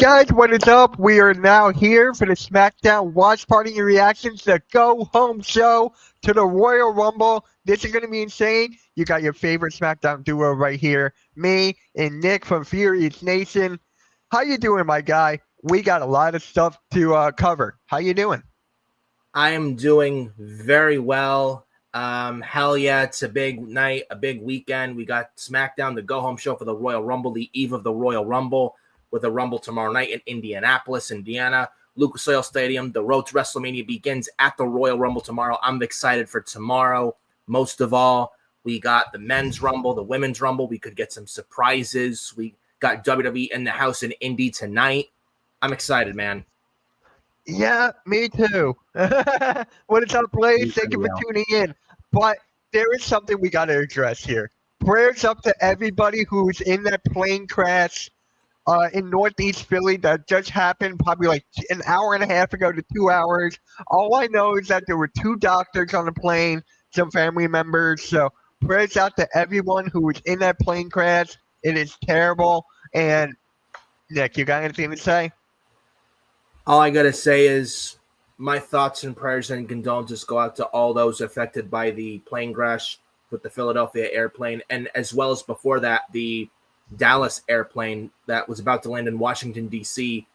guys, what is up? We are now here for the Smackdown watch party and reactions, the go home show to the Royal Rumble. This is going to be insane. You got your favorite Smackdown duo right here, me and Nick from Furious Nation. How you doing, my guy? We got a lot of stuff to cover. How you doing? I am doing very well. Hell yeah, it's a big night, a big weekend. We got Smackdown, the go-home show for the Royal Rumble, the eve of the Royal Rumble, with a Rumble tomorrow night in Indianapolis, Indiana. Lucas Oil Stadium. The road to WrestleMania begins at the Royal Rumble tomorrow. I'm excited for tomorrow. Most of all, we got the men's Rumble, the women's Rumble. We could get some surprises. We got WWE in the house in Indy tonight. I'm excited, man. Yeah, me too. What is up, Blaze? Thank you for tuning in. But there is something we got to address here. Prayers up to everybody who's in that plane crash in Northeast Philly that just happened probably like an hour and a half ago to 2 hours. All I know is that there were 2 doctors on the plane, some family members. So prayers out to everyone who was in that plane crash. It is terrible. And Nick, you got anything to say? All I got to say is my thoughts and prayers and condolences go out to all those affected by the plane crash with the Philadelphia airplane, and as well as before that, the Dallas airplane that was about to land in Washington, D.C.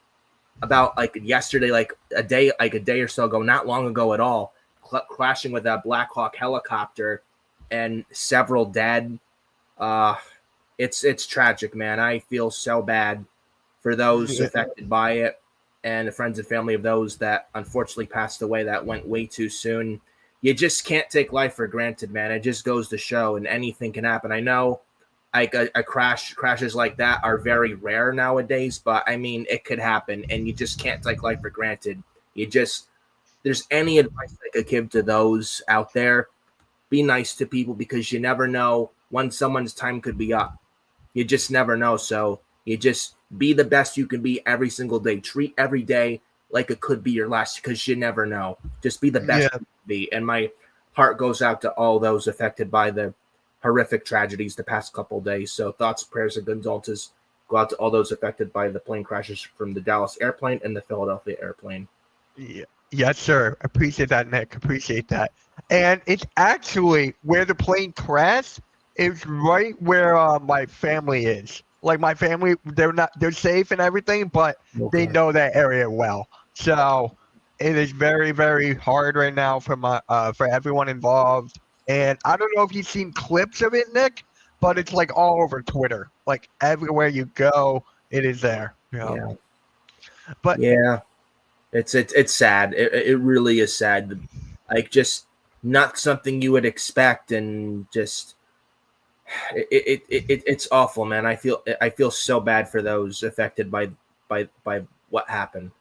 about like yesterday, like a day or so ago, not long ago at all, crashing with that Black Hawk helicopter and several dead. It's tragic, man. I feel so bad for those affected by it and the friends and family of those that unfortunately passed away. That went way too soon. You just can't take life for granted, man. It just goes to show, and anything can happen. I know like crashes like that are very rare nowadays, but I mean, it could happen, and you just can't take life for granted. There's any advice I could give to those out there, be nice to people, because you never know when someone's time could be up. You just never know. So you just be the best you can be every single day. Treat every day like it could be your last, because you never know. Just be the best you can be. And my heart goes out to all those affected by the horrific tragedies the past couple of days. So thoughts, prayers, and condolences go out to all those affected by the plane crashes from the Dallas airplane and the Philadelphia airplane. Yeah. Yes, sir. Appreciate that, Nick. Appreciate that. And it's actually where the plane crashed is right where my family is. Like my family, they're safe and everything, but they know that area well. So it is very, very hard right now for everyone involved. And I don't know if you've seen clips of it, Nick, but it's like all over Twitter. Like everywhere you go, it is there. You know? Yeah. But yeah, it's sad. It really is sad. Like, just not something you would expect, and just it's awful, man. I feel so bad for those affected by what happened.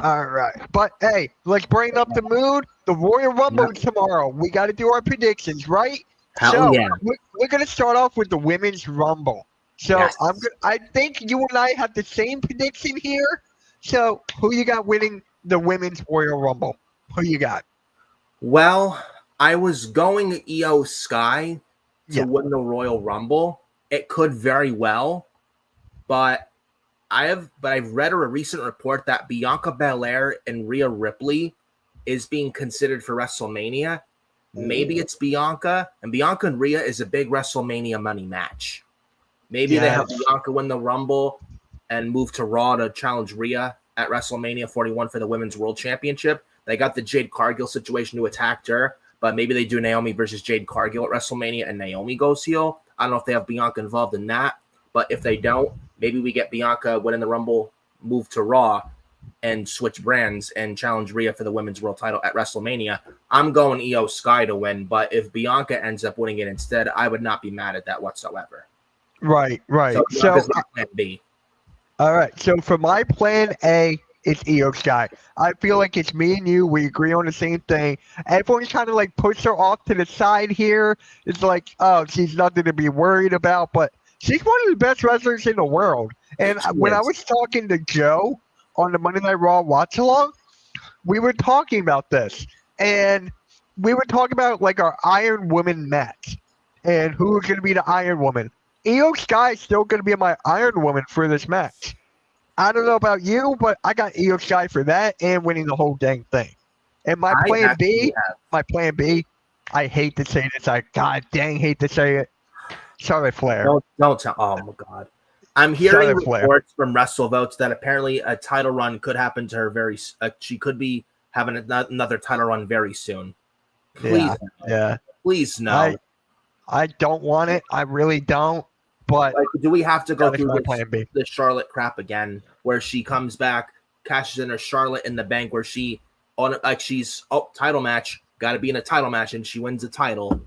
All right. But, hey, let's bring up the mood. The Royal Rumble tomorrow. We got to do our predictions, right? Hell yeah. We're going to start off with the Women's Rumble. So, yes. I think you and I have the same prediction here. So, who you got winning the Women's Royal Rumble? Who you got? Well, I was going Io Sky to win the Royal Rumble. It could very well, but I've read a recent report that Bianca Belair and Rhea Ripley is being considered for WrestleMania. Maybe it's Bianca, and Bianca and Rhea is a big WrestleMania money match. Maybe they have Bianca win the Rumble and move to Raw to challenge Rhea at WrestleMania 41 for the Women's World Championship. They got the Jade Cargill situation to attack her, but maybe they do Naomi versus Jade Cargill at WrestleMania and Naomi goes heel. I don't know if they have Bianca involved in that, but if they don't, maybe we get Bianca winning the Rumble, move to Raw, and switch brands and challenge Rhea for the Women's World title at WrestleMania. I'm going Io Sky to win, but if Bianca ends up winning it instead, I would not be mad at that whatsoever. Right. So plan B. All right. So for my plan A, it's Io Sky. I feel like it's me and you. We agree on the same thing. Everyone's kind of like pushed her off to the side here. It's like, oh, she's nothing to be worried about, but she's one of the best wrestlers in the world. And when I was talking to Joe on the Monday Night Raw watch along, we were talking about this. And we were talking about like our Iron Woman match and who's going to be the Iron Woman. Io Sky is still going to be my Iron Woman for this match. I don't know about you, but I got Io Sky for that and winning the whole dang thing. And my I plan actually B, I hate to say this, I god dang hate to say it. Charlotte Flair. don't tell. Oh my god. I'm hearing Charlotte Flair. reports from WrestleVotes that apparently a title run could happen to her very. She could be having another title run very soon. Please, Yeah. please no. I don't want it. I really don't. But like, do we have to go through my plan B. the Charlotte crap again, where she comes back, cashes in her Charlotte in the Bank, where she's title match, got to be in a title match, and she wins the title,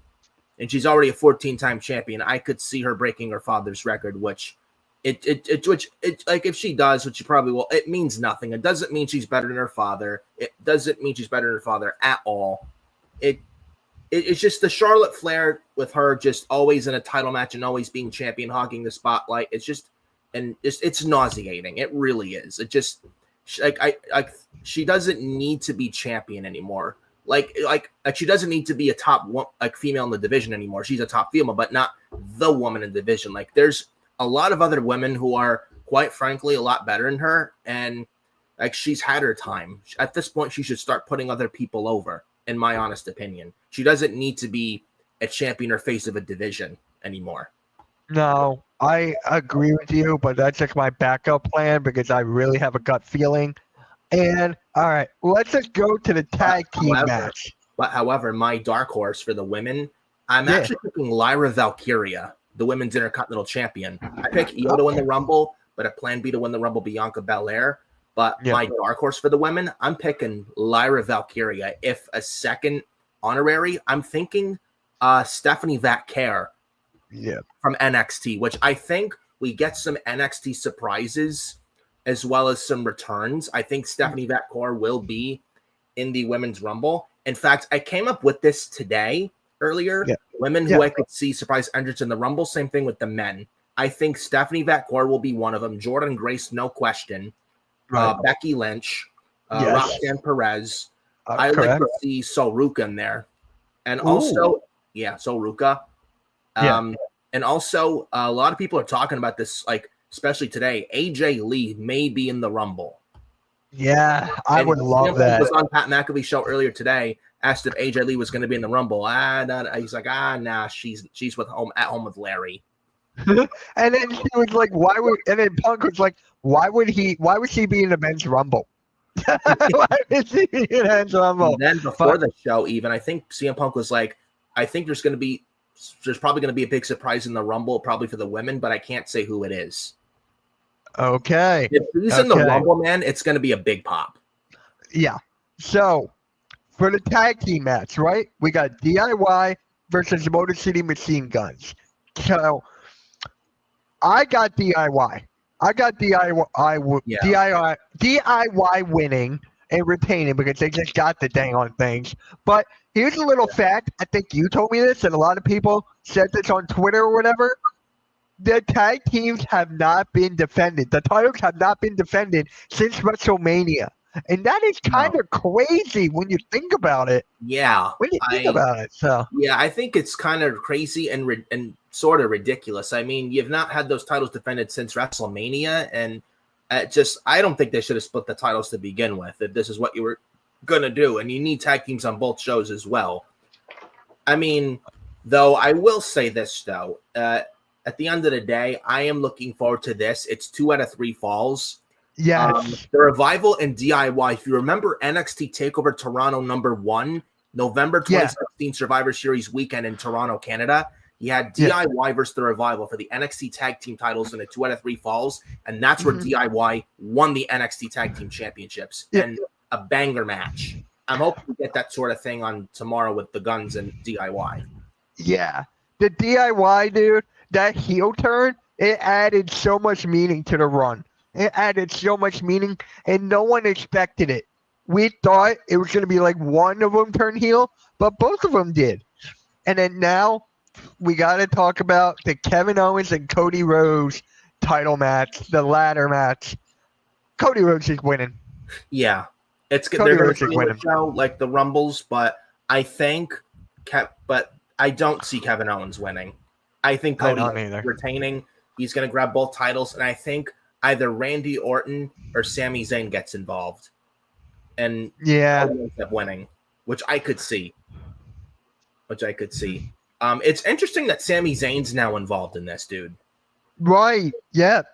and she's already a 14-time champion. I could see her breaking her father's record, which like if she does, which she probably will, it means nothing. It doesn't mean she's better than her father. It doesn't mean she's better than her father at all. It's just the Charlotte Flair with her just always in a title match and always being champion, hogging the spotlight. It's nauseating. It really is. It just she doesn't need to be champion anymore. Like she doesn't need to be a top one, like female in the division anymore. She's a top female, but not the woman in the division. Like there's a lot of other women who are quite frankly a lot better than her, and like she's had her time. At this point, she should start putting other people over. In my honest opinion, she doesn't need to be a champion or face of a division anymore. No, I agree with you, but that's just my backup plan because I really have a gut feeling. And all right, let's just go to the tag team match. But however, my dark horse for the women, I'm actually picking Lyra Valkyria, the women's Intercontinental Champion. I pick Io to win the Rumble, but a plan B to win the Rumble, Bianca Belair. But my dark horse for the women, I'm picking Lyra Valkyria. If a second honorary, I'm thinking Stephanie Vatcare from NXT, which I think we get some NXT surprises as well as some returns. I think Stephanie Vatcare will be in the Women's Rumble. In fact, I came up with this today earlier. Women who I could see surprise entrants in the Rumble. Same thing with the men. I think Stephanie Vatcare will be one of them. Jordan Grace, no question. Becky Lynch, Roxanne Perez. I like to see Soruka in there. And also, Soruka. And also, a lot of people are talking about this, like, especially today. AJ Lee may be in the Rumble. Yeah, I would love that. Was on Pat McAfee's show earlier today, asked if AJ Lee was going to be in the Rumble. He's like, nah, she's at home with Larry. And then he was like, and then Punk was like, why would she be in the men's Rumble? Why would she be in the men's Rumble? And then before the show, even, I think CM Punk was like, I think there's probably going to be a big surprise in the Rumble, probably for the women, but I can't say who it is. Okay. If he's in the Rumble, man, it's going to be a big pop. Yeah. So, for the tag team match, right, we got DIY versus Motor City Machine Guns. So, I got DIY. DIY winning and retaining because they just got the dang on things. But here's a little fact. I think you told me this, and a lot of people said this on Twitter or whatever. The tag teams have not been defended. The titles have not been defended since WrestleMania. And that is kind of crazy when you think about it. Yeah. When you think about it. So yeah, I think it's kind of crazy and sort of ridiculous. I mean, you've not had those titles defended since WrestleMania, and I don't think they should have split the titles to begin with if this is what you were going to do. And you need tag teams on both shows as well. I mean, though, I will say this, though. At the end of the day, I am looking forward to this. It's 2 out of 3 falls. Yeah. The Revival and DIY. If you remember NXT TakeOver Toronto #1, November 2016 Survivor Series weekend in Toronto, Canada, you had DIY versus the Revival for the NXT Tag Team titles in a 2 out of 3 falls, and that's where DIY won the NXT Tag Team Championships and a banger match. I'm hoping to get that sort of thing on tomorrow with the Guns and DIY. Yeah. The DIY, dude, that heel turn, it added so much meaning to the run. It added so much meaning, and no one expected it. We thought it was going to be like one of them turn heel, but both of them did. And then now we got to talk about the Kevin Owens and Cody Rhodes title match, the ladder match. Cody Rhodes is winning. Yeah. They're going to win the show like the Rumbles, but I think but I don't see Kevin Owens winning. I think Cody retaining. He's going to grab both titles, and I think either Randy Orton or Sami Zayn gets involved, and ends up winning, which I could see. It's interesting that Sami Zayn's now involved in this, dude. Right. Yep.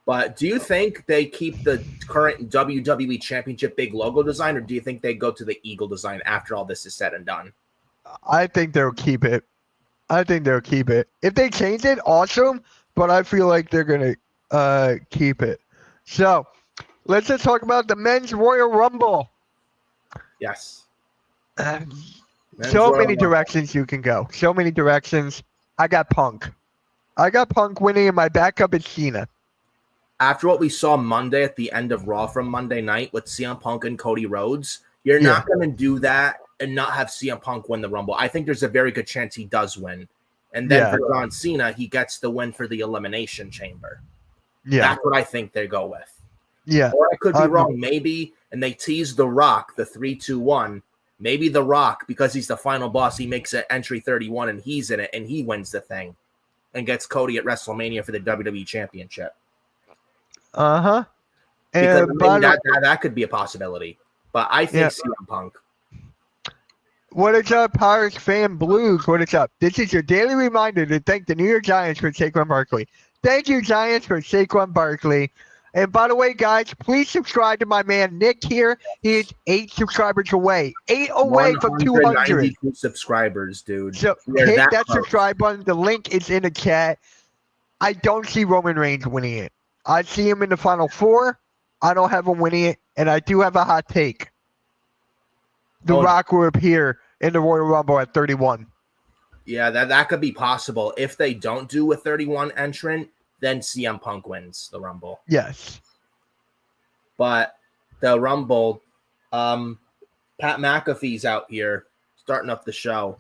But do you think they keep the current WWE Championship big logo design, or do you think they go to the eagle design after all this is said and done? I think they'll keep it. If they change it, awesome. But I feel like they're gonna keep it. So let's just talk about the men's Royal Rumble. Yes. So many directions you can go. So many directions. I got Punk winning, and my backup is Cena. After what we saw Monday at the end of Raw from Monday night with CM Punk and Cody Rhodes, you're not going to do that and not have CM Punk win the Rumble. I think there's a very good chance he does win. And then for John Cena, he gets the win for the Elimination Chamber. Yeah. That's what I think they go with. Yeah. Or I could be wrong. Maybe, and they tease The Rock, the 3-2-1. Maybe The Rock, because he's the final boss, he makes it entry 31 and he's in it and he wins the thing and gets Cody at WrestleMania for the WWE Championship. Uh-huh. Because that could be a possibility. But I think CM Punk. What is up, Pirates Fan Blues? What is up? This is your daily reminder to thank the New York Giants for Saquon Barkley. Thank you, Giants, for Saquon Barkley. And by the way, guys, please subscribe to my man Nick here. He is 8 subscribers away. 8 away from 200 subscribers, dude. So hit that subscribe button. The link is in the chat. I don't see Roman Reigns winning it. I see him in the Final Four. I don't have him winning it. And I do have a hot take. The Rock will appear in the Royal Rumble at 31. Yeah, that could be possible. If they don't do a 31 entrant, then CM Punk wins the Rumble. Yes. But the Rumble, Pat McAfee's out here starting up the show.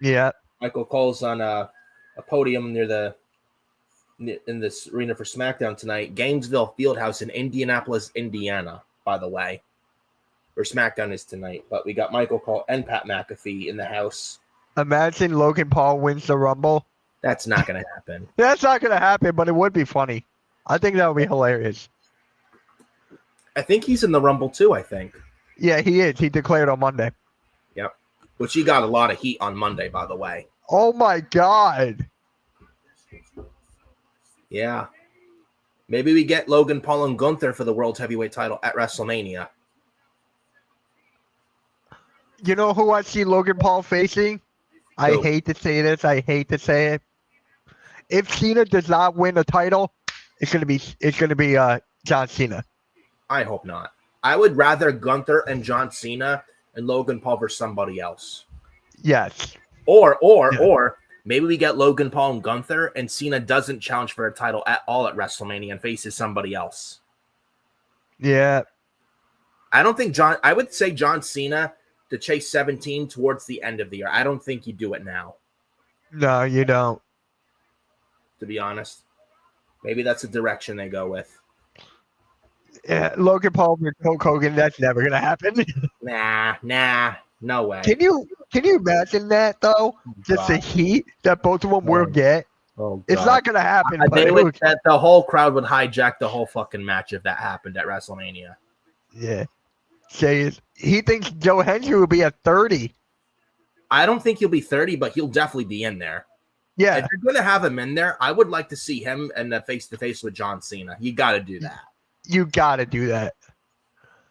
Yeah. Michael Cole's on a podium in this arena for Smackdown tonight. Gainesville Fieldhouse in Indianapolis, Indiana, by the way, where Smackdown is tonight. But we got Michael Cole and Pat McAfee in the house. Imagine Logan Paul wins the Rumble. That's not going to happen. That's not going to happen, but it would be funny. I think that would be hilarious. I think he's in the Rumble too, I think. Yeah, he is. He declared on Monday. Yep. Which he got a lot of heat on Monday, by the way. Oh, my God. Yeah. Maybe we get Logan Paul and Gunther for the World Heavyweight title at WrestleMania. You know who I see Logan Paul facing? I hate to say this. I hate to say it. If Cena does not win the title, it's gonna be John Cena. I hope not. I would rather Gunther and John Cena and Logan Paul versus somebody else. Yes. Or maybe we get Logan Paul and Gunther and Cena doesn't challenge for a title at all at WrestleMania and faces somebody else. Yeah. I would say John Cena to chase 17 towards the end of the year. I don't think you do it now. No, you don't. To be honest. Maybe that's the direction they go with. Yeah, Logan Paul and Hulk Hogan, that's never going to happen. Nah, no way. Can you imagine that, though? Just the heat that both of them will get? Oh, God. It's not going to happen. The whole crowd would hijack the whole fucking match if that happened at WrestleMania. Yeah. He thinks Joe Hendry will be at 30. I don't think he'll be 30, but he'll definitely be in there. Yeah. If you're going to have him in there, I would like to see him in the face-to-face with John Cena. You got to do that. You got to do that.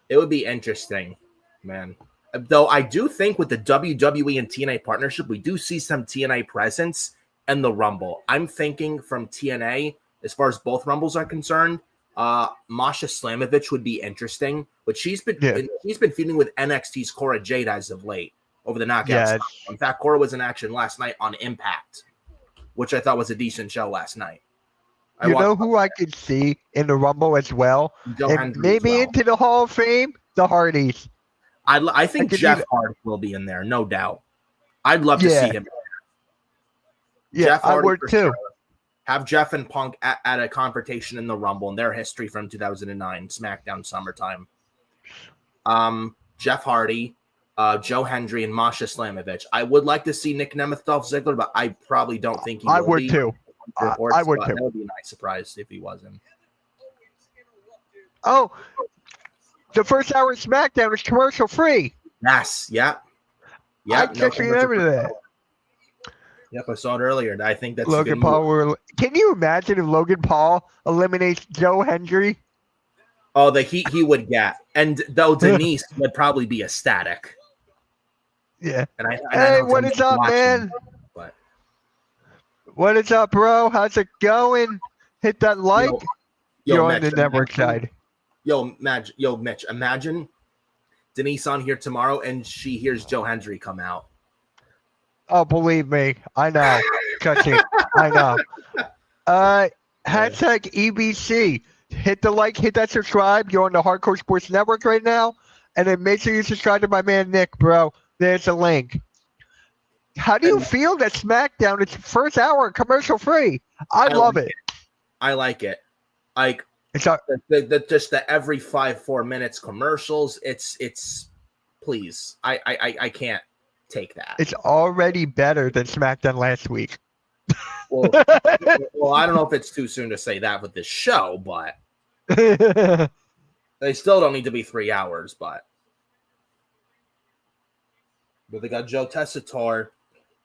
It would be interesting, man. Though I do think with the WWE and TNA partnership, we do see some TNA presence in the Rumble. I'm thinking from TNA, as far as both Rumbles are concerned, Masha Slamovich would be interesting, but she's been feuding with NXT's Cora Jade as of late over the knockouts. Yes. In fact, Cora was in action last night on Impact, which I thought was a decent show last night. You know who I could see in the Rumble as well? And maybe into the Hall of Fame? The Hardys. I think Jeff Hardy will be in there, no doubt. I'd love to see him. Yeah, Jeff Hardy, I would too. Sure. Have Jeff and Punk at a confrontation in the Rumble and their history from 2009, SmackDown summertime. Jeff Hardy, Joe Hendry, and Masha Slamovich. I would like to see Nick Nemeth, Dolph Ziggler, but I probably don't think he will. I would too. reports, I would but too. that would be a nice surprise if he wasn't. Oh, the first hour of SmackDown is commercial free. Yes. Yep. I Yep. just remember that. Yep, I saw it earlier. I think that's Logan Paul. Can you imagine if Logan Paul eliminates Joe Hendry? Oh, the heat he would get, and though Denise would probably be ecstatic. Yeah. And I hey, know what is up, man? But what is up, bro? How's it going? Hit that like. You're on the network side. Mitch, imagine Denise on here tomorrow and she hears Joe Hendry come out. Oh, believe me, I know. I know. Hashtag EBC. Hit the like, hit that subscribe. You're on the Hardcore Sports Network right now. And then make sure you subscribe to my man Nick, bro. There's a link. How do you feel that SmackDown, it's first hour commercial free? I love it. I like it. Like it's just the every 4 minutes commercials. It's please. I can't take that. It's already better than SmackDown last week. Well, I don't know if it's too soon to say that with this show, but they still don't need to be 3 hours. But they got Joe Tessitore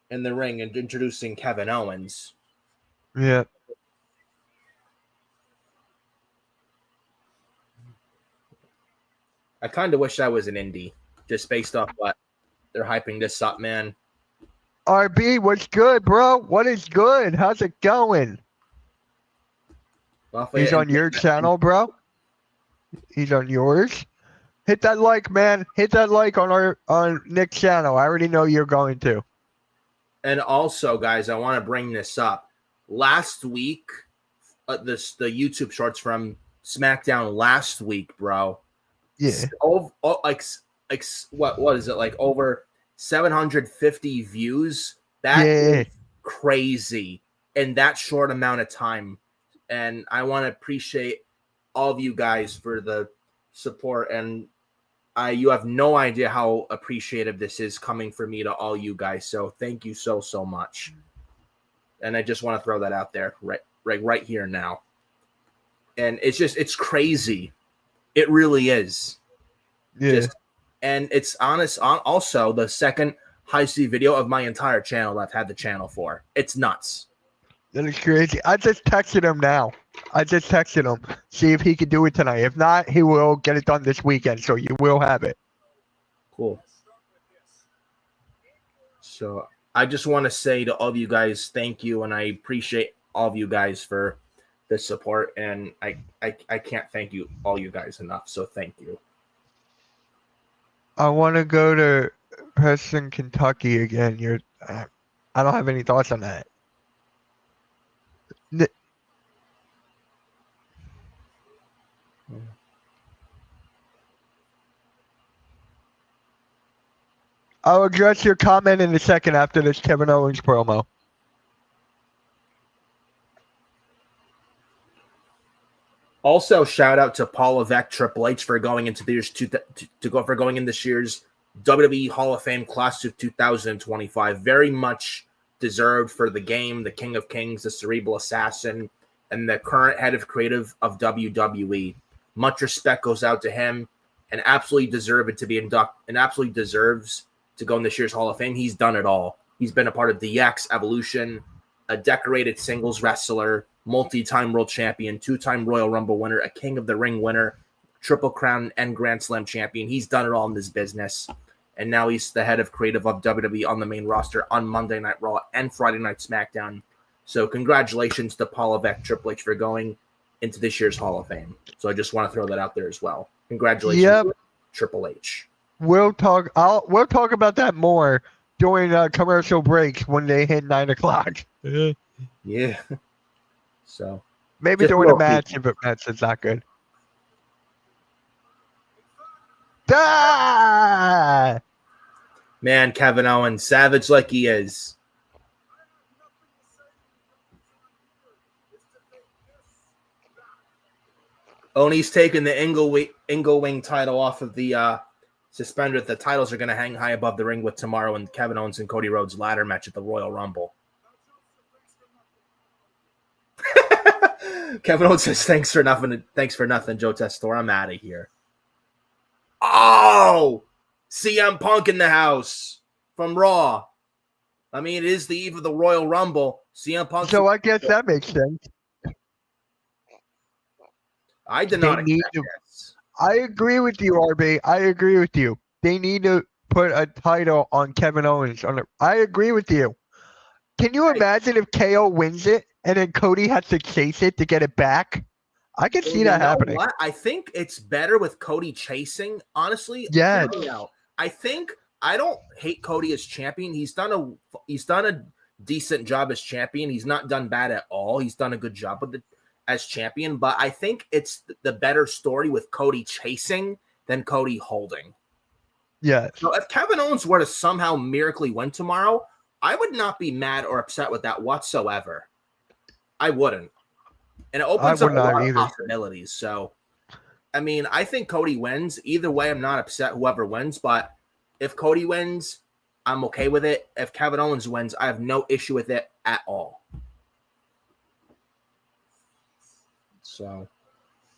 in the ring and introducing Kevin Owens. Yeah. I kind of wish I was an indie, just based off what they're hyping this up, man. RB, what's good, bro? What is good? How's it going? He's on your channel, bro. He's on yours. Hit that like, man. Hit that like on Nick's channel. I already know you're going to. And also, guys, I want to bring this up. Last week, the YouTube shorts from SmackDown last week, bro. Yeah. What is it, like over 750 views? That is crazy in that short amount of time. And I want to appreciate all of you guys for the support. And you have no idea how appreciative this is coming from me to all you guys. So thank you so much. And I just want to throw that out there right here now. And it's crazy. It really is. Yeah. And it's honest. Also, the second high-speed video of my entire channel I've had the channel for. It's nuts. That is crazy. I just texted him now. See if he can do it tonight. If not, he will get it done this weekend. So you will have it. Cool. So I just want to say to all of you guys, thank you. And I appreciate all of you guys for the support. And I can't thank you, all you guys, enough. So thank you. I want to go to Preston, Kentucky again. I don't have any thoughts on that. I'll address your comment in a second after this Kevin Owens promo. Also, shout out to Paul Levesque, Triple H for going into this year's WWE Hall of Fame class of 2025. Very much deserved for the game, the King of Kings, the Cerebral Assassin, and the current head of creative of WWE. Much respect goes out to him, and absolutely deserves to go in this year's Hall of Fame. He's done it all. He's been a part of DX, Evolution, a decorated singles wrestler, multi-time world champion, 2-time Royal Rumble winner, a King of the Ring winner, Triple Crown and Grand Slam champion. He's done it all in this business. And now he's the head of creative of WWE on the main roster on Monday Night Raw and Friday Night SmackDown. So congratulations to Paul Levesque, Triple H, for going into this year's Hall of Fame. So I just want to throw that out there as well. Congratulations, Triple H. We'll talk about that more during commercial breaks when they hit 9 o'clock. Yeah. So maybe during a match if a match is not good. Ah! Man, Kevin Owens, savage like he is. Oney's taking the Ingle Wing title off of the suspender. The titles are going to hang high above the ring with tomorrow and Kevin Owens and Cody Rhodes ladder match at the Royal Rumble. Kevin Owens says, thanks for nothing, Joe Testor. I'm out of here. Oh! CM Punk in the house from Raw. I mean, it is the eve of the Royal Rumble. CM Punk. So I guess that makes sense. I did not expect this. I agree with you, RB. I agree with you. They need to put a title on Kevin Owens. I agree with you. Can you imagine if KO wins it and then Cody has to chase it to get it back? I can see that happening. What? I think it's better with Cody chasing, honestly. Yeah. I don't hate Cody as champion. He's done a decent job as champion. He's not done bad at all. He's done a good job with it as champion, but I think it's the better story with Cody chasing than Cody holding. Yeah. So if Kevin Owens were to somehow miraculously win tomorrow, I would not be mad or upset with that whatsoever. I wouldn't. And it opens up a lot of possibilities. So, I mean, I think Cody wins. Either way, I'm not upset whoever wins. But if Cody wins, I'm okay with it. If Kevin Owens wins, I have no issue with it at all. So,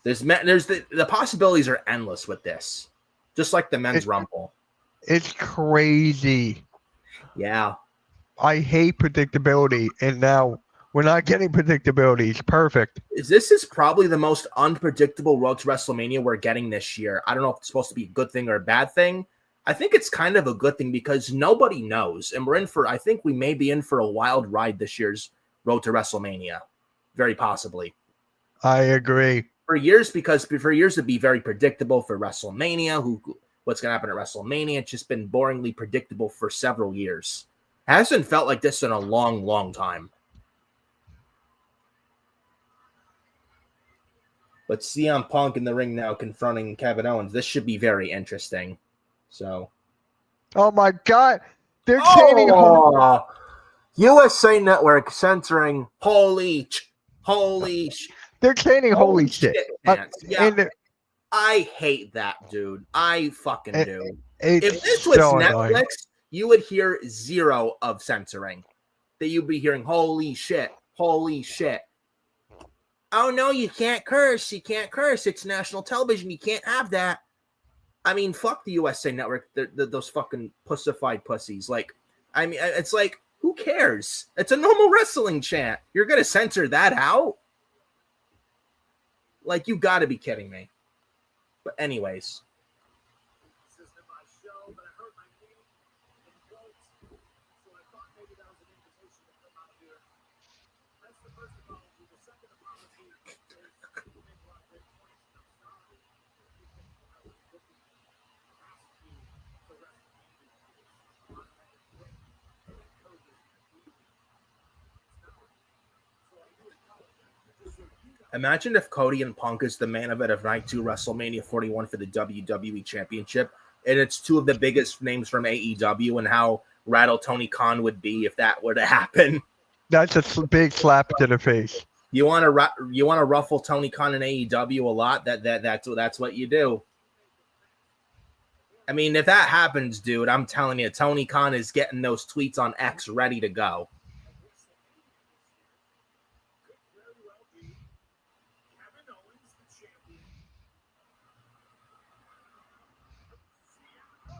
there's the possibilities are endless with this. Just like the men's Rumble. It's crazy. Yeah. I hate predictability, and now we're not getting predictability. It's perfect. This is probably the most unpredictable road to WrestleMania we're getting this year. I don't know if it's supposed to be a good thing or a bad thing. I think it's kind of a good thing because nobody knows, and I think we may be in for a wild ride this year's road to WrestleMania. Very possibly. I agree. For years it'd be very predictable for WrestleMania, what's going to happen at WrestleMania. It's just been boringly predictable for several years. Hasn't felt like this in a long, long time. But CM Punk in the ring now confronting Kevin Owens. This should be very interesting. So. Oh my God. They're chanting. USA Network censoring holy. They're chanting holy shit. I hate that, dude. I fucking do. If this was Netflix, you would hear zero of censoring. That you'd be hearing holy shit. Oh no, you can't curse. It's national television. You can't have that. I mean, fuck the USA Network. Those fucking pussified pussies. Like, I mean, it's like, who cares? It's a normal wrestling chant. You're gonna censor that out? Like, you gotta be kidding me. But anyways. Imagine if Cody and Punk is the main event of Night 2 WrestleMania 41 for the WWE Championship, and it's two of the biggest names from AEW, and how rattled Tony Khan would be if that were to happen. That's a big slap to the face. You want to ruffle Tony Khan in AEW a lot. That's what you do. I mean, if that happens, dude, I'm telling you, Tony Khan is getting those tweets on X ready to go.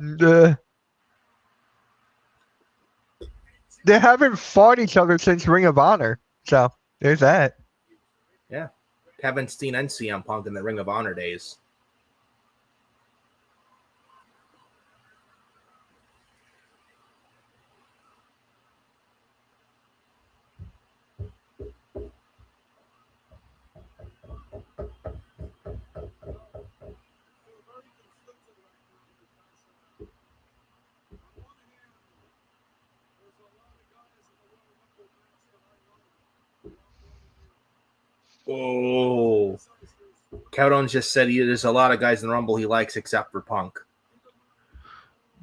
They haven't fought each other since Ring of Honor, so there's that. Yeah, Kevin Steen and CM Punk in the Ring of Honor days. Oh, Cowdon just said there's a lot of guys in the Rumble he likes except for Punk.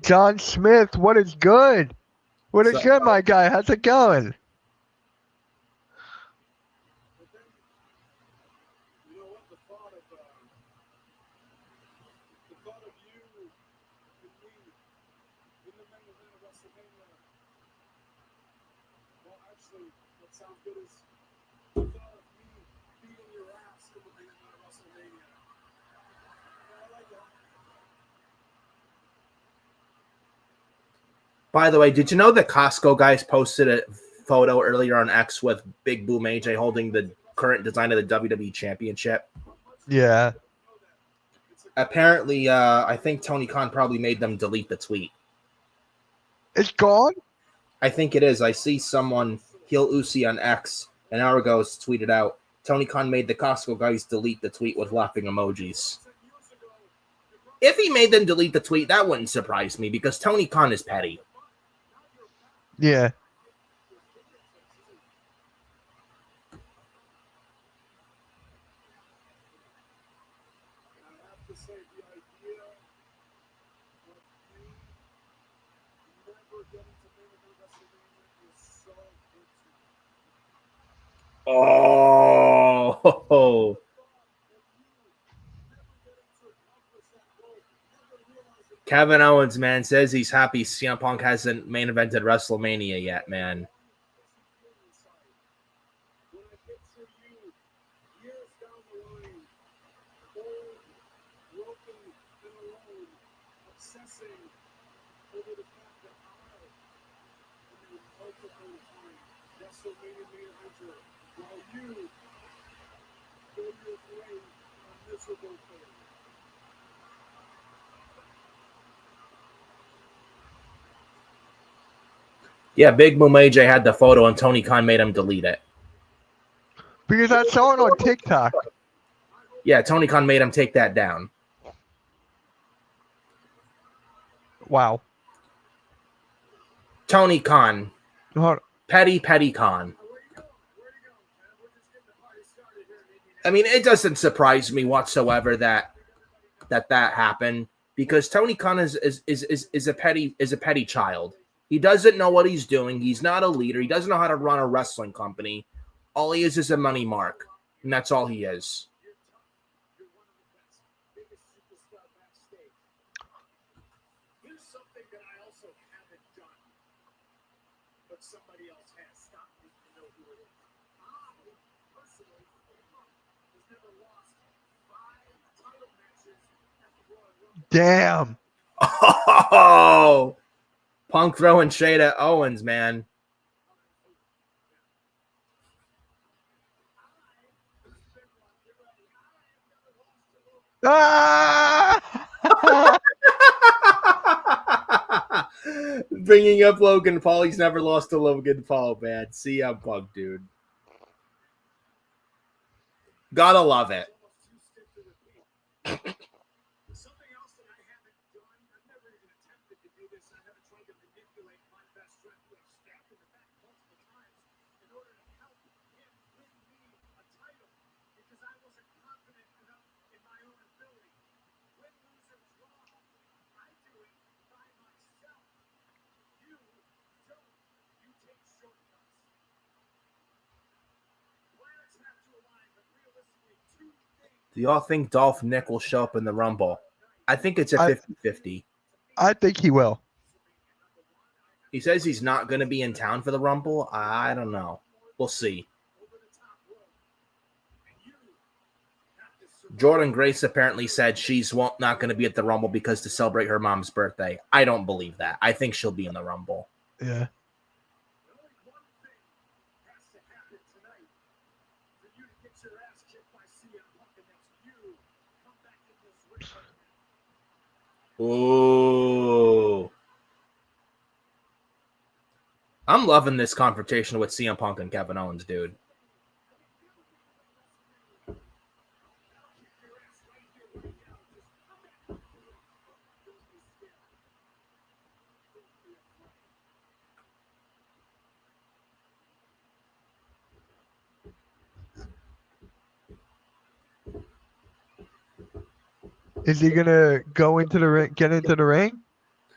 John Smith, what is good? What is good, my guy? How's it going? By the way, did you know the Costco guys posted a photo earlier on X with Big Boom AJ holding the current design of the WWE Championship? Yeah. Apparently, I think Tony Khan probably made them delete the tweet. It's gone? I think it is. I see someone, Heel Uzi on X, an hour ago tweeted out, Tony Khan made the Costco guys delete the tweet with laughing emojis. If he made them delete the tweet, that wouldn't surprise me because Tony Khan is petty. Yeah. Oh, Kevin Owens, man, says he's happy CM Punk hasn't main evented WrestleMania yet, man. Yeah, Big Boom AJ had the photo and Tony Khan made him delete it. Because I saw it on TikTok. Yeah, Tony Khan made him take that down. Wow. Tony Khan. Petty Khan. I mean, it doesn't surprise me whatsoever that happened because Tony Khan is a petty child. He doesn't know what he's doing. He's not a leader. He doesn't know how to run a wrestling company. All he is a money mark, and that's all he is. Damn. Oh, Punk throwing shade at Owens, man. Ah! Bringing up Logan Paul. He's never lost to Logan Paul, man. CM Punk, dude. Gotta love it. Do y'all think Dolph Nick will show up in the Rumble? I think it's a 50-50. I think he will. He says he's not going to be in town for the Rumble. I don't know. We'll see. Jordan Grace apparently said she's not going to be at the Rumble because to celebrate her mom's birthday. I don't believe that. I think she'll be in the Rumble. Yeah. Ooh. I'm loving this confrontation with CM Punk and Kevin Owens, dude. Is he gonna go into the ring? Get into the ring?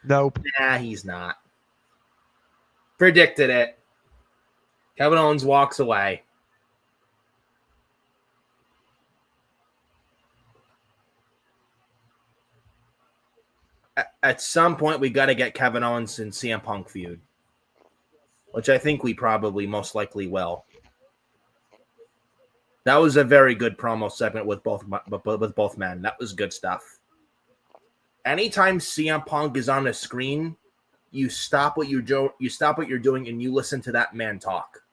Nope. Nah, he's not. Predicted it. Kevin Owens walks away. At some point, we got to get Kevin Owens and CM Punk feud, which I think we probably most likely will. That was a very good promo segment with both men. That was good stuff. Anytime CM Punk is on the screen, you stop what you're doing, and you listen to that man talk.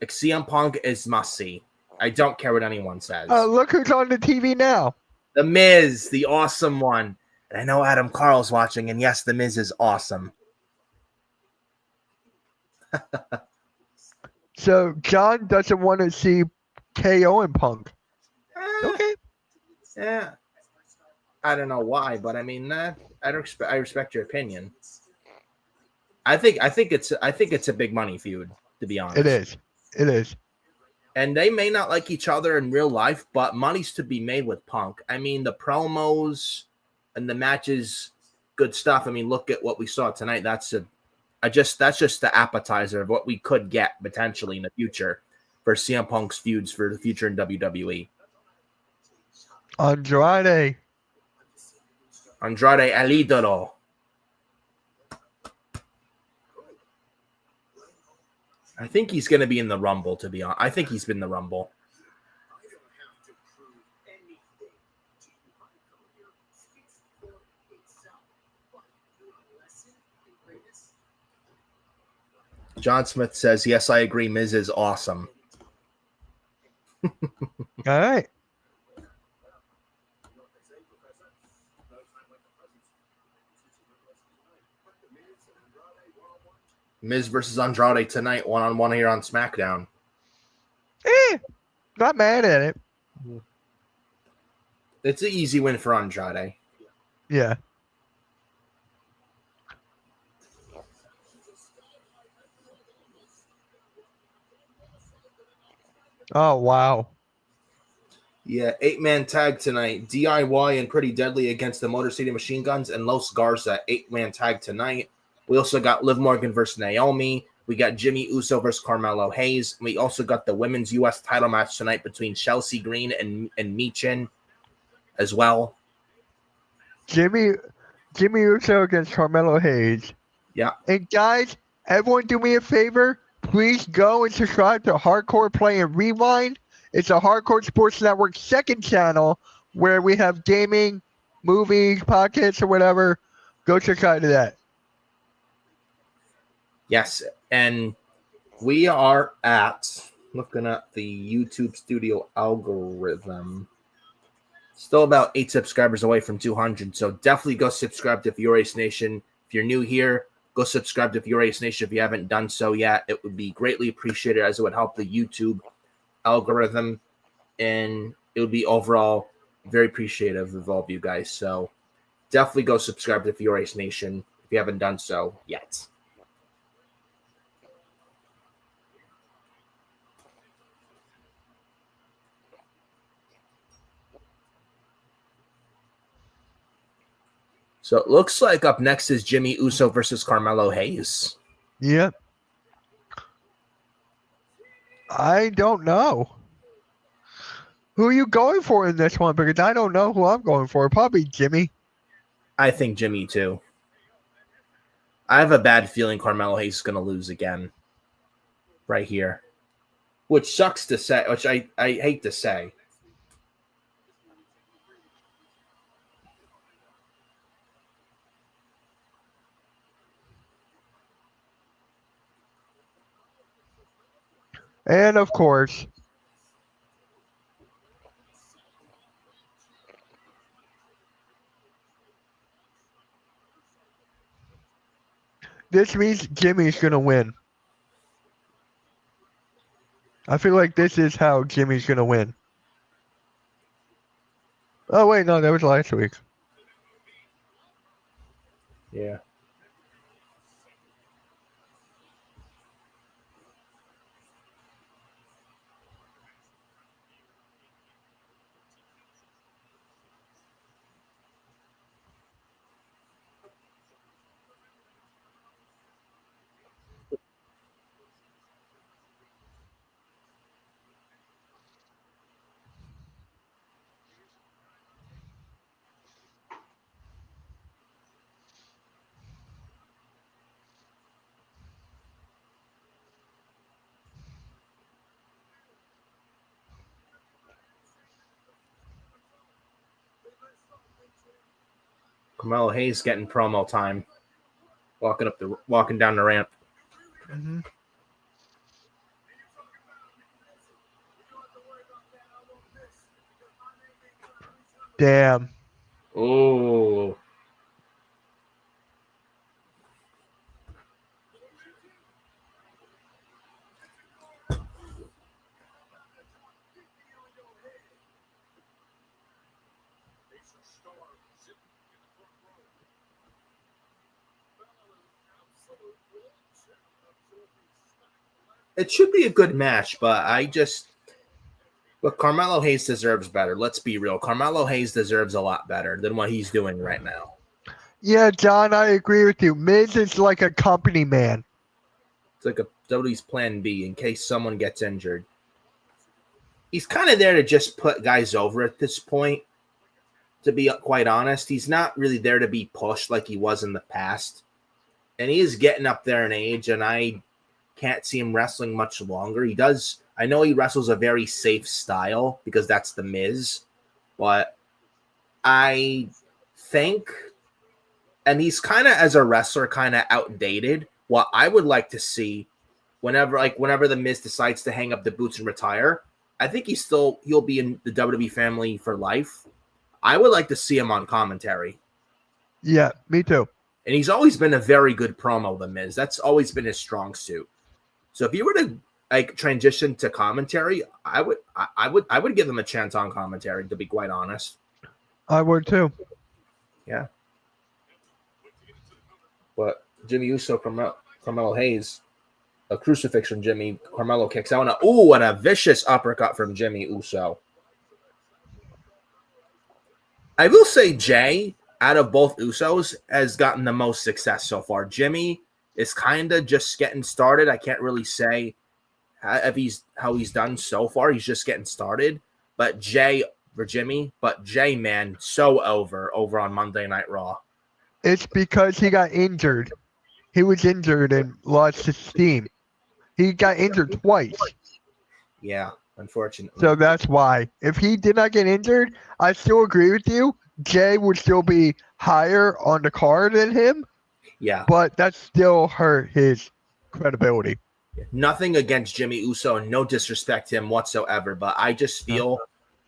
Like, CM Punk is must see. I don't care what anyone says. Look who's on the TV now. The Miz, the awesome one. And I know Adam Carl's watching, and yes, The Miz is awesome. So John doesn't want to see KO and Punk. Okay. Yeah. I don't know why, but I mean, I respect your opinion. I think it's a big money feud, to be honest. It is. And they may not like each other in real life, but money's to be made with Punk. I mean, the promos and the matches, good stuff. I mean, look at what we saw tonight. That's just the appetizer of what we could get potentially in the future for CM Punk's feuds for the future in WWE. Andrade El Idolo. I think he's going to be in the Rumble, to be honest. I think he's been in the Rumble. John Smith says, yes, I agree. Miz is awesome. All right. Miz versus Andrade tonight, one-on-one here on Smackdown. Not mad at it. It's an easy win for Andrade. Yeah. Oh, wow. Yeah, 8-man tag tonight. DIY and Pretty Deadly against the Motor City Machine Guns and Los Garza. 8-man tag tonight. We also got Liv Morgan versus Naomi. We got Jimmy Uso versus Carmelo Hayes. We also got the women's U.S. title match tonight between Chelsea Green and Michin as well. Jimmy Uso against Carmelo Hayes. Yeah. And guys, everyone do me a favor. Please go and subscribe to Hardcore Play and Rewind. It's a Hardcore Sports Network second channel where we have gaming, movies, podcasts, or whatever. Go subscribe to that. Yes, and we are looking at the YouTube studio algorithm. Still about 8 subscribers away from 200, so definitely go subscribe to Furious Nation. If you're new here, go subscribe to Furious Nation if you haven't done so yet. It would be greatly appreciated as it would help the YouTube algorithm, and it would be overall very appreciative of all of you guys. So definitely go subscribe to Furious Nation if you haven't done so yet. So it looks like up next is Jimmy Uso versus Carmelo Hayes. Yep. I don't know. Who are you going for in this one? Because I don't know who I'm going for. Probably Jimmy. I think Jimmy too. I have a bad feeling Carmelo Hayes is going to lose again. Right here. Which sucks to say, which I hate to say. And of course, this means Jimmy's going to win. I feel like this is how Jimmy's going to win. Oh, wait, no, that was last week. Yeah. Carmelo Hayes getting promo time. Walking down the ramp. Mm-hmm. Damn. Oh. It should be a good match, but Carmelo Hayes deserves better. Let's be real. Carmelo Hayes deserves a lot better than what he's doing right now. Yeah, John, I agree with you. Miz is like a company man. It's like a WWE's plan B in case someone gets injured. He's kind of there to just put guys over at this point, to be quite honest. He's not really there to be pushed like he was in the past. And he is getting up there in age, and I can't see him wrestling much longer. He does. I know he wrestles a very safe style because that's the Miz, but I think, and he's kind of as a wrestler kind of outdated. What I would like to see, whenever the Miz decides to hang up the boots and retire, I think he'll be in the WWE family for life. I would like to see him on commentary. Yeah, me too. And he's always been a very good promo, the Miz. That's always been his strong suit. So if you were to transition to commentary, I would give him a chance on commentary, to be quite honest. I would too. Yeah. But Jimmy Uso, Carmelo Hayes, a crucifix from Jimmy. Carmelo kicks out. And a vicious uppercut from Jimmy Uso. I will say Jay, out of both Usos, has gotten the most success so far. Jimmy is kind of just getting started. I can't really say how he's done so far. He's just getting started. But Jay, man, so over on Monday Night Raw. It's because he got injured. He was injured and lost his steam. He got injured twice. Yeah, unfortunately. So that's why. If he did not get injured, I still agree with you. Jay would still be higher on the card than him. Yeah. But that still hurt his credibility. Nothing against Jimmy Uso, and no disrespect to him whatsoever, but I just feel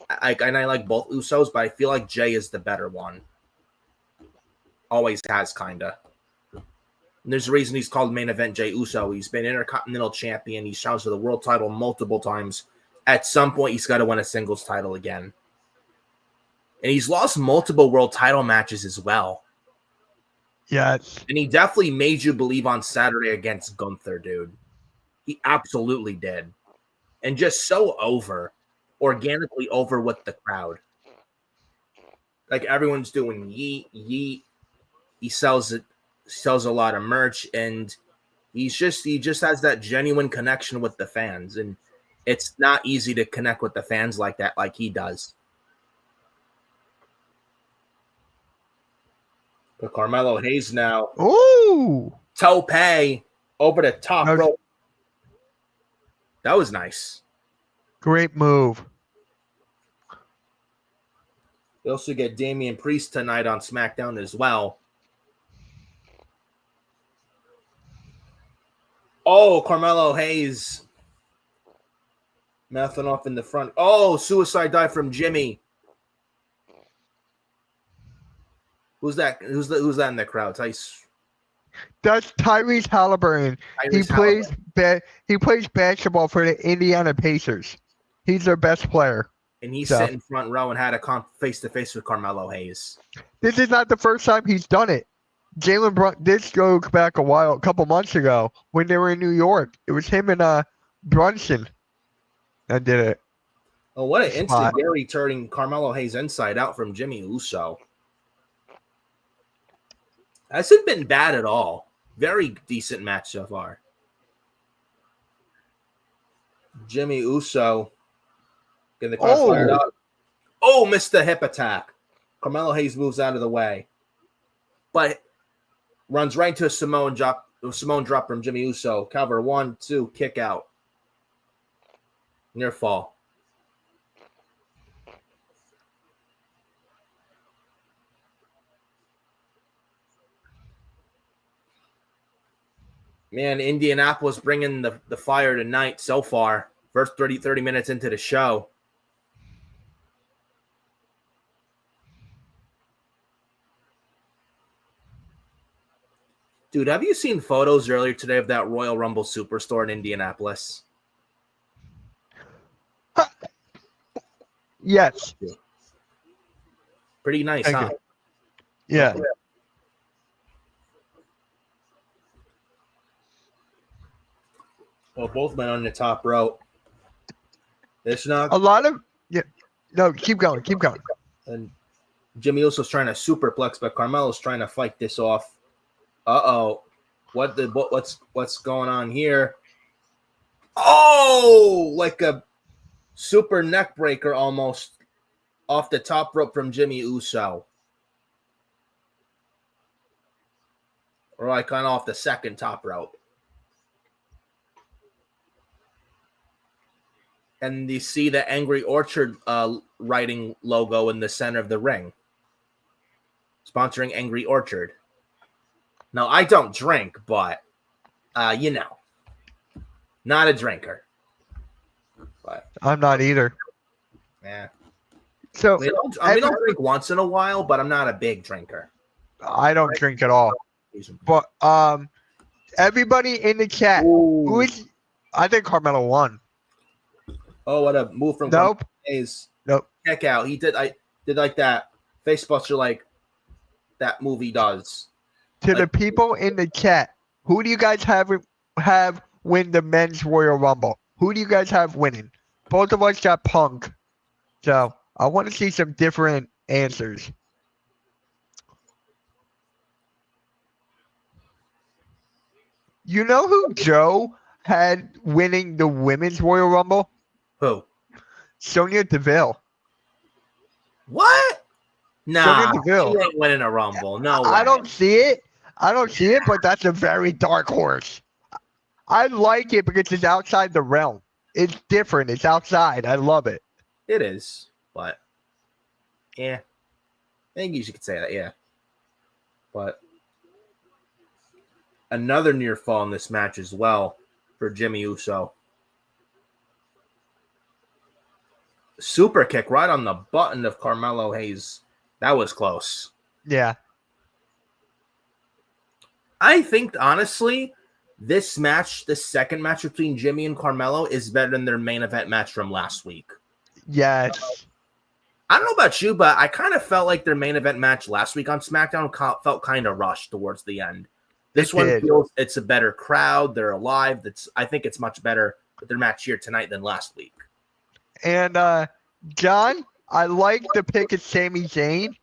I like both Usos, but I feel like Jay is the better one. Always has, kinda. And there's a reason he's called main event Jay Uso. He's been Intercontinental Champion. He's challenged for the world title multiple times. At some point, he's got to win a singles title again. And he's lost multiple world title matches as well. Yes. And he definitely made you believe on Saturday against Gunther, dude. He absolutely did. And just so organically over with the crowd. Like everyone's doing yeet, yeet. He sells a lot of merch, and he just has that genuine connection with the fans. And it's not easy to connect with the fans like that, like he does. But Carmelo Hayes now. Ooh. Tope over the top rope. That was nice. Great move. We also get Damian Priest tonight on Smackdown as well. Oh, Carmelo Hayes. Mouthing off in the front. Oh, suicide dive from Jimmy. Who's that? Who's that in the crowd? That's Tyrese Halliburton. He plays basketball for the Indiana Pacers. He's their best player. And he's sitting front row and had a face-to-face with Carmelo Hayes. This is not the first time he's done it. Jalen Brunson, this goes back a couple months ago when they were in New York. It was him and Brunson that did it. Oh, what an instant Gary turning Carmelo Hayes inside out from Jimmy Uso. Hasn't been bad at all. Very decent match so far. Jimmy Uso getting the crowd fired up. Oh, missed the hip attack. Carmelo Hayes moves out of the way. But runs right into a Samoan drop from Jimmy Uso. Cover 1, 2, kick out. Near fall. Man, Indianapolis bringing the fire tonight so far. First 30 minutes into the show. Dude, have you seen photos earlier today of that Royal Rumble Superstore in Indianapolis? Yes. Pretty nice, huh? Yeah. Well, both men on the top rope. It's not a lot of No, keep going. And Jimmy Uso's trying to superplex, but Carmelo's trying to fight this off. Uh-oh. What's going on here? Oh, like a super neck breaker almost off the top rope from Jimmy Uso. Or like kind of off the second top rope. And you see the Angry Orchard writing logo in the center of the ring. Sponsoring Angry Orchard. Now, I don't drink, but, not a drinker. But I'm not either. Yeah. So I don't drink once in a while, but I'm not a big drinker. I don't drink at all. But everybody in the chat, I think Carmelo won. Oh, what a move from Nope. Nope. Check out. He did like that facebuster like that movie does. To the people in the chat, who do you guys have win the men's Royal Rumble? Who do you guys have winning? Both of us got Punk. So I want to see some different answers. You know who Joe had winning the women's Royal Rumble? Who? Sonya Deville. What? Nah, Sonya Deville. She ain't winning a Rumble. No way. I don't see it, but that's a very dark horse. I like it because it's outside the realm. It's different. It's outside. I love it. It is, but yeah. I think you could say that, yeah. But another near fall in this match as well for Jimmy Uso. Super kick right on the button of Carmelo Hayes. That was close. Yeah. I think, honestly, this match, the second match between Jimmy and Carmelo, is better than their main event match from last week. Yes. I don't know about you, but I kind of felt like their main event match last week on SmackDown felt kind of rushed towards the end. This one feels it's a better crowd. They're alive. I think it's much better with their match here tonight than last week. And John, I like the pick of Sami Zayn,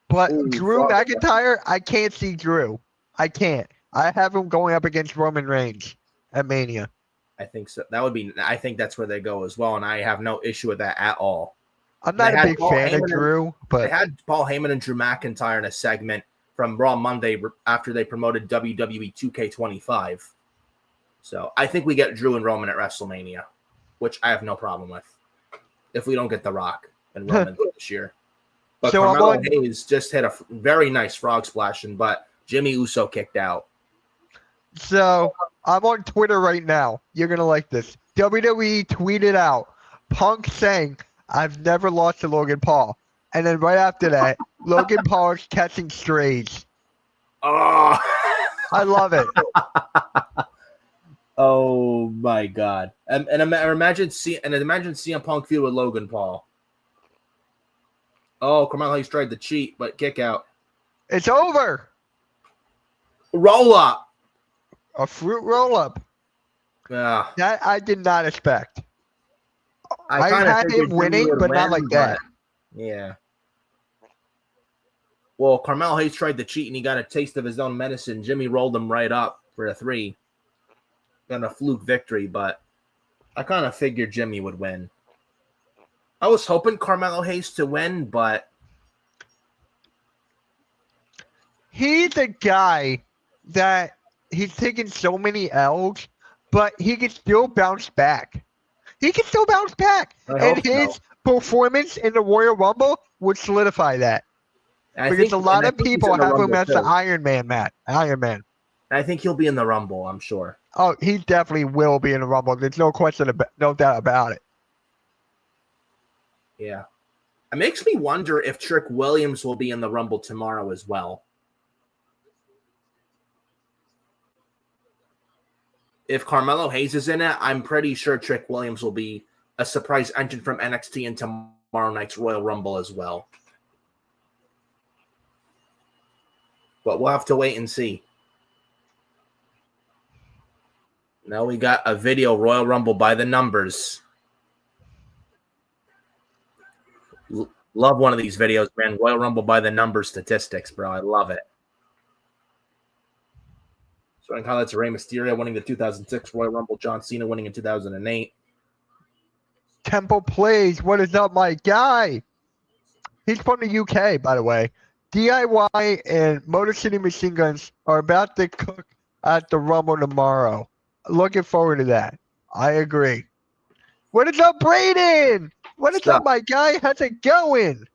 but Drew McIntyre, I can't see Drew. I can't. I have him going up against Roman Reigns at Mania. I think so. I think that's where they go as well, and I have no issue with that at all. I'm not a big fan of Drew, but they had Paul Heyman and Drew McIntyre in a segment from Raw Monday after they promoted WWE 2K25. So I think we get Drew and Roman at WrestleMania, which I have no problem with. If we don't get The Rock and Roman this year. But so Carmelo Hayes just hit a very nice frog splash, but Jimmy Uso kicked out. So I'm on Twitter right now. You're going to like this. WWE tweeted out, Punk saying, I've never lost to Logan Paul. And then right after that, Logan Paul is catching strays. Oh, I love it. Oh my God! And imagine CM Punk feud with Logan Paul. Oh, Carmelo Hayes tried to cheat, but kick out. It's over. Roll up. A fruit roll up. Yeah. That I did not expect. I had him winning, but not like that. Yeah. Well, Carmelo Hayes tried to cheat, and he got a taste of his own medicine. Jimmy rolled him right up for a 3. Got a fluke victory, but I kind of figured Jimmy would win. I was hoping Carmelo Hayes to win, but he's a guy that he's taken so many L's, but he can still bounce back. And his performance in the Royal Rumble would solidify that. Because a lot of people have him as the Iron Man, Matt. Iron Man. And I think he'll be in the Rumble, I'm sure. Oh, he definitely will be in the Rumble. There's no no doubt about it. Yeah. It makes me wonder if Trick Williams will be in the Rumble tomorrow as well. If Carmelo Hayes is in it, I'm pretty sure Trick Williams will be a surprise entrant from NXT in tomorrow night's Royal Rumble as well. But we'll have to wait and see. Now we got a video Royal Rumble by the numbers. Love one of these videos, man. Royal Rumble by the numbers statistics, bro. I love it. Starting highlights of Rey Mysterio winning the 2006 Royal Rumble, John Cena winning in 2008. Temple Plays, what is up, my guy? He's from the UK, by the way. DIY and Motor City Machine Guns are about to cook at the Rumble tomorrow. Looking forward to that. I agree. What is up, Brayden? What is up, my guy? How's it going?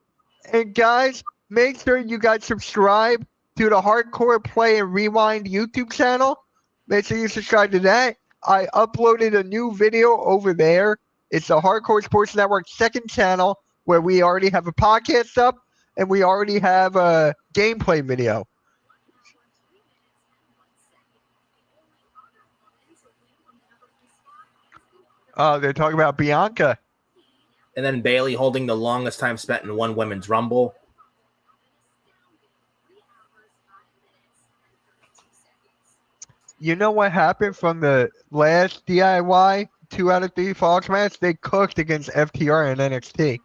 And guys, make sure you guys subscribe to the Hardcore Play and Rewind YouTube channel. Make sure you subscribe to that. I uploaded a new video over there. It's the Hardcore Sports Network second channel where we already have a podcast up and we already have a gameplay video. Oh, they're talking about Bianca. And then Bayley holding the longest time spent in one women's Rumble. You know what happened from the last DIY 2 out of 3 Falls match? They cooked against FTR and NXT.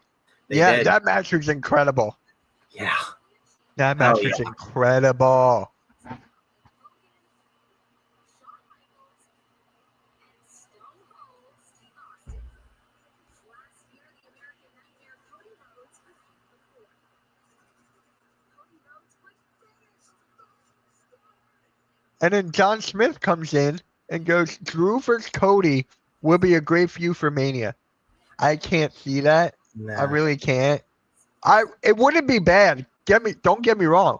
They did. That match was incredible. Yeah. That match was incredible. And then John Smith comes in and goes, Drew versus Cody will be a great feud for Mania. I can't see that. Nah. I really can't. It wouldn't be bad. Don't get me wrong.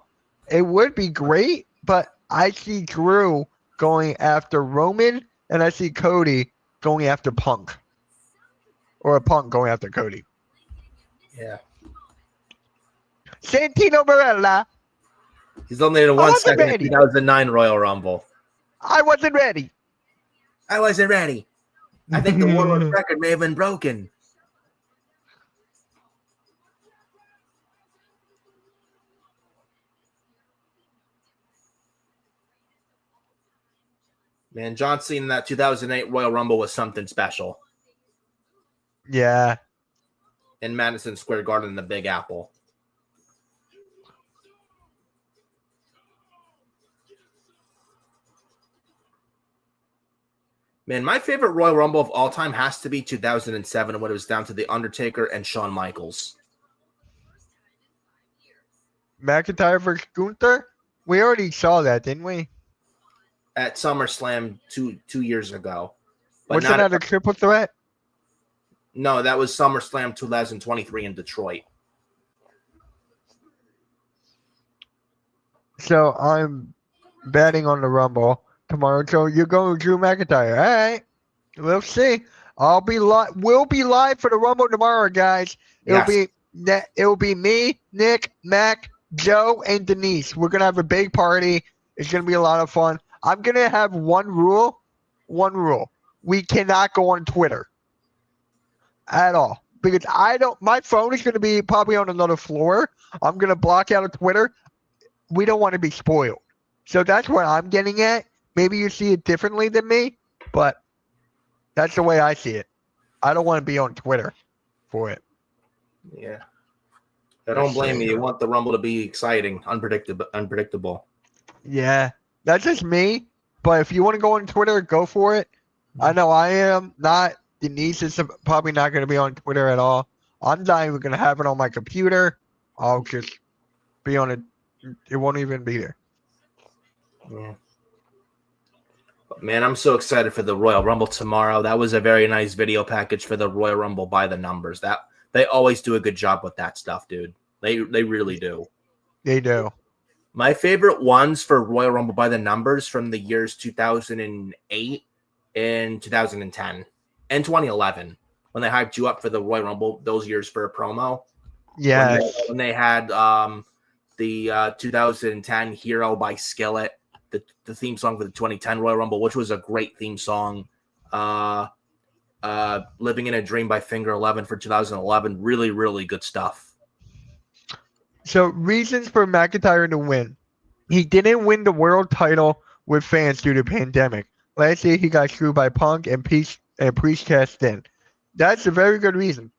It would be great, but I see Drew going after Roman and I see Cody going after Punk. Or a Punk going after Cody. Yeah. Santino Marella. He's only in 1 second in the 2009 Royal Rumble. I wasn't ready. I wasn't ready. I think the Warlord record may have been broken. Man, John Cena in that 2008 Royal Rumble was something special. Yeah. In Madison Square Garden in the Big Apple. Man, my favorite Royal Rumble of all time has to be 2007 when it was down to The Undertaker and Shawn Michaels. McIntyre versus Gunther? We already saw that, didn't we? At SummerSlam two years ago. But was that a triple threat? No, that was SummerSlam 2023 in Detroit. So I'm betting on the Rumble tomorrow. So you're going with Drew McIntyre. All right. We'll see. We'll be live for the Rumble tomorrow, guys. It'll be me, Nick, Mac, Joe, and Denise. We're gonna have a big party. It's gonna be a lot of fun. I'm gonna have one rule. We cannot go on Twitter at all. Because my phone is gonna be probably on another floor. I'm gonna block out of Twitter. We don't want to be spoiled. So that's what I'm getting at. Maybe you see it differently than me, but that's the way I see it. I don't want to be on Twitter for it. Yeah. I don't blame you. You want the Rumble to be exciting, unpredictable. Yeah. That's just me. But if you want to go on Twitter, go for it. I know I am not. Denise is probably not going to be on Twitter at all. I'm not even going to have it on my computer. I'll just be on it. It won't even be there. Yeah. But man, I'm so excited for the Royal Rumble tomorrow. That was a very nice video package for the Royal Rumble by the numbers. That they always do a good job with that stuff, dude. They really do. They do. My favorite ones for Royal Rumble by the numbers from the years 2008 and 2010 and 2011 when they hyped you up for the Royal Rumble those years for a promo. Yes. When they had the 2010 Hero by Skillet, the theme song for the 2010 Royal Rumble, which was a great theme song. Living in a Dream by Finger 11 for 2011. Really, really good stuff. So reasons for McIntyre to win. He didn't win the world title with fans due to pandemic. Last year he got screwed by Punk and Priest cashed in. That's a very good reason.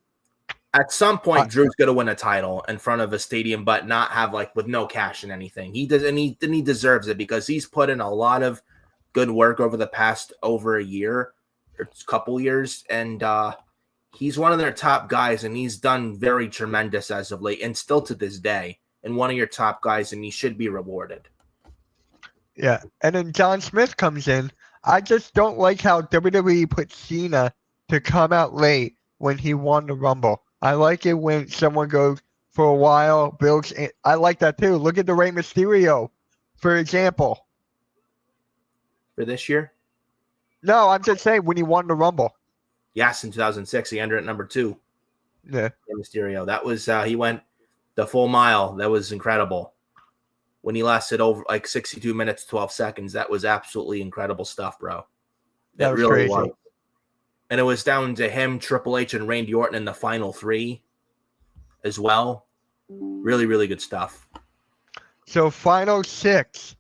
At some point, Drew's going to win a title in front of a stadium, but not have with no cash and anything. He does, and he deserves it because he's put in a lot of good work over the past over a year or couple years, and he's one of their top guys, and he's done very tremendous as of late, and still to this day, and one of your top guys, and he should be rewarded. Yeah, and then John Smith comes in. I just don't like how WWE put Cena to come out late when he won the Rumble. I like it when someone goes for a while, builds. I like that too. Look at the Rey Mysterio, for example. For this year? No, I'm just saying when he won the Rumble. Yes, in 2006, he entered at number 2. Yeah. Rey Mysterio. That was, he went the full mile. That was incredible. When he lasted over 62 minutes, 12 seconds, that was absolutely incredible stuff, bro. That was really crazy. Was. And it was down to him, Triple H, and Randy Orton in the final 3 as well. Really, really good stuff. So final 6.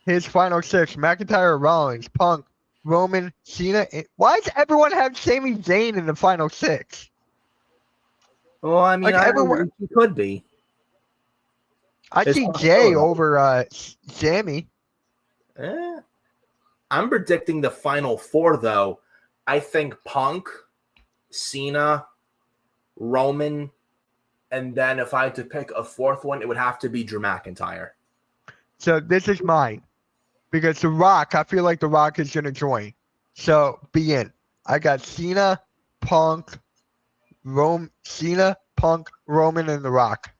His final 6. McIntyre, Rollins, Punk, Roman, Cena. Why does everyone have Sami Zayn in the final 6? Well, I mean, everyone he could be. I see Jay over Sami. I'm predicting the final 4, though. I think Punk, Cena, Roman, and then if I had to pick a 4th one, it would have to be Drew McIntyre. So this is mine. Because The Rock, I feel like The Rock is going to join. So be in. I got Cena, Punk, Roman, and The Rock.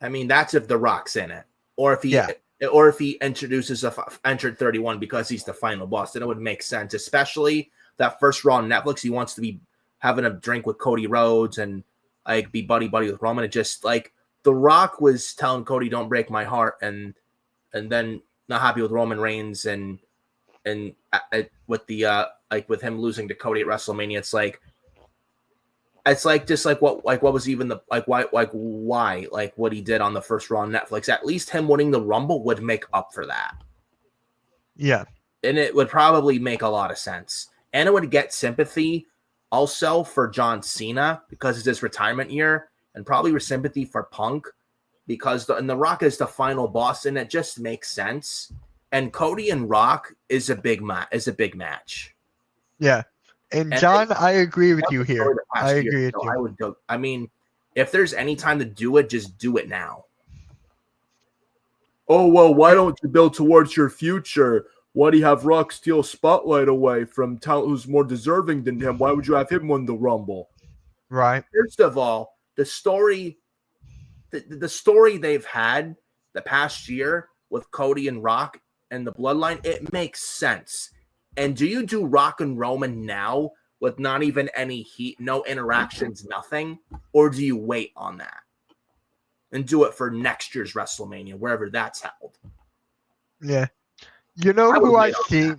I mean, that's if The Rock's in it. Or if he introduces entered 31 because he's the final boss, then it would make sense. Especially that first Raw on Netflix, he wants to be having a drink with Cody Rhodes and be buddy with Roman. It just The Rock was telling Cody, "Don't break my heart," and then not happy with Roman Reigns and with the with him losing to Cody at WrestleMania. It's what was even the why what he did on the first Raw on Netflix. At least him winning the Rumble would make up for that. Yeah. And it would probably make a lot of sense. And it would get sympathy also for John Cena because it's his retirement year, and probably sympathy for Punk because The Rock is the final boss, and it just makes sense. And Cody and Rock is a big match. Yeah. And John, I agree with you here. I agree with you. I mean, if there's any time to do it, just do it now. Oh, well, why don't you build towards your future? Why do you have Rock steal spotlight away from talent who's more deserving than him? Why would you have him win the Rumble? Right. First of all, the story they've had the past year with Cody and Rock and the Bloodline, it makes sense. And do you do Rock and Roman now with not even any heat, no interactions, nothing? Or do you wait on that and do it for next year's WrestleMania, wherever that's held? Yeah. You know who I see?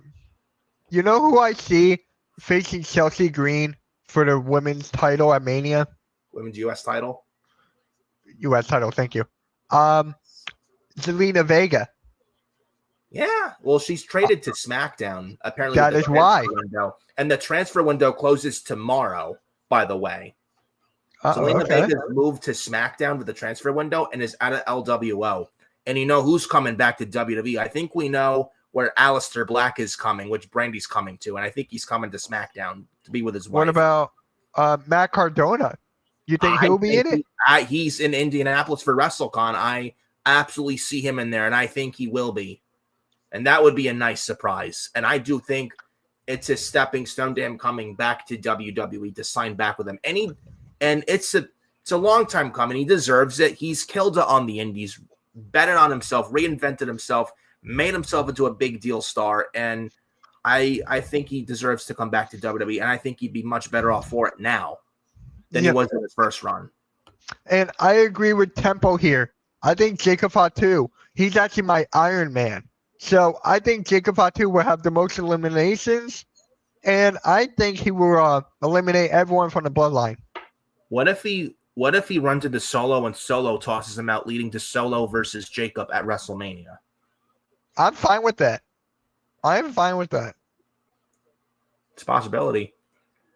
You know who I see facing Chelsea Green for the women's title at Mania? Women's U.S. title? U.S. title, thank you. Zelina Vega. Yeah, well, she's traded to SmackDown. Apparently, that is why. Window. And the transfer window closes tomorrow, by the way. Zelina Vega moved to SmackDown with the transfer window and is out of LWO. And you know who's coming back to WWE? I think we know where Aleister Black is coming, which Brandy's coming to. And I think he's coming to SmackDown to be with his wife. What about Matt Cardona? You think he'll be in it? He's in Indianapolis for WrestleCon. I absolutely see him in there, and I think he will be. And that would be a nice surprise. And I do think it's a stepping stone to him coming back to WWE to sign back with him. And it's a long time coming. He deserves it. He's killed it on the Indies betted on himself, reinvented himself, made himself into a big deal star, and I think he deserves to come back to WWE, and I think he'd be much better off for it now than he was in his first run. And I agree with Tempo here. I think Jacob Fatu, he's actually my Iron Man. So I think Jacob Fatu will have the most eliminations, and I think he will eliminate everyone from the bloodline. What if he runs into Solo and Solo tosses him out, leading to Solo versus Jacob at WrestleMania? I'm fine with that. I'm fine with that. It's a possibility.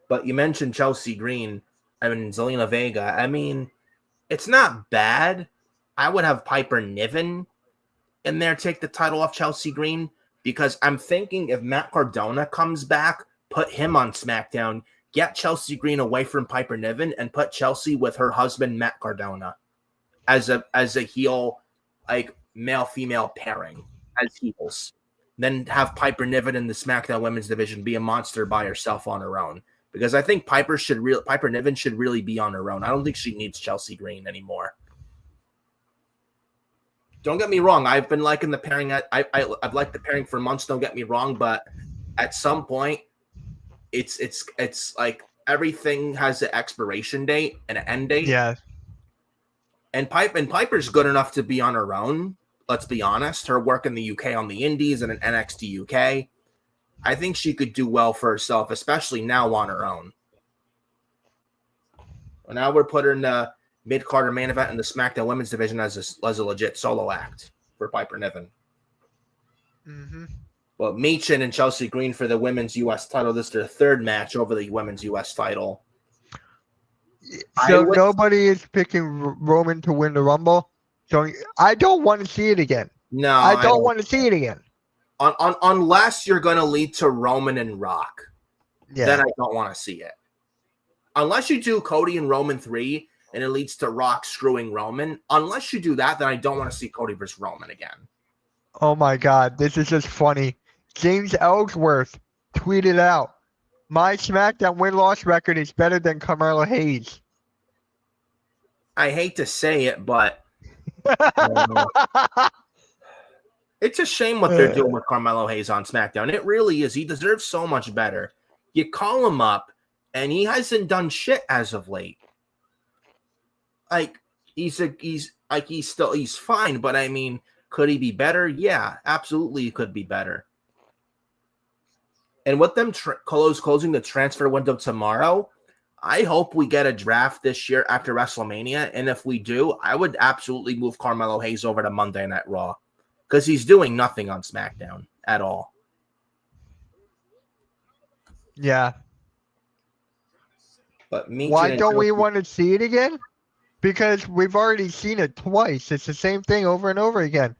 But you mentioned Chelsea Green. Zelina Vega. I mean, it's not bad. I would have Piper Niven in there take the title off Chelsea Green, because I'm thinking if Matt Cardona comes back, put him on SmackDown, get Chelsea Green away from Piper Niven, and put Chelsea with her husband Matt Cardona as a heel, like male-female pairing as heels. Then have Piper Niven in the SmackDown Women's Division be a monster by herself on her own. Because I think Piper Niven should really be on her own. I don't think she needs Chelsea Green anymore. Don't get me wrong. I've been liking the pairing. I've liked the pairing for months. Don't get me wrong, but at some point, it's like everything has an expiration date and an end date. Yeah. And Piper's good enough to be on her own. Let's be honest. Her work in the UK on the Indies and in NXT UK, I think she could do well for herself, especially now on her own. Well, now we're putting her in the mid-carder main event in the SmackDown Women's Division as a legit solo act for Piper Niven. Mm-hmm. Well, Michin and Chelsea Green for the Women's U.S. title. This is their third match over the Women's U.S. title. So nobody is picking Roman to win the Rumble? So I don't want to see it again. No, I don't want to see it again. Unless you're going to lead to Roman and Rock, then I don't want to see it. Unless you do Cody and Roman 3 and it leads to Rock screwing Roman, unless you do that, then I don't want to see Cody versus Roman again. Oh my God, this is just funny. James Ellsworth tweeted out, "My SmackDown win-loss record is better than Carmelo Hayes." I hate to say it, but it's a shame what they're doing with Carmelo Hayes on SmackDown. It really is. He deserves so much better. You call him up, and he hasn't done shit as of late. Like he's fine, but I mean, could he be better? Yeah, absolutely, he could be better. And with them closing the transfer window tomorrow, I hope we get a draft this year after WrestleMania. And if we do, I would absolutely move Carmelo Hayes over to Monday Night Raw, because he's doing nothing on SmackDown at all. Yeah. But why don't we want to see it again? Because we've already seen it twice. It's the same thing over and over again.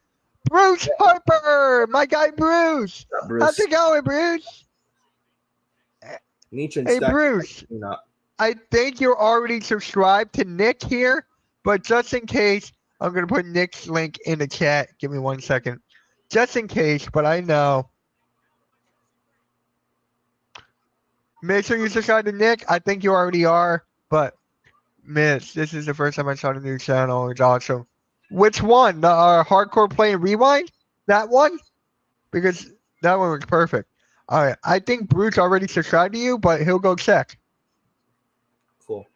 Bruce Harper, my guy Bruce. How's it going, Bruce? Hey, Bruce. I think you're already subscribed to Nick here, but just in case, I'm going to put Nick's link in the chat. Give me 1 second. Just in case, but I know. Make sure you subscribe to Nick. I think you already are, but Miss, this is the first time I saw the new channel. It's awesome. Which one? The Hardcore Play and Rewind? That one? Because that one was perfect. All right. I think Bruce already subscribed to you, but he'll go check. Cool.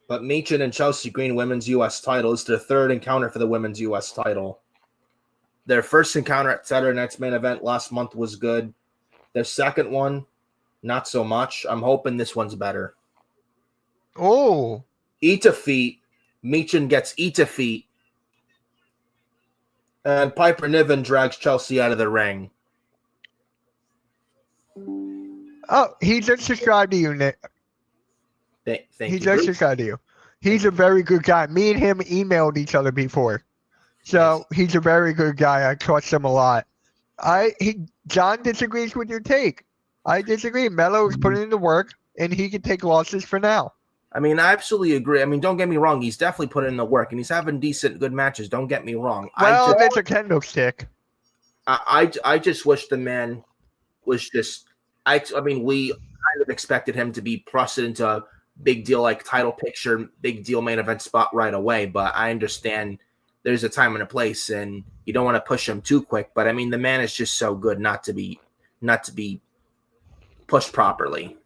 But Michin and Chelsea Green Women's U.S. title is their third encounter for the Women's U.S. title. Their first encounter at Saturday Night's main event last month was good. Their second one, not so much. I'm hoping this one's better. Oh. Ita feet. Michin gets Ita feet. And Piper Niven drags Chelsea out of the ring. Oh, he just subscribed to you, Nick. Thank you, he just subscribed to you. He's a very good guy. Me and him emailed each other before. So he's a very good guy. I trust him a lot. John disagrees with your take. I disagree. Melo is putting in the work, and he can take losses for now. I mean, I absolutely agree. I mean, don't get me wrong. He's definitely putting in the work, and he's having decent, good matches. Don't get me wrong. Well, it's a kendo stick. I just wish the man was just. I mean, we kind of expected him to be thrusted into a big deal like title picture, big deal main event spot right away. But I understand there's a time and a place, and you don't want to push him too quick. But I mean, the man is just so good not to be pushed properly.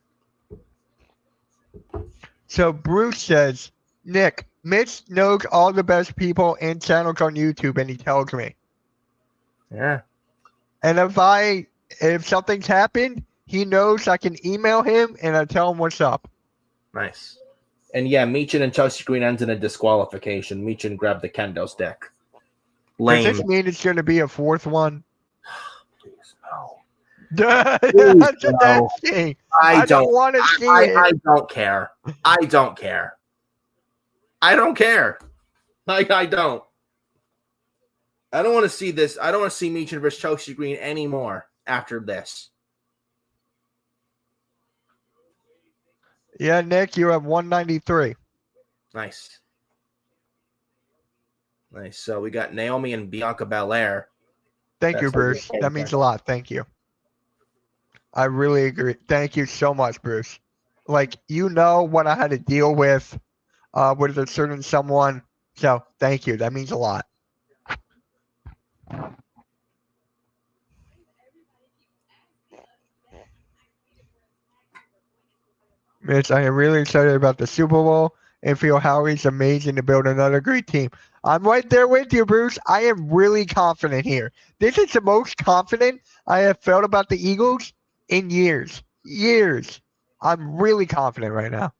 So Bruce says, Nick, Mitch knows all the best people and channels on YouTube, and he tells me. Yeah. And if something's happened, he knows I can email him and I tell him what's up. Nice. And yeah, Meechin and Chelsea Green ends in a disqualification. Meechin grabbed the kendo stick. Lame. Does this mean it's going to be a fourth one? Please, no. That's the next thing. I don't want to see it. I don't care. I don't care. I don't care. Like, I don't. I don't want to see this. I don't want to see Meechin versus Chelsea Green anymore after this. Yeah, Nick, you have 193. Nice. Nice. So we got Naomi and Bianca Belair. Thank you, Bruce. That means a lot. Thank you. I really agree. Thank you so much, Bruce. Like, you know what I had to deal with a certain someone. So thank you. That means a lot. Mitch, I am really excited about the Super Bowl and feel Howie's amazing to build another great team. I'm right there with you, Bruce. I am really confident here. This is the most confident I have felt about the Eagles in years. Years. I'm really confident right now.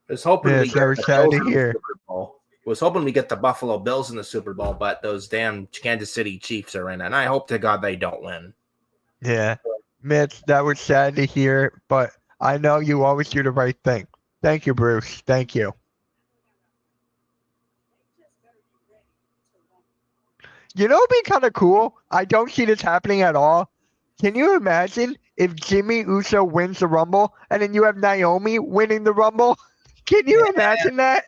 I was hoping we get the sad to hear. Super Bowl. I was hoping we get the Buffalo Bills in the Super Bowl, but those damn Kansas City Chiefs are in it, and I hope to God they don't win. Yeah. Mitch, that was sad to hear, but I know you always do the right thing. Thank you, Bruce. Thank you. You know, it'd be kind of cool. I don't see this happening at all. Can you imagine if Jimmy Uso wins the Rumble and then you have Naomi winning the Rumble? Can you imagine that?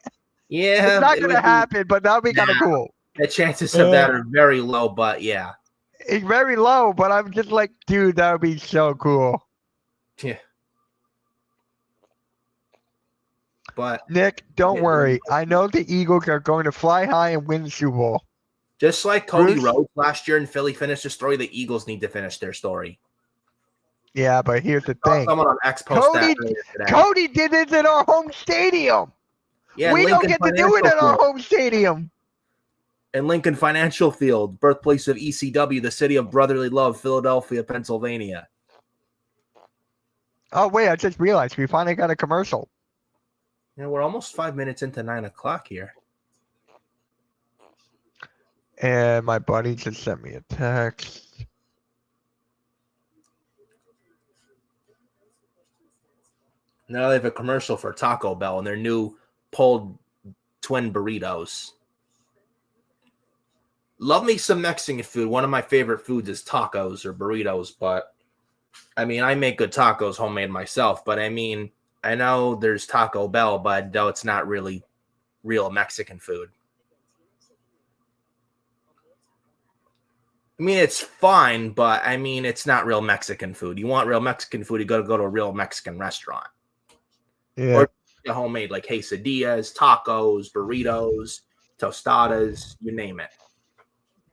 Yeah. It's not going to happen, but that would be kind of cool. The chances of that are very low, but yeah. It's very low, but I'm just like, dude, that would be so cool. Yeah. But Nick, don't worry. I know the Eagles are going to fly high and win the Super Bowl. Just like Cody Rhodes last year in Philly finished his story, the Eagles need to finish their story. Yeah, but here's the thing. Someone on X post Cody did it at our home stadium. Yeah, we don't get to do it at our home stadium. In Lincoln Financial Field, birthplace of ECW, the city of brotherly love, Philadelphia, Pennsylvania. Oh, wait, I just realized we finally got a commercial. Yeah, we're almost 5 minutes into 9 o'clock here. And my buddy just sent me a text. Now they have a commercial for Taco Bell and their new pulled twin burritos. Love me some Mexican food. One of my favorite foods is tacos or burritos, but I mean, I make good tacos homemade myself, but I mean, I know there's Taco Bell, but no, it's not really real Mexican food. I mean, it's fine, but I mean, it's not real Mexican food. You want real Mexican food, you got to go to a real Mexican restaurant. Yeah. Or homemade, like quesadillas, tacos, burritos, tostadas, you name it.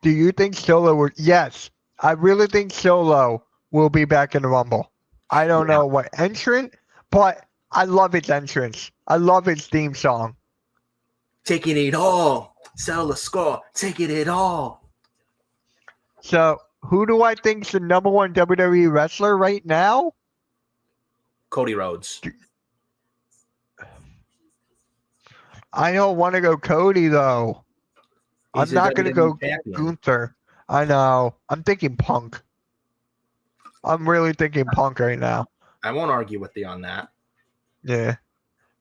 Do you think Solo will? Yes, I really think Solo will be back in the Rumble. I don't know what entrant, but I love his entrance. I love his theme song. Taking it all. Sell the score. Taking it all. So, who do I think is the number one WWE wrestler right now? Cody Rhodes. I don't want to go Cody, though. I'm not going to go Gunther. I know. I'm thinking Punk. I'm really thinking Punk right now. I won't argue with you on that. Yeah.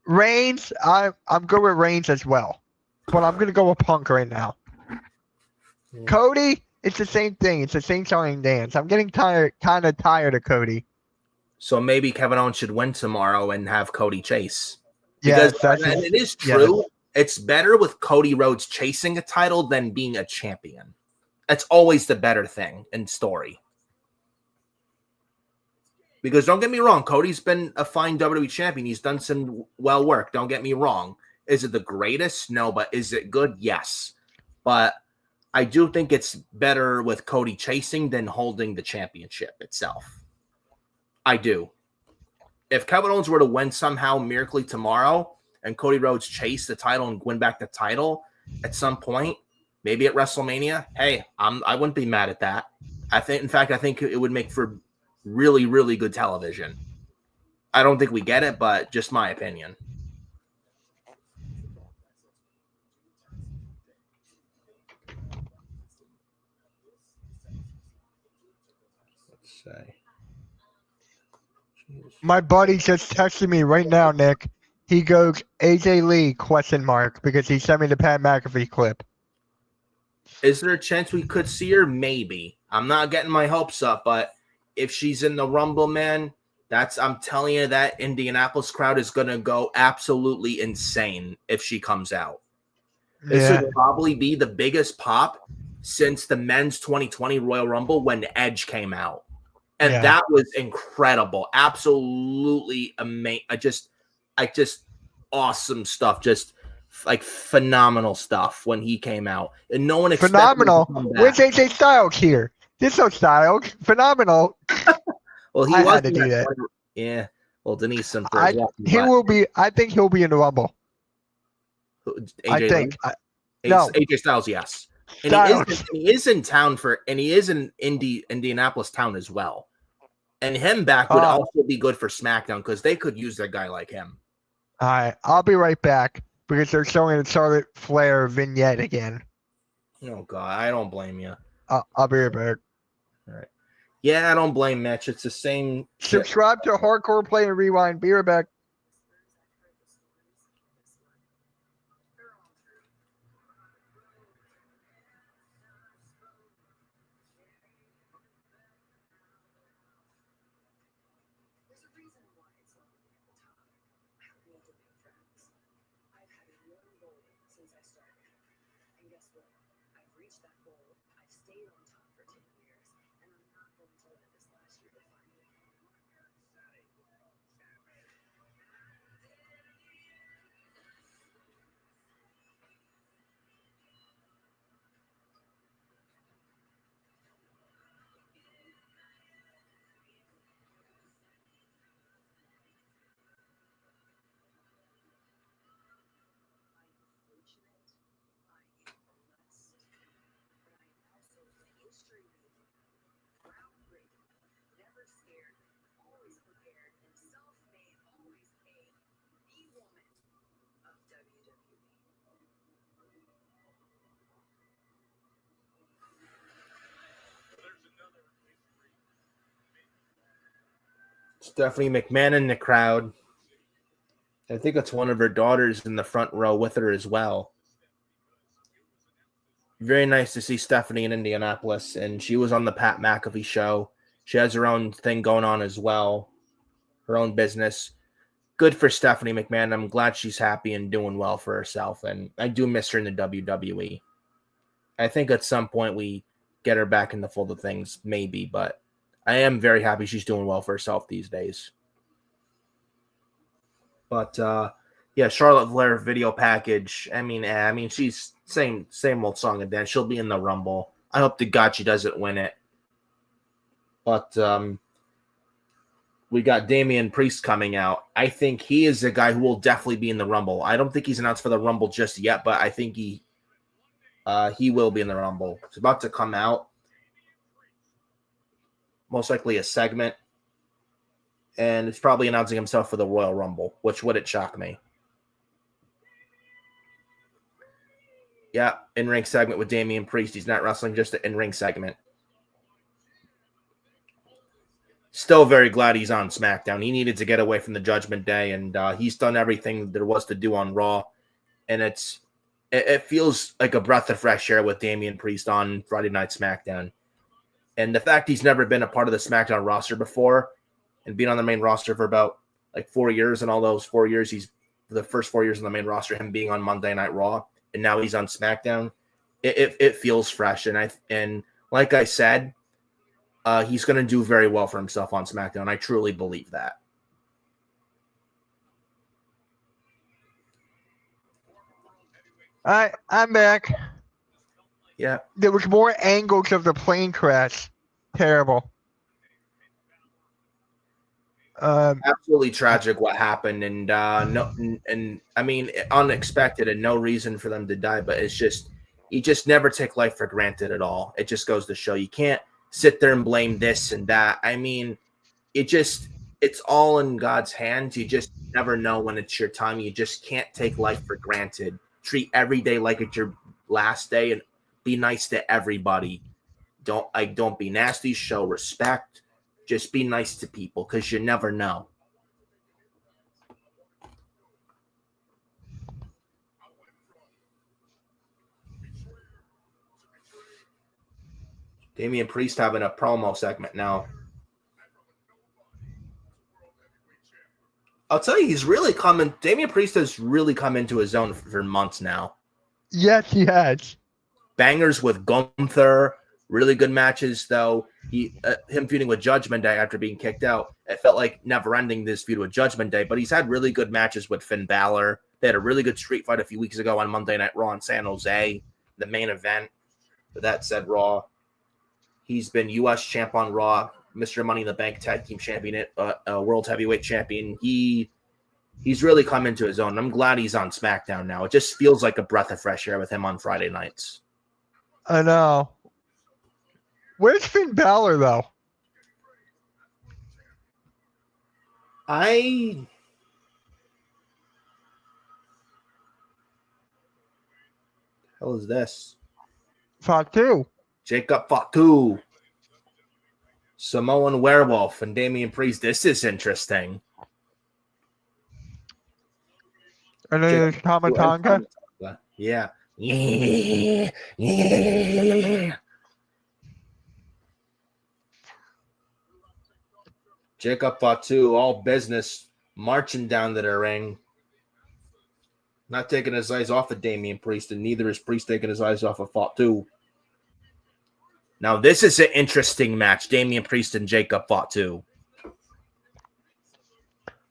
Reigns, I'm good with Reigns as well. But I'm going to go with Punk right now. Yeah. Cody, it's the same thing. It's the same song and dance. I'm getting kind of tired of Cody. So maybe Kevin Owens should win tomorrow and have Cody chase. Because and it is true. Yeah. It's better with Cody Rhodes chasing a title than being a champion. That's always the better thing in story. Because don't get me wrong, Cody's been a fine WWE champion. He's done some well work. Don't get me wrong. Is it the greatest? No, but is it good? Yes. But I do think it's better with Cody chasing than holding the championship itself. I do. If Kevin Owens were to win somehow miraculously tomorrow and Cody Rhodes chase the title and win back the title at some point, maybe at WrestleMania, hey, I wouldn't be mad at that. I think it would make for really, really good television. I don't think we get it, but just my opinion. Let's say. My buddy just texted me right now, Nick. He goes, AJ Lee, ? Because he sent me the Pat McAfee clip. Is there a chance we could see her? Maybe. I'm not getting my hopes up, but if she's in the Rumble, man, I'm telling you, that Indianapolis crowd is going to go absolutely insane if she comes out. This would probably be the biggest pop since the men's 2020 Royal Rumble when Edge came out. And that was incredible. Absolutely amazing. Just awesome stuff. Just like phenomenal stuff when he came out. And no one expected phenomenal. Where's AJ Styles here? There's no Styles. Phenomenal. Well, he had to do that. Yeah. Well, Denise, I think he'll be in the Rumble. AJ Styles, yes. And he is in town and he is in Indianapolis town as well. And him back would also be good for SmackDown because they could use a guy like him. All right, I'll be right back because they're showing the Charlotte Flair vignette again. Oh God, I don't blame you. I'll be right back. All right. Yeah, I don't blame Mitch. It's the same. Subscribe to Hardcore Play and Rewind. Be right back. Stephanie McMahon in the crowd. I think it's one of her daughters in the front row with her as well. Very nice to see Stephanie in Indianapolis, and she was on the Pat McAfee show. She has her own thing going on as well, her own business. Good for Stephanie McMahon. I'm glad she's happy and doing well for herself, and I do miss her in the WWE. I think at some point we get her back in the fold of things, maybe, but I am very happy she's doing well for herself these days. But Charlotte Flair video package. I mean, she's same old song and dance. She'll be in the Rumble. I hope to God she doesn't win it. But we got Damian Priest coming out. I think he is a guy who will definitely be in the Rumble. I don't think he's announced for the Rumble just yet, but I think he will be in the Rumble. It's about to come out. Most likely a segment. And it's probably announcing himself for the Royal Rumble, which wouldn't shock me. Yeah, in-ring segment with Damian Priest. He's not wrestling, just an in-ring segment. Still very glad he's on SmackDown. He needed to get away from the Judgment Day, and he's done everything there was to do on Raw. And it feels like a breath of fresh air with Damian Priest on Friday Night SmackDown. And the fact he's never been a part of the SmackDown roster before and being on the main roster for about 4 years, and all those 4 years, he's the first 4 years on the main roster, him being on Monday Night Raw, and now he's on SmackDown. It feels fresh, and like I said, he's going to do very well for himself on SmackDown. I truly believe that. I'm back. Yeah. There was more angles of the plane crash. Terrible. Absolutely tragic what happened, and and I mean unexpected, and no reason for them to die. But it's just you just never take life for granted at all. It just goes to show you can't sit there and blame this and that. I mean, it's all in God's hands. You just never know when it's your time. You just can't take life for granted. Treat every day like it's your last day, and be nice to everybody. Don't be nasty. Show respect. Just be nice to people because you never know. Damian Priest having a promo segment now. I'll tell you, he's really coming. Damian Priest has really come into his own for months now. Yes, he has. Bangers with Gunther, really good matches though. Him feuding with Judgment Day after being kicked out. It felt like never ending this feud with Judgment Day, but he's had really good matches with Finn Balor. They had a really good street fight a few weeks ago on Monday Night Raw in San Jose, the main event. With that said, Raw. He's been U.S. champ on Raw, Mr. Money in the Bank tag team champion, world heavyweight champion. He's really come into his own. I'm glad he's on SmackDown now. It just feels like a breath of fresh air with him on Friday nights. I know. Where's Finn Balor, though? Hell is this? Fatu. Jacob Fatu. Samoan Werewolf and Damian Priest. This is interesting. And then there's Tama Tonga. Yeah. Jacob Fatu, all business, marching down to the ring. Not taking his eyes off of Damian Priest, and neither is Priest taking his eyes off of Fatu. Now, this is an interesting match. Damian Priest and Jacob Fatu.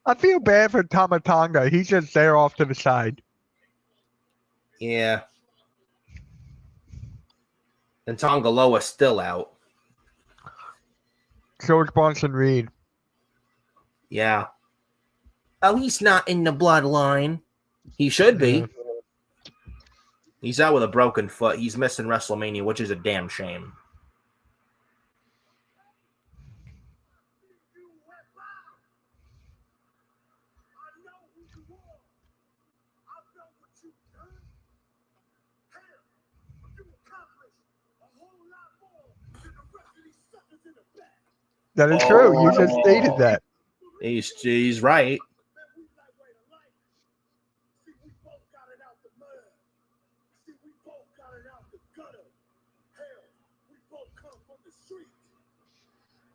I feel bad for Tama Tonga. He's just there off to the side. Yeah. And Tongaloa's still out. So is Bronson Reed. Yeah. Oh, he's not in the bloodline. He should be. Yeah. He's out with a broken foot. He's missing WrestleMania, which is a damn shame. That is true. You just stated that. He's right.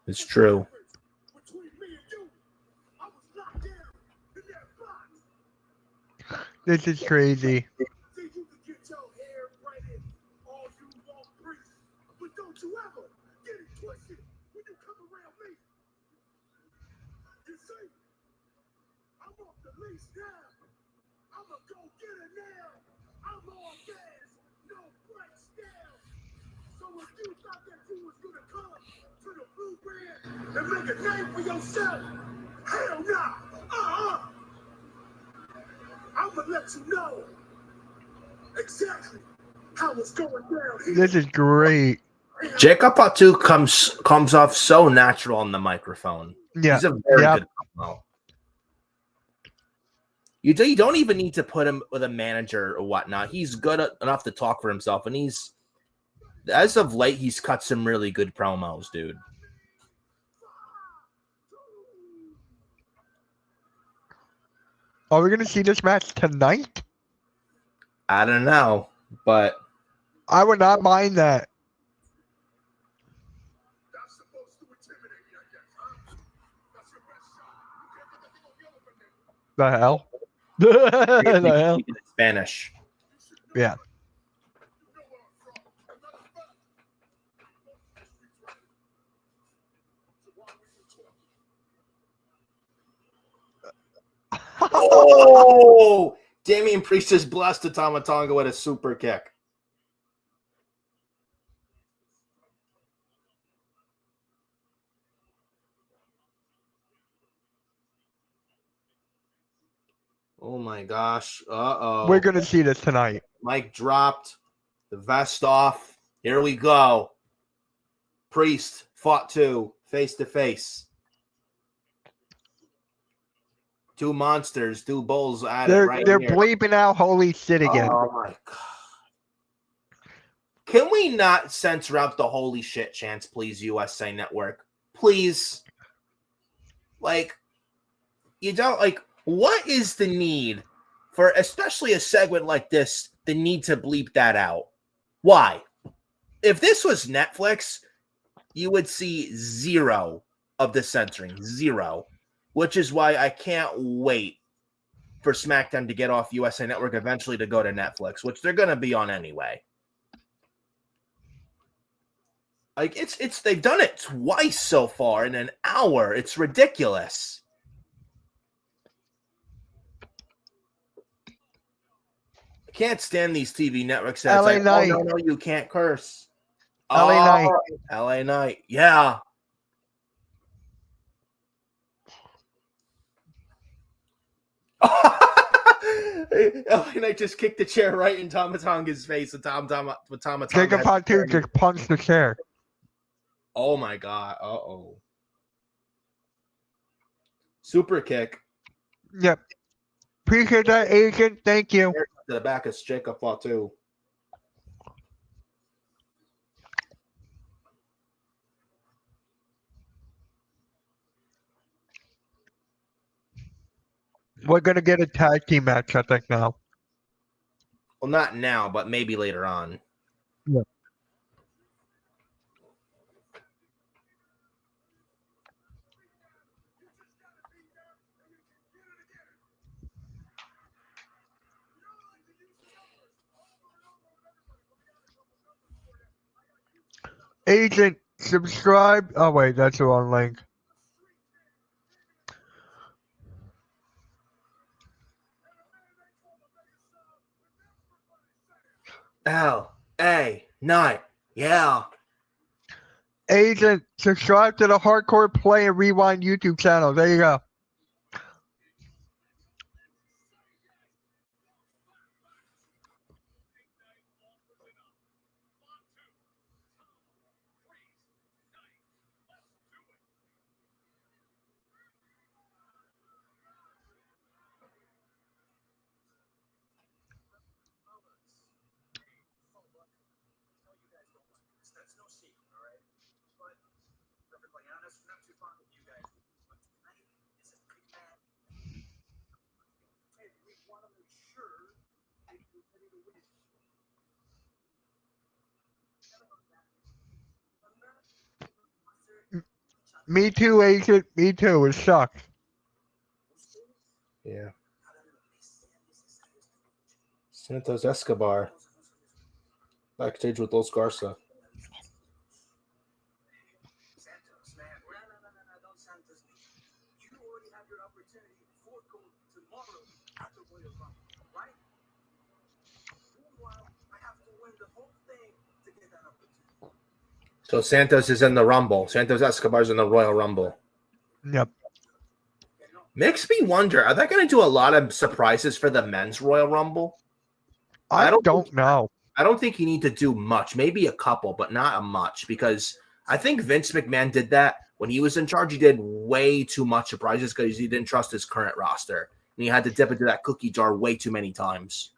It's true. This is crazy. And make a name for yourself. Hell no. I'm gonna let you know exactly how it's going down here. This is great. Jacob Fatu comes off so natural on the microphone. Yeah. He's a very good promo. You don't even need to put him with a manager or whatnot. He's good enough to talk for himself, and as of late, he's cut some really good promos, dude. Are we going to see this match tonight? I don't know, but I would not mind that. The hell? The hell? Spanish. Yeah. Oh, Damian Priest is blessed to Tama Tonga with a super kick. Oh my gosh. Uh-oh. We're going to see this tonight. Mike dropped the vest off. Here we go. Priest fought two face to face. Two monsters, two bulls at it right They're here. bleeping out holy shit again. Oh my god. Can we not censor out the holy shit chants, please, USA Network? Please. Like, you don't, like, what is the need for, especially a segment like this, the need to bleep that out? Why? If this was Netflix, you would see zero of the censoring. Zero. Which is why I can't wait for Smackdown to get off USA Network eventually to go to Netflix, which they're going to be on anyway. Like, it's they've done it twice so far in an hour. It's ridiculous. I can't stand these TV networks that LA it's like, Knight. oh, no, you can't curse. LA Knight. LA Knight. Yeah. LA Knight just kicked the chair right in Tama Tonga's face. And Tama Tonga. Jacob Fatu just punched the chair. Oh my god. Uh-oh. Super kick. Yep. Appreciate that, Agent. Thank you. To the back of Jacob Fatu. We're going to get a tag team match, I think, now. Well, not now, but maybe later on. Yeah. Agent, subscribe. Oh, wait, that's the wrong link. LA Knight. Yeah. Agent, subscribe to the Hardcore Play and Rewind YouTube channel. There you go. Me too, Agent. Me too. It sucks. Yeah. Santos Escobar. Backstage with Los Garza. So Santos is in the Rumble. Santos Escobar's in the Royal Rumble. Yep. Makes me wonder, are they going to do a lot of surprises for the men's Royal Rumble? I don't know. I don't think you need to do much. Maybe a couple, but not a much, because I think Vince McMahon did that when he was in charge. He did way too much surprises because he didn't trust his current roster. And he had to dip into that cookie jar way too many times.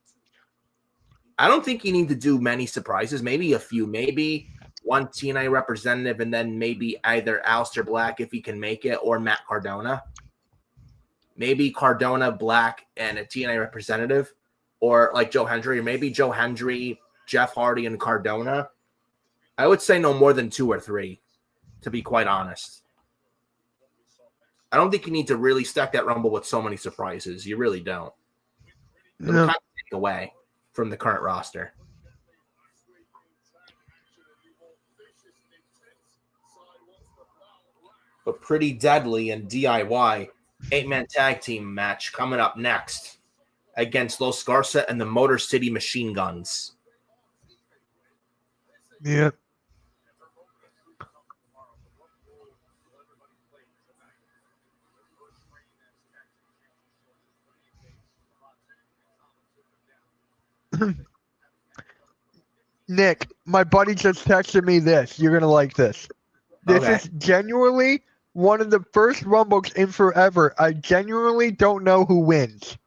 I don't think you need to do many surprises. Maybe a few. Maybe one TNA representative, and then maybe either Aleister Black, if he can make it, or Matt Cardona. Maybe Cardona, Black, and a TNA representative, or like Joe Hendry, or maybe Joe Hendry, Jeff Hardy, and Cardona. I would say no more than 2 or 3, to be quite honest. I don't think you need to really stack that Rumble with so many surprises. You really don't. It'll kind of take away from the current roster. But pretty deadly and DIY 8-man tag team match coming up next. against Los Garza and the Motor City Machine Guns. Yeah. Nick, my buddy just texted me this. You're going to like this. This Okay. is genuinely one of the first Rumbles in forever. I genuinely don't know who wins.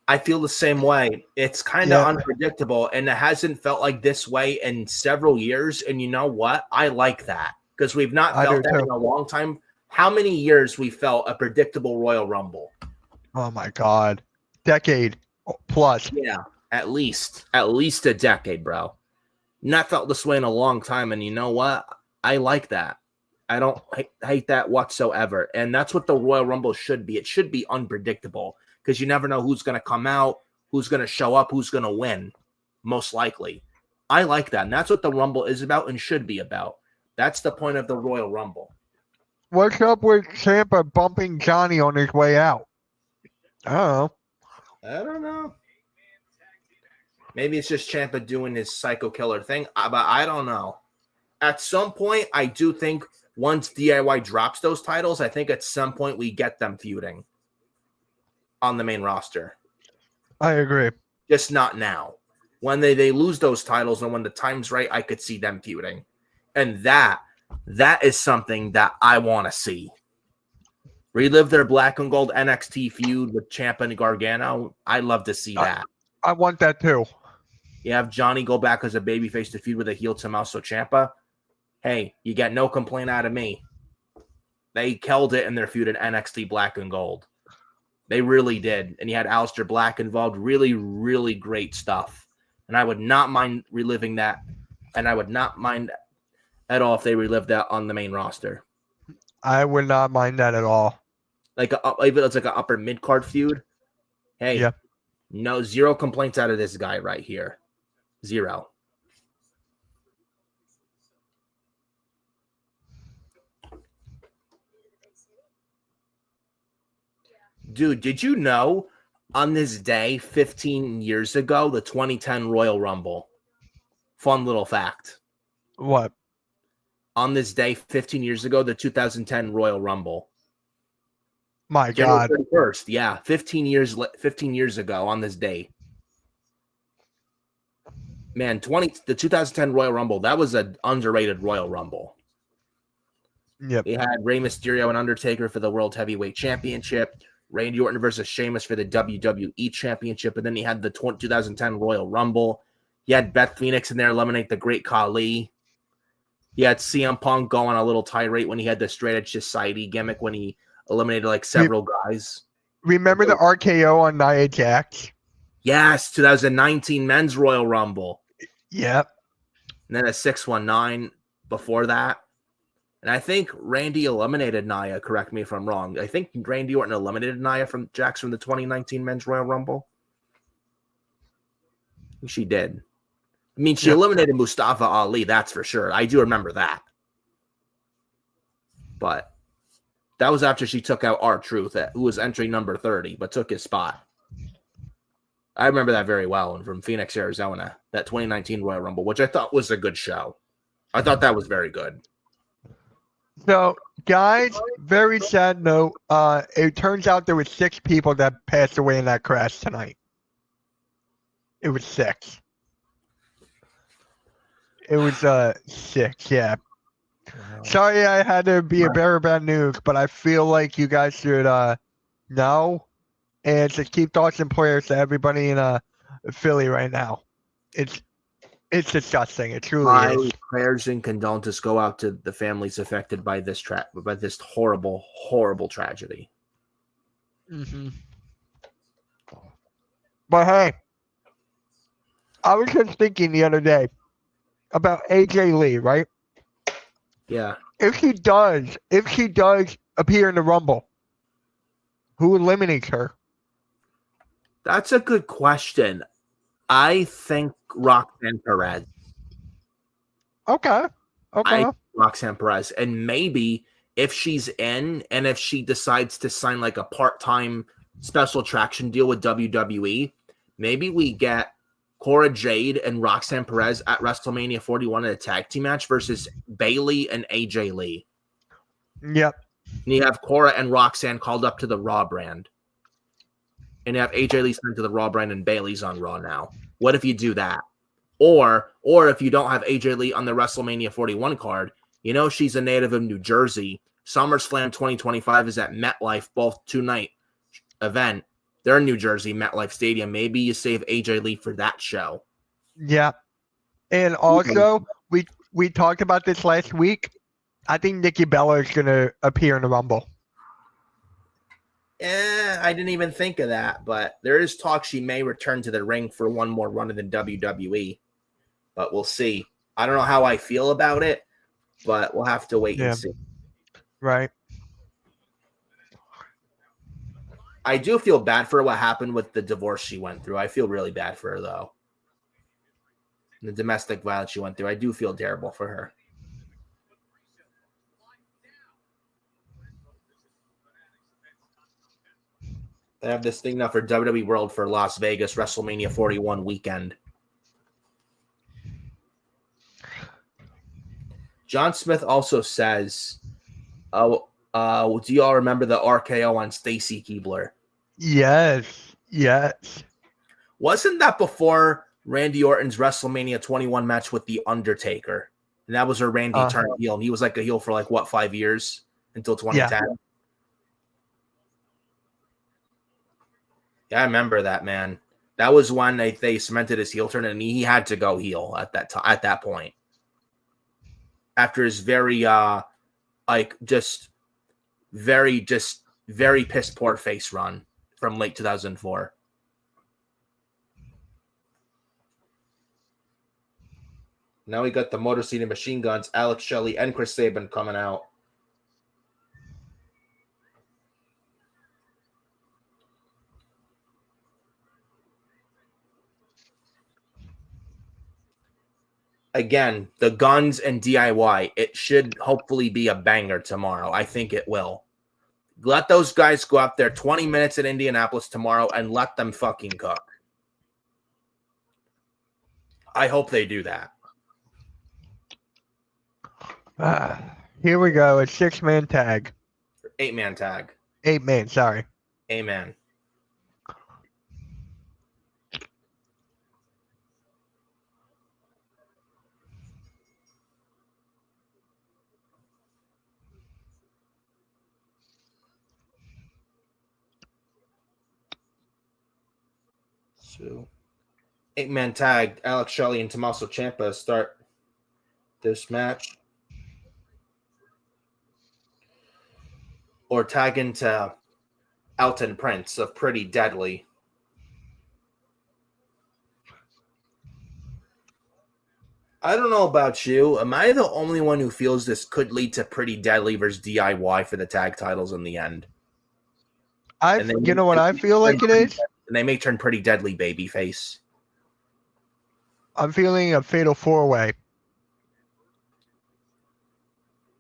I feel the same way. It's kind of unpredictable, and it hasn't felt like this way in several years. And you know what? I like that because we've not felt that in a long time. How many years we felt a predictable Royal Rumble? Oh my God. Decade plus. Yeah, at least a decade, bro. Not felt this way in a long time. And you know what? I like that. I don't hate that whatsoever. And that's what the Royal Rumble should be. It should be unpredictable because you never know who's going to come out, who's going to show up, who's going to win, most likely. I like that. And that's what the Rumble is about and should be about. That's the point of the Royal Rumble. What's up with Ciampa bumping Johnny on his way out? I don't know. Maybe it's just Ciampa doing his psycho killer thing, but I don't know. At some point, I do think once DIY drops those titles, I think at some point we get them feuding on the main roster. I agree. Just not now. When they lose those titles and when the time's right, I could see them feuding. And that is something that I want to see. Relive their black and gold NXT feud with Ciampa and Gargano. I'd love to see that. I want that too. You have Johnny go back as a babyface to feud with a heel Tommaso Ciampa. Hey, you get no complaint out of me. They killed it in their feud in NXT Black and Gold. They really did. And you had Aleister Black involved. Really, really great stuff. And I would not mind reliving that. And I would not mind at all if they relived that on the main roster. I would not mind that at all. Like even it's like an upper mid-card feud. Hey, yeah. No, zero complaints out of this guy right here. Zero. Dude, did you know on this day 15 years ago, the 2010 Royal Rumble? Fun little fact. What? On this day 15 years ago, the 2010 Royal Rumble. My January God. 31st. Yeah, 15 years ago on this day. Man, the 2010 Royal Rumble, that was an underrated Royal Rumble. Yep. They had Rey Mysterio and Undertaker for the World Heavyweight Championship. Randy Orton versus Sheamus for the WWE Championship. And then he had the 2010 Royal Rumble. He had Beth Phoenix in there eliminate the Great Khali. He had CM Punk go on a little tirade when he had the Straight Edge Society gimmick when he eliminated like several guys. Remember the RKO on Nia Jax? Yes, 2019 Men's Royal Rumble. Yep. And then a 619 before that. And I think Randy eliminated Nia, correct me if I'm wrong. I think Randy Orton eliminated Nia from Jax from the 2019 Men's Royal Rumble. I think she did. I mean, she eliminated Mustafa Ali, that's for sure. I do remember that. But that was after she took out R-Truth, who was entry number 30, but took his spot. I remember that very well, and from Phoenix, Arizona, that 2019 Royal Rumble, which I thought was a good show. I thought that was very good. So, guys, very sad note. It turns out there were 6 people that passed away in that crash tonight. It was 6. It was 6, yeah. Wow. Sorry I had to be a bearer of bad news, but I feel like you guys should know and just keep thoughts and prayers to everybody in Philly right now. It's disgusting. It truly is. Prayers and condolences go out to the families affected by this horrible, horrible tragedy. Mm-hmm. But hey, I was just thinking the other day about AJ Lee, right? Yeah. If she does appear in the Rumble, who eliminates her? That's a good question. I think Roxanne Perez. Okay. Roxanne Perez. And maybe if she's in and if she decides to sign like a part-time special attraction deal with WWE, maybe we get Cora Jade and Roxanne Perez at WrestleMania 41 in a tag team match versus Bayley and AJ Lee. Yep. And you have Cora and Roxanne called up to the Raw brand. And you have AJ Lee sent to the Raw brand and Bayley's on Raw now. What if you do that? Or if you don't have AJ Lee on the WrestleMania 41 card, you know she's a native of New Jersey. SummerSlam 2025 is at MetLife, both two-night event. They're in New Jersey, MetLife Stadium. Maybe you save AJ Lee for that show. Yeah. And also, we talked about this last week. I think Nikki Bella is going to appear in the Rumble. I didn't even think of that, but there is talk she may return to the ring for one more run in the WWE. But we'll see. I don't know how I feel about it, but we'll have to wait and see. Right. I do feel bad for what happened with the divorce she went through. I feel really bad for her, though. The domestic violence she went through. I do feel terrible for her. They have this thing now for WWE World for Las Vegas WrestleMania 41 weekend. John Smith also says, do y'all remember the RKO on Stacy Keibler? Yes. Wasn't that before Randy Orton's WrestleMania 21 match with The Undertaker? And that was where Randy turned heel. And he was like a heel for 5 years until 2010? Yeah, I remember that, man. That was when they cemented his heel turn, and he had to go heel at that point. After his very very piss poor face run from late 2004. Now we got the Motor City Machine Guns, Alex Shelley and Chris Sabin coming out. Again, the Guns and DIY. It should hopefully be a banger tomorrow. I think it will. Let those guys go out there 20 minutes in Indianapolis tomorrow and let them fucking cook. I hope they do that. Here we go. It's 6-man tag. 8-man tag. 8-man, sorry. Amen. So, 8-man tag. Alex Shelley and Tommaso Ciampa start this match. Or tag into Elton Prince of Pretty Deadly. I don't know about you. Am I the only one who feels this could lead to Pretty Deadly versus DIY for the tag titles in the end? You know what I feel like it is? And they may turn Pretty Deadly babyface. I'm feeling a fatal 4-way.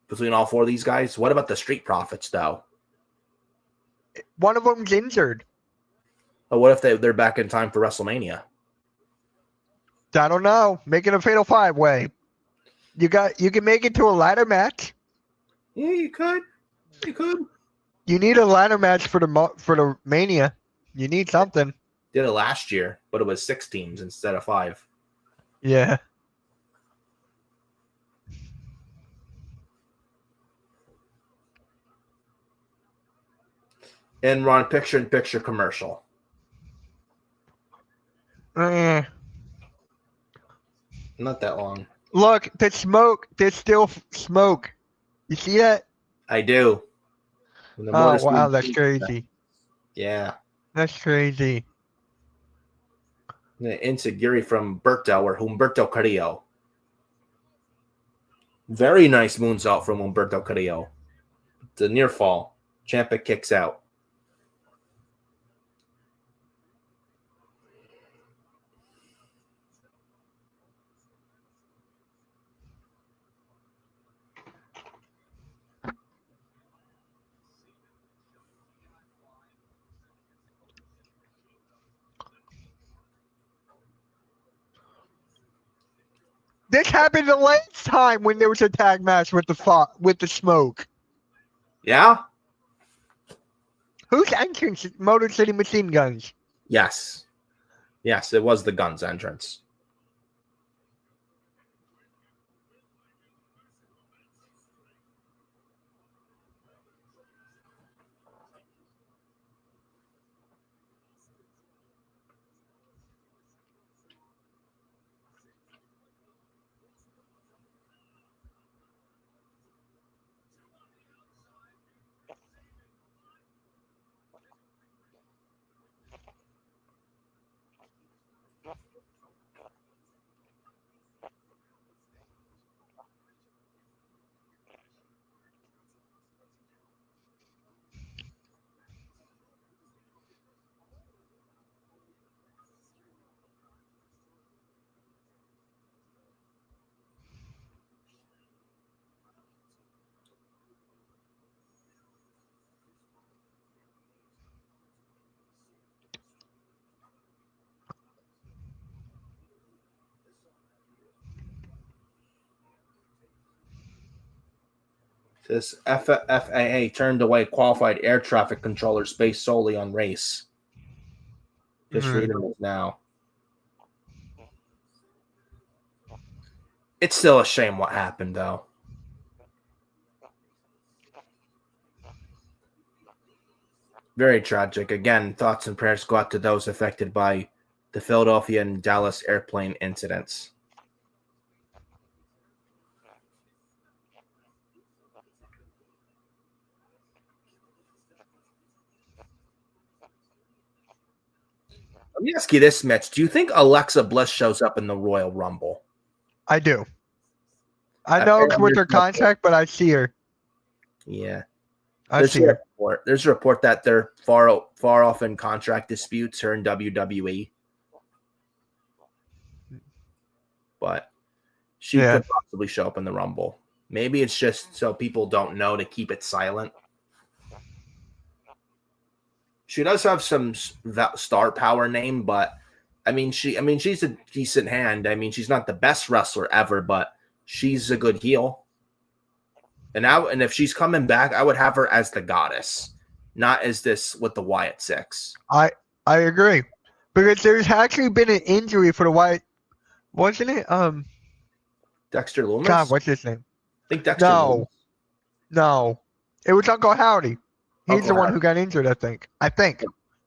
Between all four of these guys? What about the Street Profits, though? One of them's injured. But what if they're back in time for WrestleMania? I don't know. Make it a fatal 5-way. You can make it to a ladder match. Yeah, you could. You need a ladder match for the Mania. You need something. Did it last year, but it was 6 teams instead of 5. Yeah. And we're on picture-in-picture commercial. Eh. Not that long. Look, there's smoke. There's still smoke. You see that? I do. Oh, wow, that's crazy. Yeah. That's crazy. Insecurity from Berto or Humberto Carrillo. Very nice moonsault from Humberto Carrillo. It's a near fall. Ciampa kicks out. This happened the last time when there was a tag match with the smoke. Yeah? Whose entrance? Motor City Machine Guns. Yes. Yes, it was the Guns entrance. This FAA turned away qualified air traffic controllers based solely on race. Just reading this now. It's still a shame what happened, though. Very tragic. Again, thoughts and prayers go out to those affected by the Philadelphia and Dallas airplane incidents. Let me ask you this, Mitch. Do you think Alexa Bliss shows up in the Royal Rumble? I do. I know it's with her contract, but I see her. Yeah. I see her. There's a report that they're far off in contract disputes, her in WWE. But she could possibly show up in the Rumble. Maybe it's just so people don't know to keep it silent. She does have some star power name, but she's a decent hand. I mean, she's not the best wrestler ever, but she's a good heel. And if she's coming back, I would have her as the goddess, not as this with the Wyatt Six. I agree, because there's actually been an injury for the Wyatt, wasn't it? Dexter Lumis. God, what's his name? I think Dexter. Lumis. No, it was Uncle Howdy. He's the one who got injured, I think.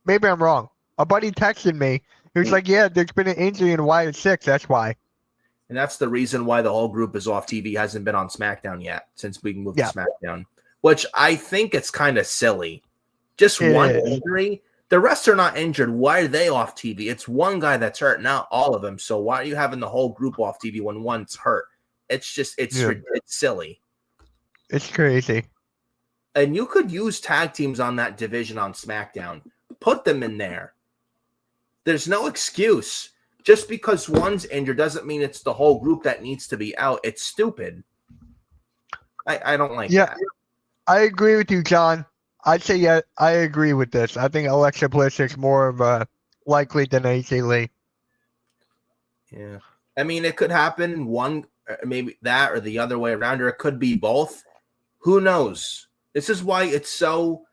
Maybe I'm wrong. A buddy texted me. He was like, "Yeah, there's been an injury in Wyatt Six. That's why." And that's the reason why the whole group is off TV, hasn't been on SmackDown yet since we moved to SmackDown, which I think it's kind of silly. Just one injury. The rest are not injured. Why are they off TV? It's one guy that's hurt, not all of them. So why are you having the whole group off TV when one's hurt? It's just, it's silly. It's crazy. And you could use tag teams on that division on SmackDown. Put them in there. There's no excuse. Just because one's injured doesn't mean it's the whole group that needs to be out. It's stupid. I don't like that. I agree with you, John. I'd say I agree with this. I think Alexa Bliss is more of a likely than AJ Lee. Yeah. I mean, it could happen one, maybe that or the other way around, or it could be both. Who knows? This is why it's so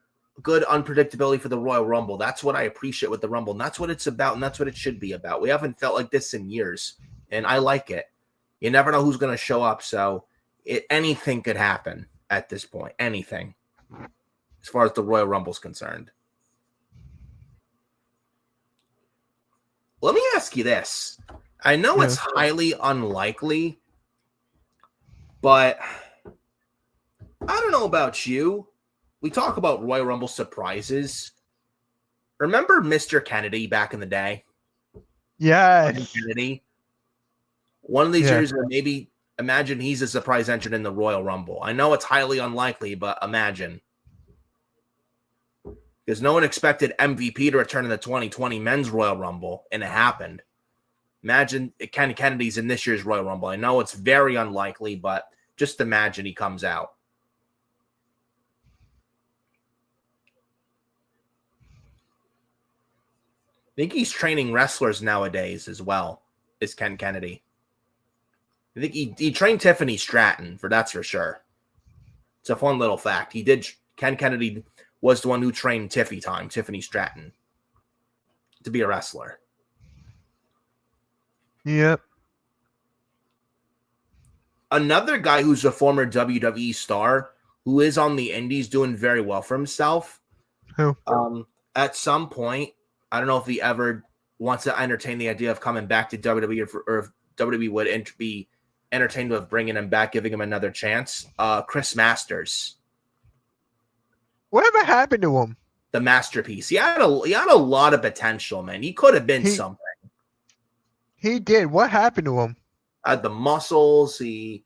good unpredictability for the Royal Rumble. That's what I appreciate with the Rumble, and that's what it's about, and that's what it should be about. We haven't felt like this in years, and I like it. You never know who's going to show up, so anything could happen at this point. Anything, as far as the Royal Rumble is concerned. Let me ask you this. I know it's highly unlikely, but I don't know about you. We talk about Royal Rumble surprises. Remember Mr. Kennedy back in the day? Yes. Kennedy. One of these years, maybe imagine he's a surprise entrant in the Royal Rumble. I know it's highly unlikely, but imagine. Because no one expected MVP to return in the 2020 Men's Royal Rumble, and it happened. Imagine Ken Kennedy's in this year's Royal Rumble. I know it's very unlikely, but just imagine he comes out. I think he's training wrestlers nowadays as well, is Ken Kennedy. I think he trained Tiffany Stratton, that's for sure. It's a fun little fact. Ken Kennedy was the one who trained Tiffany Stratton, to be a wrestler. Yep. Another guy who's a former WWE star who is on the indies doing very well for himself. Who? At some point, I don't know if he ever wants to entertain the idea of coming back to WWE or if WWE would be entertained with bringing him back, giving him another chance. Chris Masters. Whatever happened to him? The masterpiece. He had a lot of potential, man. He could have been something. He did. What happened to him? Had the muscles. He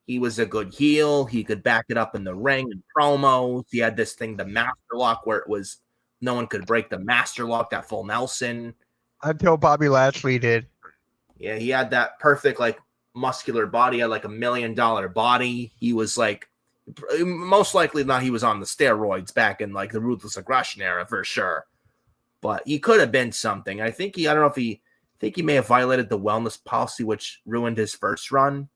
was a good heel. He could back it up in the ring and promos. He had this thing, the Master Lock, where it was no one could break the Master Lock, that full Nelson. Until Bobby Lashley did. Yeah, he had that perfect, like, muscular body. He had, like, $1 million body. He was, like, most likely not he was on the steroids back in, like, the Ruthless Aggression era for sure. But he could have been something. I think he may have violated the wellness policy, which ruined his first run.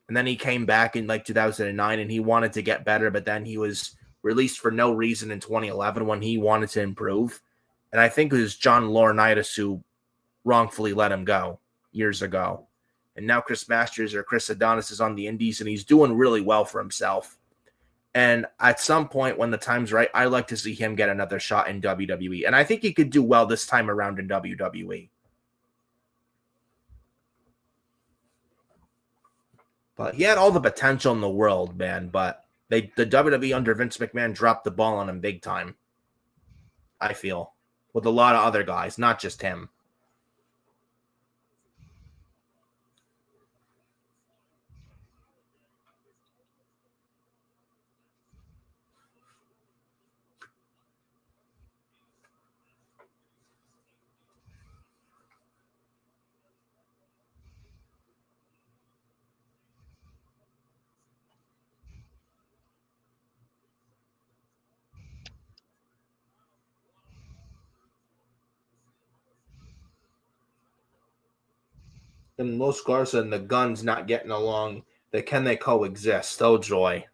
And then he came back in like 2009 and he wanted to get better, but then he was released for no reason in 2011 when he wanted to improve. And I think it was John Laurinaitis who wrongfully let him go years ago. And now Chris Masters or Chris Adonis is on the indies and he's doing really well for himself. And at some point when the time's right, I like to see him get another shot in WWE. And I think he could do well this time around in WWE. But he had all the potential in the world, man. But the WWE under Vince McMahon dropped the ball on him big time, I feel, with a lot of other guys, not just him. And Los Garza and the Guns not getting along, can they coexist? Oh, joy.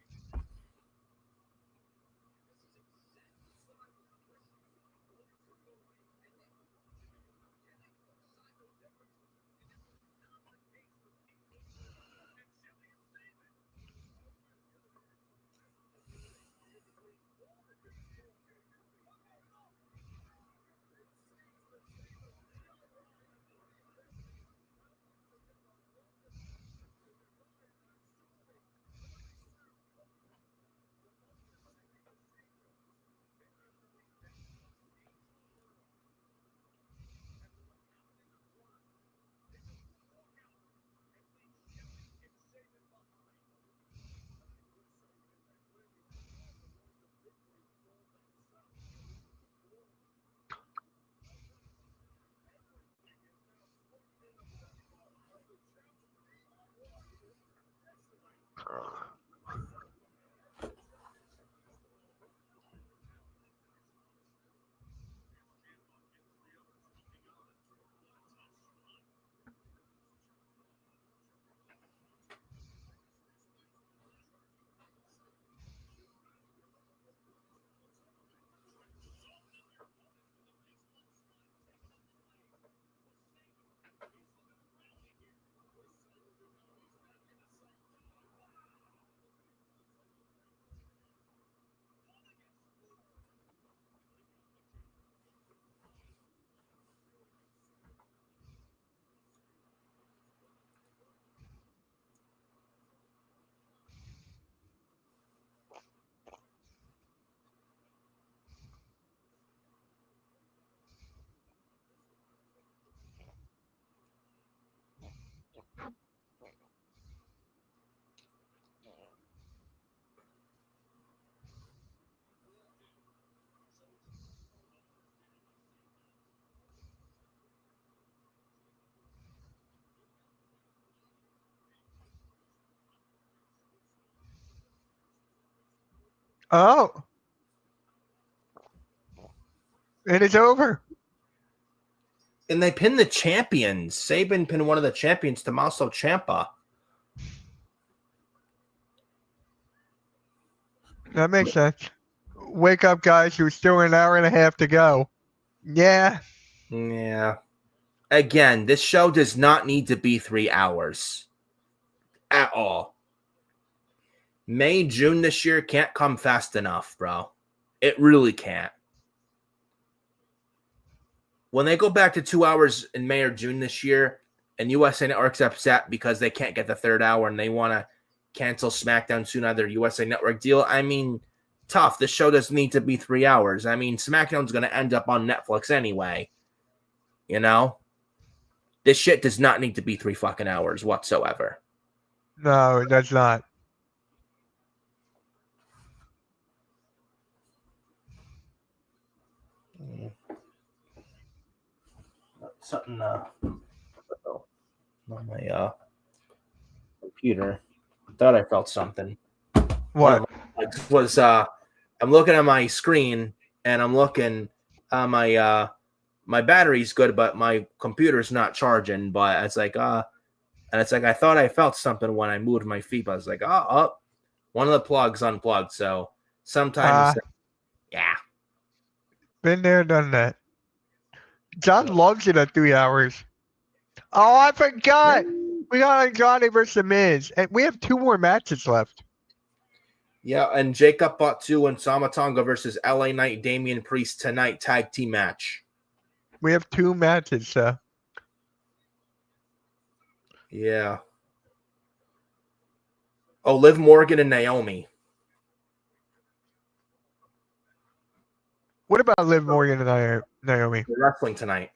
Oh. And it's over. And they pinned the champions. Saban pinned one of the champions, Tommaso Ciampa. That makes sense. Wake up, guys. There's still an hour and a half to go. Yeah. Yeah. Again, this show does not need to be 3 hours at all. May, June this year can't come fast enough, bro. It really can't. When they go back to 2 hours in May or June this year, and USA Network's upset because they can't get the third hour and they want to cancel Smackdown soon out of their USA Network deal, I mean, tough. This show doesn't need to be 3 hours. I mean, Smackdown's going to end up on Netflix anyway. You know? This shit does not need to be 3 fucking hours whatsoever. No, it does not. Something on my computer. Thought I felt something. What? Was I'm looking at my screen and I'm looking my battery's good, but my computer's not charging. But it's like and it's like I thought I felt something when I moved my feet. But I was like, one of the plugs unplugged. So sometimes, yeah. Been there, done that. John loves it at 3 hours. Oh, I forgot. We got Andrade versus The Miz, and we have 2 more matches left. Yeah, and Jacob Fatu and Samatonga versus LA Knight, Damian Priest tonight tag team match. We have 2 matches, so. Yeah. Oh, Liv Morgan and Naomi. What about Liv Morgan and Naomi? They're wrestling tonight.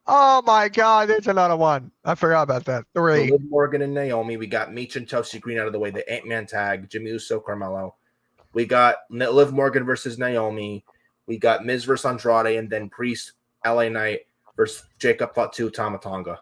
Oh my God, there's another one. I forgot about that. 3. So Liv Morgan and Naomi. We got Meech and Chelsea Green out of the way. The 8-man tag. Jimmy Uso, Carmelo. We got Liv Morgan versus Naomi. We got Miz versus Andrade, and then Priest, LA Knight versus Jacob Fatu, Tamatonga.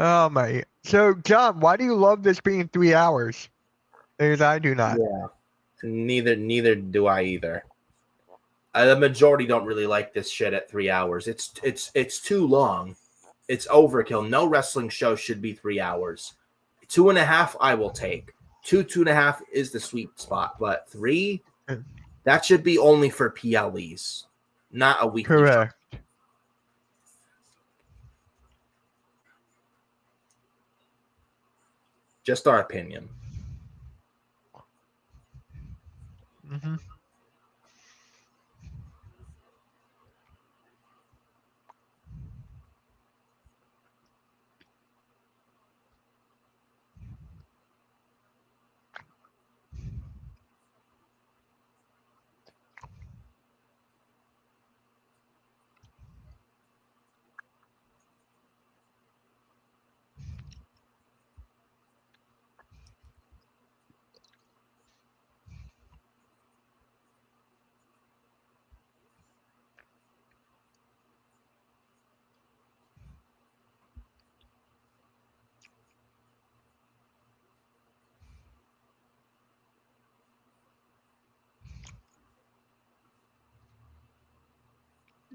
Oh my. So, John, why do you love this being 3 hours? Because I do not. Yeah. Neither do I either. The majority don't really like this shit at 3 hours. It's too long. It's overkill. No wrestling show should be 3 hours. 2.5, I will take. 2.5 is the sweet spot, but 3, that should be only for PLEs, not a weekly show. Correct. Just our opinion. Mm-hmm.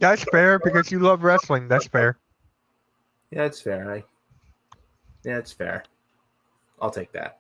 That's fair because you love wrestling. That's fair. Yeah, it's fair. Yeah, it's fair. I'll take that.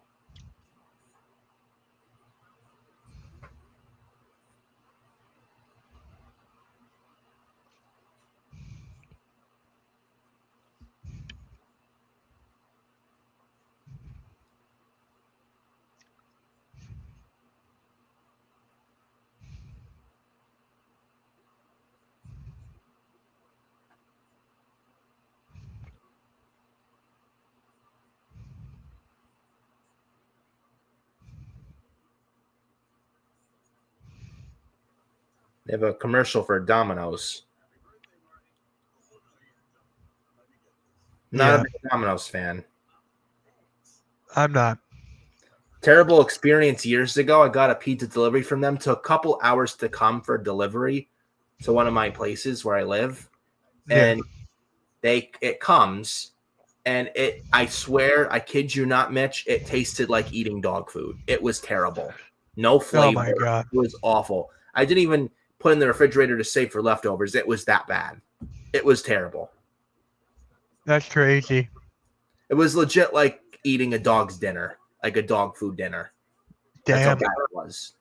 They have a commercial for Domino's. Not a big Domino's fan. I'm not. Terrible experience years ago. I got a pizza delivery from them. Took a couple hours to come for delivery to one of my places where I live. And it comes, and I swear, I kid you not, Mitch, it tasted like eating dog food. It was terrible. No flavor. Oh my God. It was awful. I didn't even put in the refrigerator to save for leftovers. It was that bad. It was terrible. That's crazy. It was legit like eating a dog's dinner, like a dog food dinner. Damn. That's how bad it was.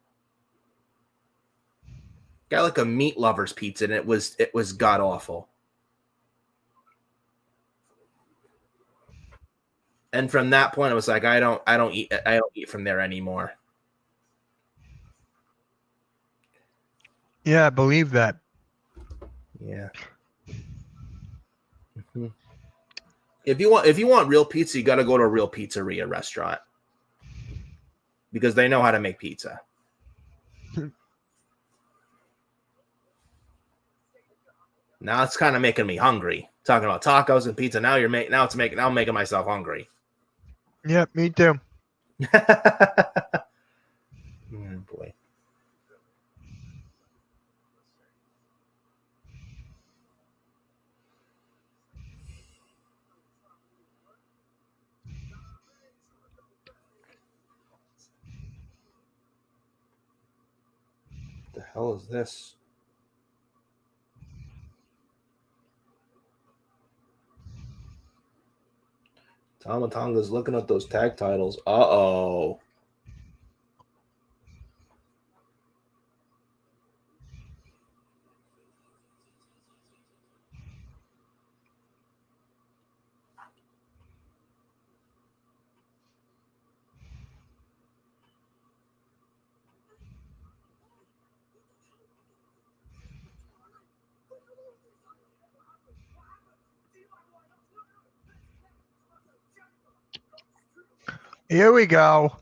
Got like a meat lover's pizza, and it was god awful. And from that point, I was like, I don't eat from there anymore. Yeah, I believe that. Yeah. Mm-hmm. If you want real pizza, you got to go to a real pizzeria restaurant because they know how to make pizza. Now it's kind of making me hungry. Talking about tacos and pizza. Now I'm making myself hungry. Yeah, me too. Boy. What the hell is this? Tamatonga's looking at those tag titles. Uh-oh. Here we go.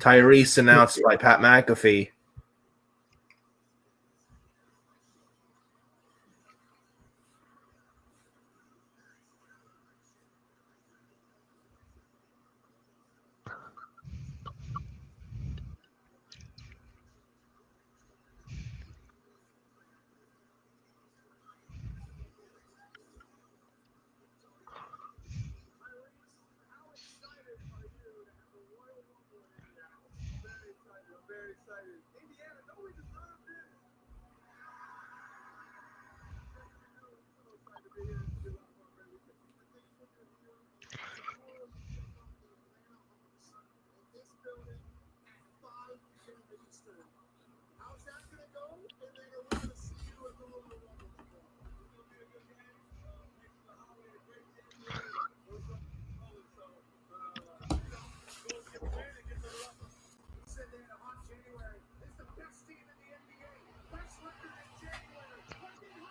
Tyrese announced by Pat McAfee.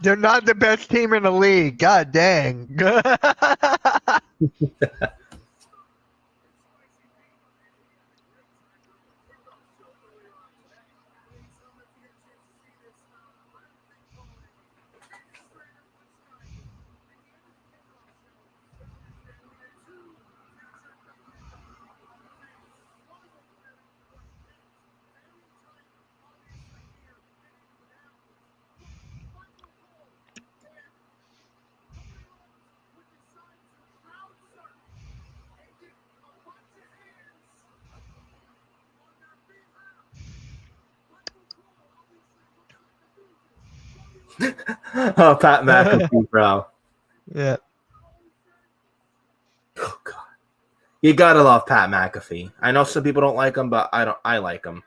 They're not the best team in the league. God dang. Oh, Pat McAfee, bro. Yeah. Oh God, you gotta love Pat McAfee. I know some people don't like him, but I don't. I like him.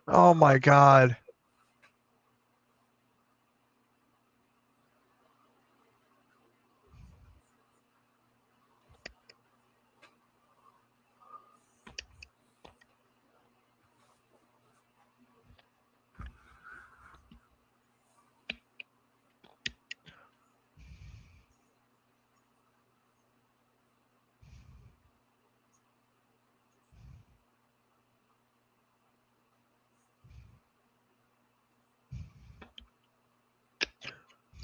Oh my God.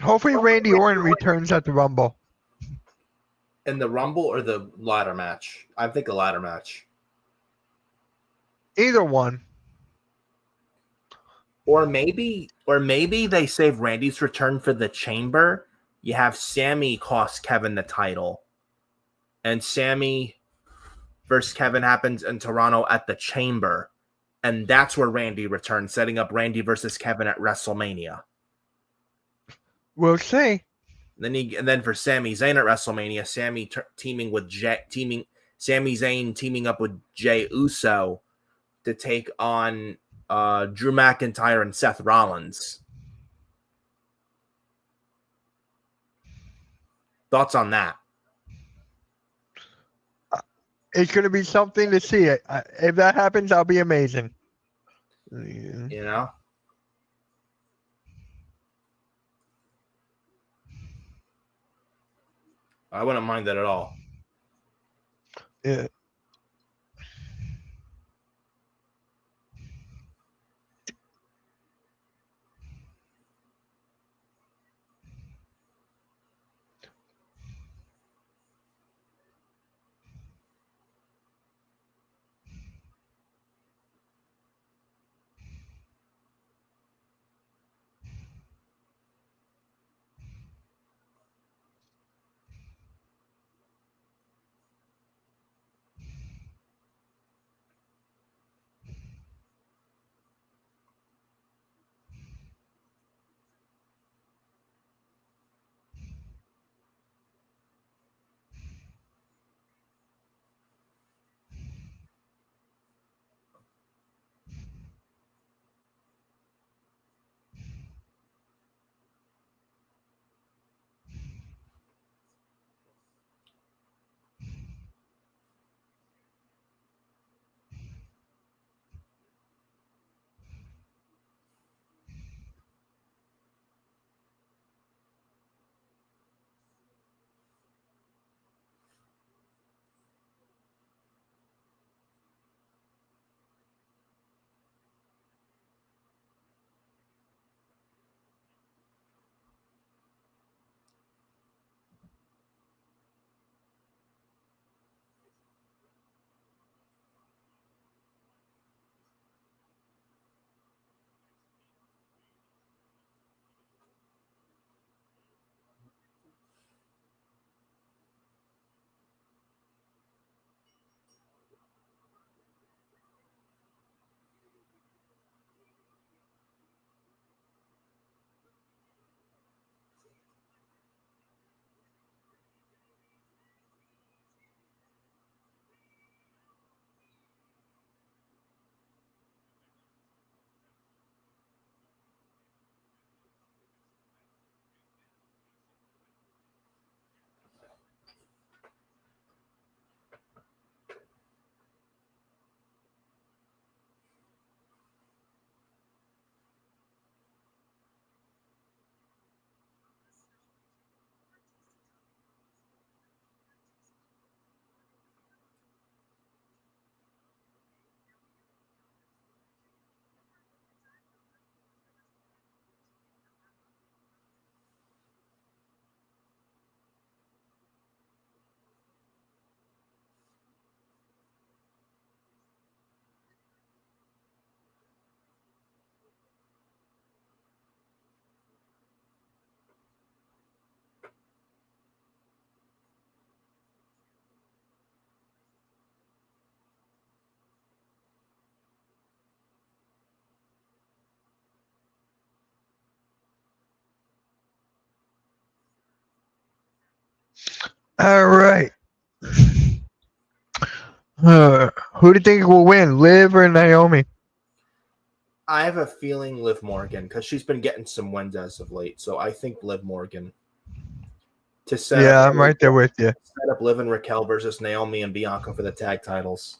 Hopefully Randy Orton returns at the Rumble. In the Rumble or the ladder match? I think a ladder match. Either one. Or maybe they save Randy's return for the Chamber. You have Sammy cost Kevin the title, and Sammy versus Kevin happens in Toronto at the Chamber, and that's where Randy returns, setting up Randy versus Kevin at WrestleMania. We'll see. And then for Sami Zayn at WrestleMania, Sami Zayn teaming up with Jey Uso to take on Drew McIntyre and Seth Rollins. Thoughts on that? It's going to be something to see. If that happens, that'll be amazing. You know? I wouldn't mind that at all. Yeah. All right. Who do you think will win, Liv or Naomi? I have a feeling Liv Morgan because she's been getting some wins as of late. So I think Liv Morgan to Yeah, I'm right there with you. set up Liv and Raquel versus Naomi and Bianca for the tag titles.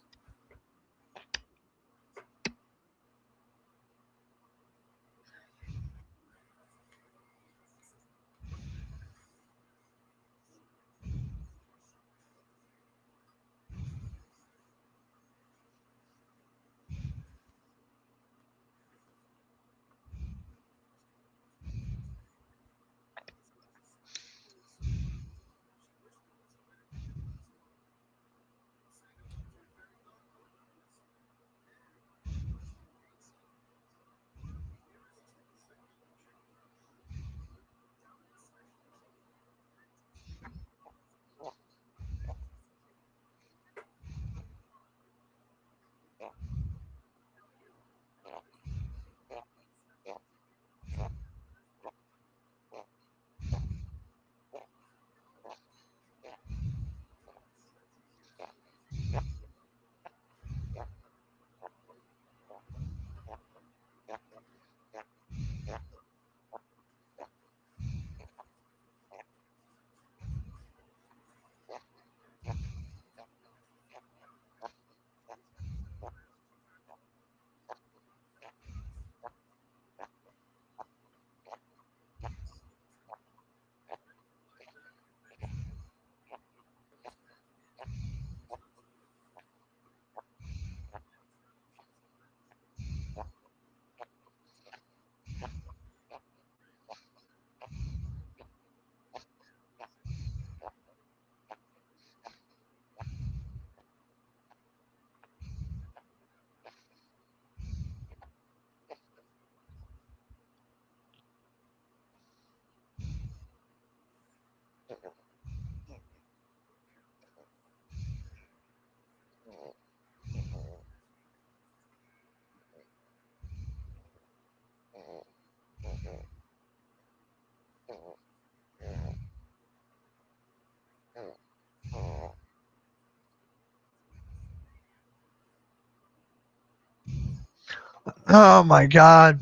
Oh my God.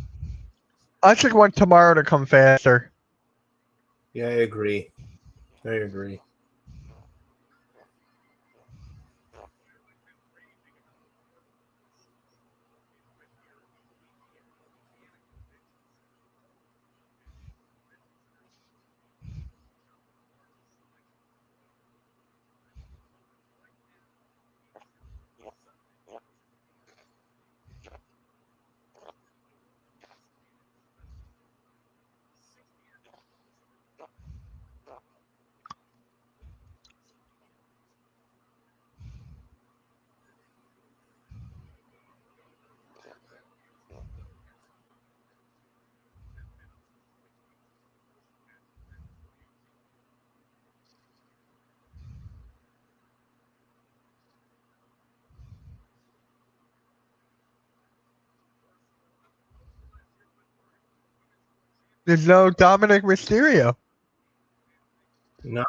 I just want tomorrow to come faster. Yeah, I agree. I agree. There's no Dominic Mysterio. No.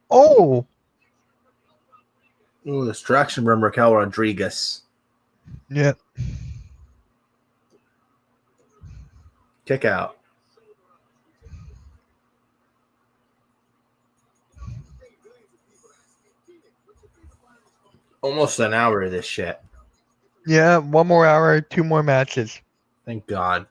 Oh, Ooh, distraction from Raquel Rodriguez. yeah. Kick out. Almost an hour of this shit. Yeah, 1 more hour, 2 more matches. Thank God.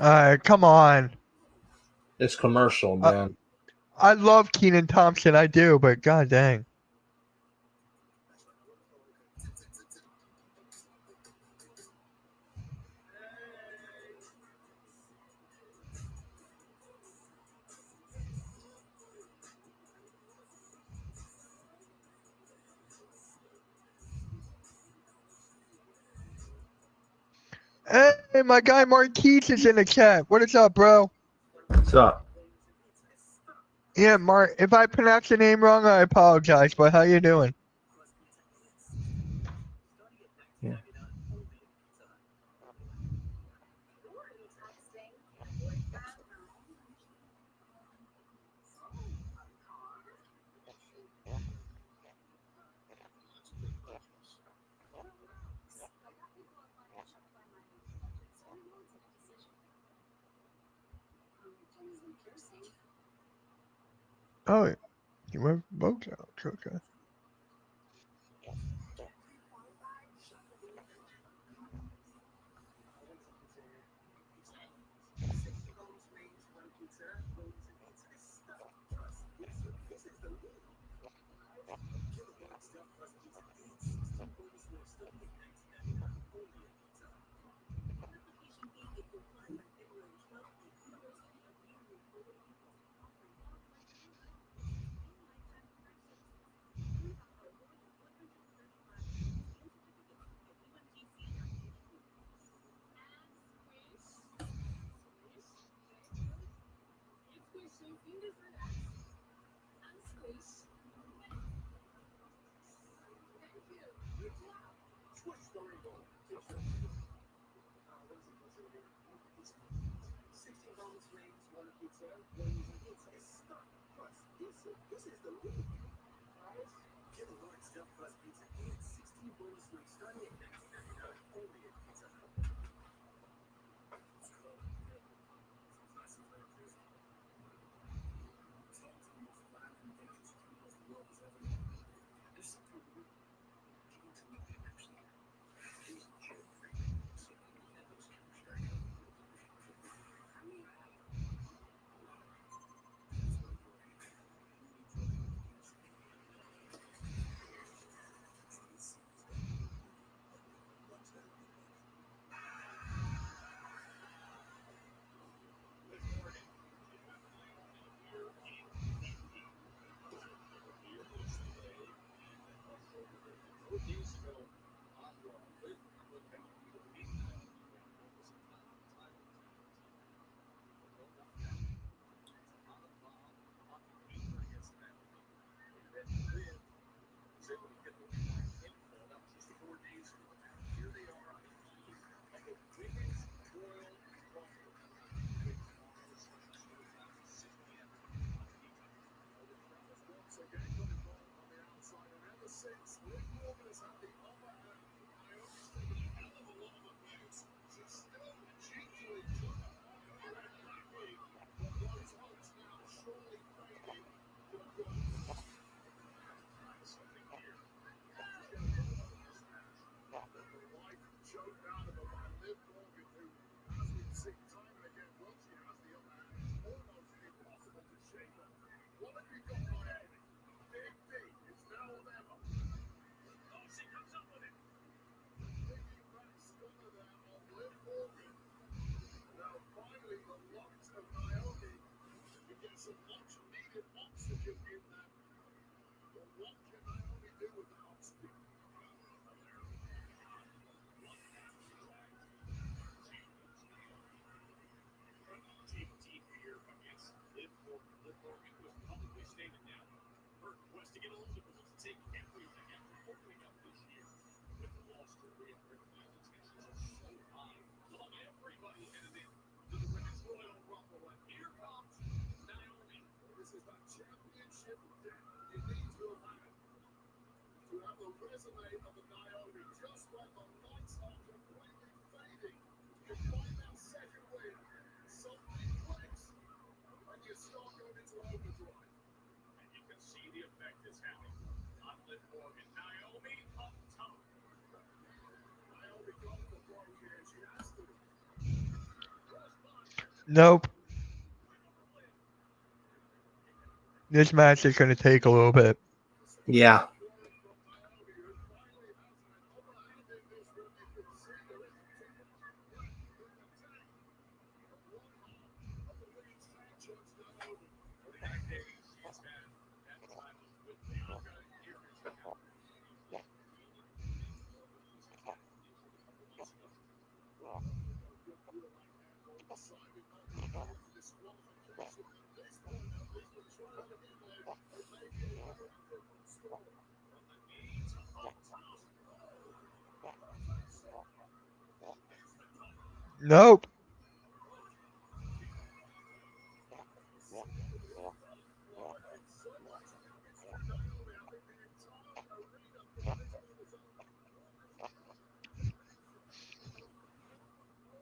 All right, come on. This commercial, man. I love Keenan Thompson, I do, but god dang. Hey, my guy Marquise is in the chat. What is up, bro? What's up? Yeah, Mark. If I pronounce your name wrong, I apologize. But how you doing? Yeah. Oh, you went both out. Okay. Nope. This match is going to take a little bit. Yeah. Nope.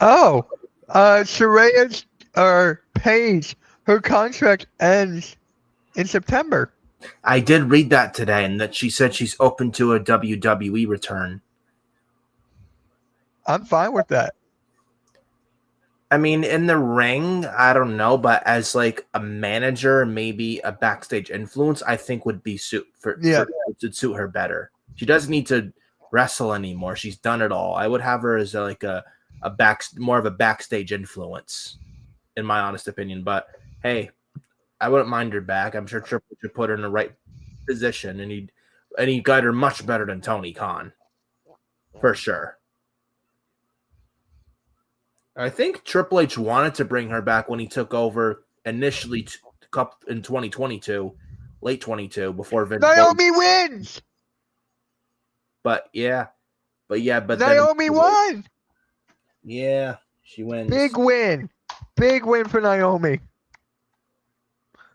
Oh, Saraya's or Paige, her contract ends in September. I did read that today, and that she said she's open to a WWE return. I'm fine with that. I mean, in the ring, I don't know, but as like a manager, maybe a backstage influence, I think would be suit her better. She doesn't need to wrestle anymore. She's done it all. I would have her as more of a backstage influence, in my honest opinion. But hey, I wouldn't mind her back. I'm sure Triple H would put her in the right position, and he got her much better than Tony Khan, for sure. I think Triple H wanted to bring her back when he took over initially in 2022, late 22, before Vince. Naomi wins. But Naomi won. Yeah, she wins. Big win for Naomi.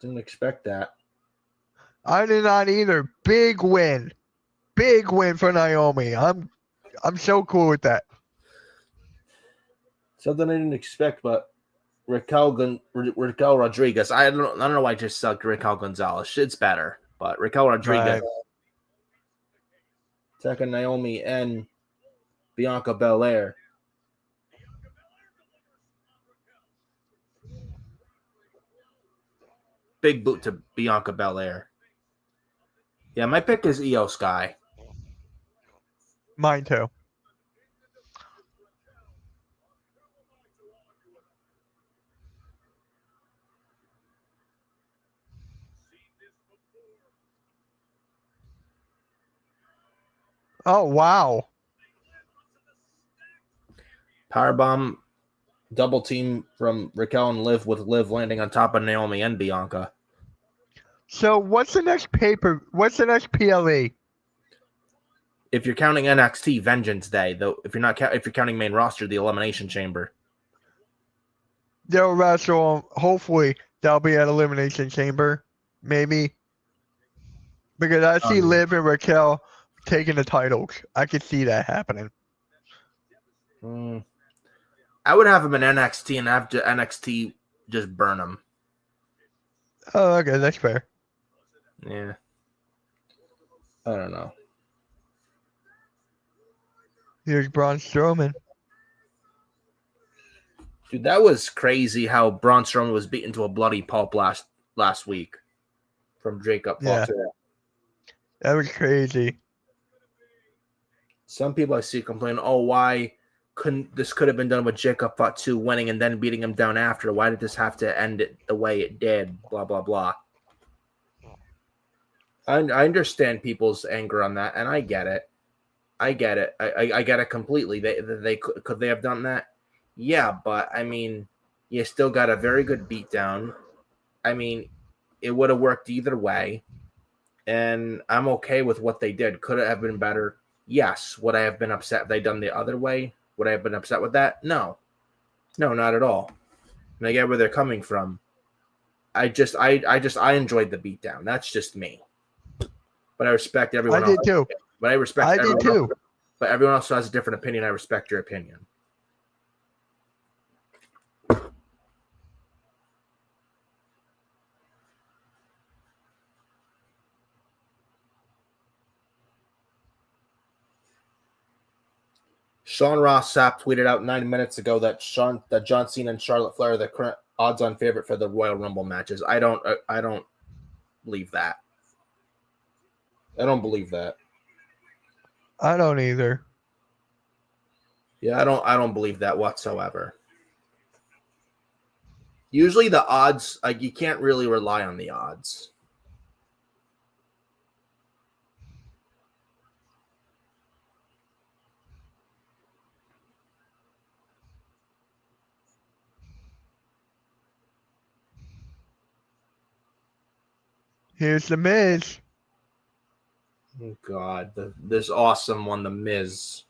Didn't expect that. I did not either. Big win for Naomi. I'm so cool with that. Something I didn't expect, but Raquel Rodriguez. I don't know why I just sucked Raquel Gonzalez. It's better, but Raquel Rodriguez attacking Naomi and Bianca Belair. Big boot to Bianca Belair. Yeah, my pick is Io Sky. Mine too. Oh, wow. Powerbomb double team from Raquel and Liv, with Liv landing on top of Naomi and Bianca. So what's the next What's the next PLE? If you're counting NXT, Vengeance Day, though, if you're counting main roster, the Elimination Chamber. They'll wrestle. Hopefully, they'll be at Elimination Chamber, maybe. Because I see Liv and Raquel taking the titles. I could see that happening. I would have them in NXT and have NXT just burn them. Oh, okay, that's fair. Yeah. I don't know. Here's Braun Strowman. Dude, that was crazy how Braun Strowman was beaten to a bloody pulp last week from Jacob Fawcett. Yeah. That was crazy. Some people I see complain, why could have been done with Jacob Fatu winning and then beating him down after. Why did this have to end it the way it did? Blah blah blah. I understand people's anger on that, and I get it. I get it completely. They could they have done that? Yeah, but I mean, you still got a very good beatdown. I mean, it would have worked either way, and I'm okay with what they did. Could it have been better? Yes. Would I have been upset if they done the other way? Would I have been upset with that? No, not at all. And I get where they're coming from. I enjoyed the beatdown. That's just me. But I respect everyone I else. did too. But I respect I everyone did too. else. But everyone else who has a different opinion. I respect your opinion. Sean Ross Sapp tweeted out 9 minutes ago that John Cena and Charlotte Flair are the current odds-on favorite for the Royal Rumble matches. I don't believe that. I don't believe that. I don't either. Yeah, I don't believe that whatsoever. Usually the odds, like, you can't really rely on the odds. Here's the Miz. Oh God, this awesome one, the Miz.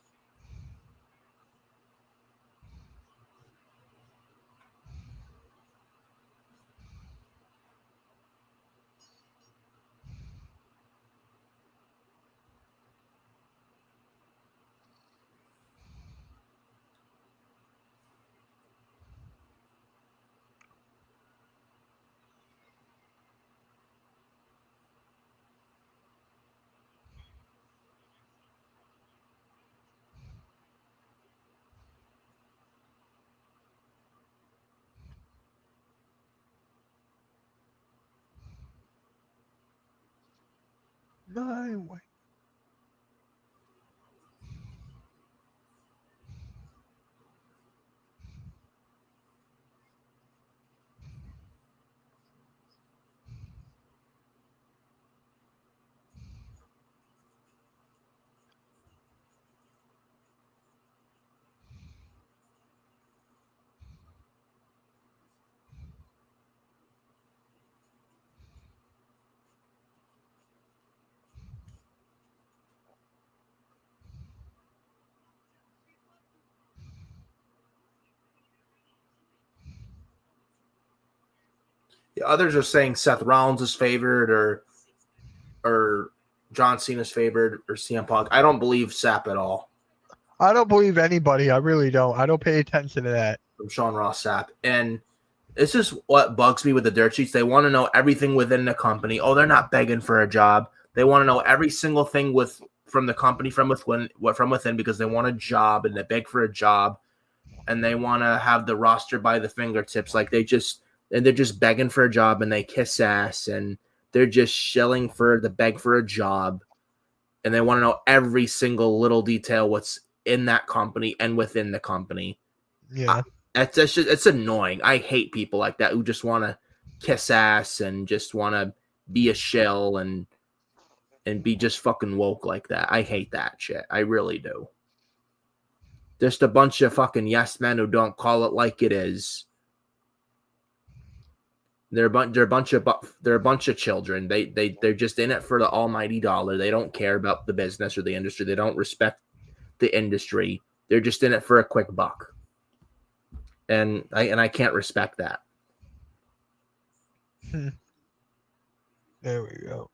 No way. The others are saying Seth Rollins is favored or John Cena's favored or CM Punk. I don't believe Sapp at all. I don't believe anybody. I really don't. I don't pay attention to that. From Sean Ross Sapp. And this is what bugs me with the dirt sheets. They want to know everything within the company. Oh, they're not begging for a job. They want to know every single thing from the company from within because they want a job and they beg for a job and they want to have the roster by the fingertips. Like they're just begging for a job and they kiss ass and they're just shilling for the beg for a job and they want to know every single little detail what's in that company and within the company. Yeah. It's annoying. I hate people like that who just want to kiss ass and just want to be a shell and be just fucking woke like that. I hate that shit. I really do. Just a bunch of fucking yes men who don't call it like it is. They're a bunch of children. They're just in it for the almighty dollar. They don't care about the business or the industry. They don't respect the industry. They're just in it for a quick buck. And I can't respect that. There we go.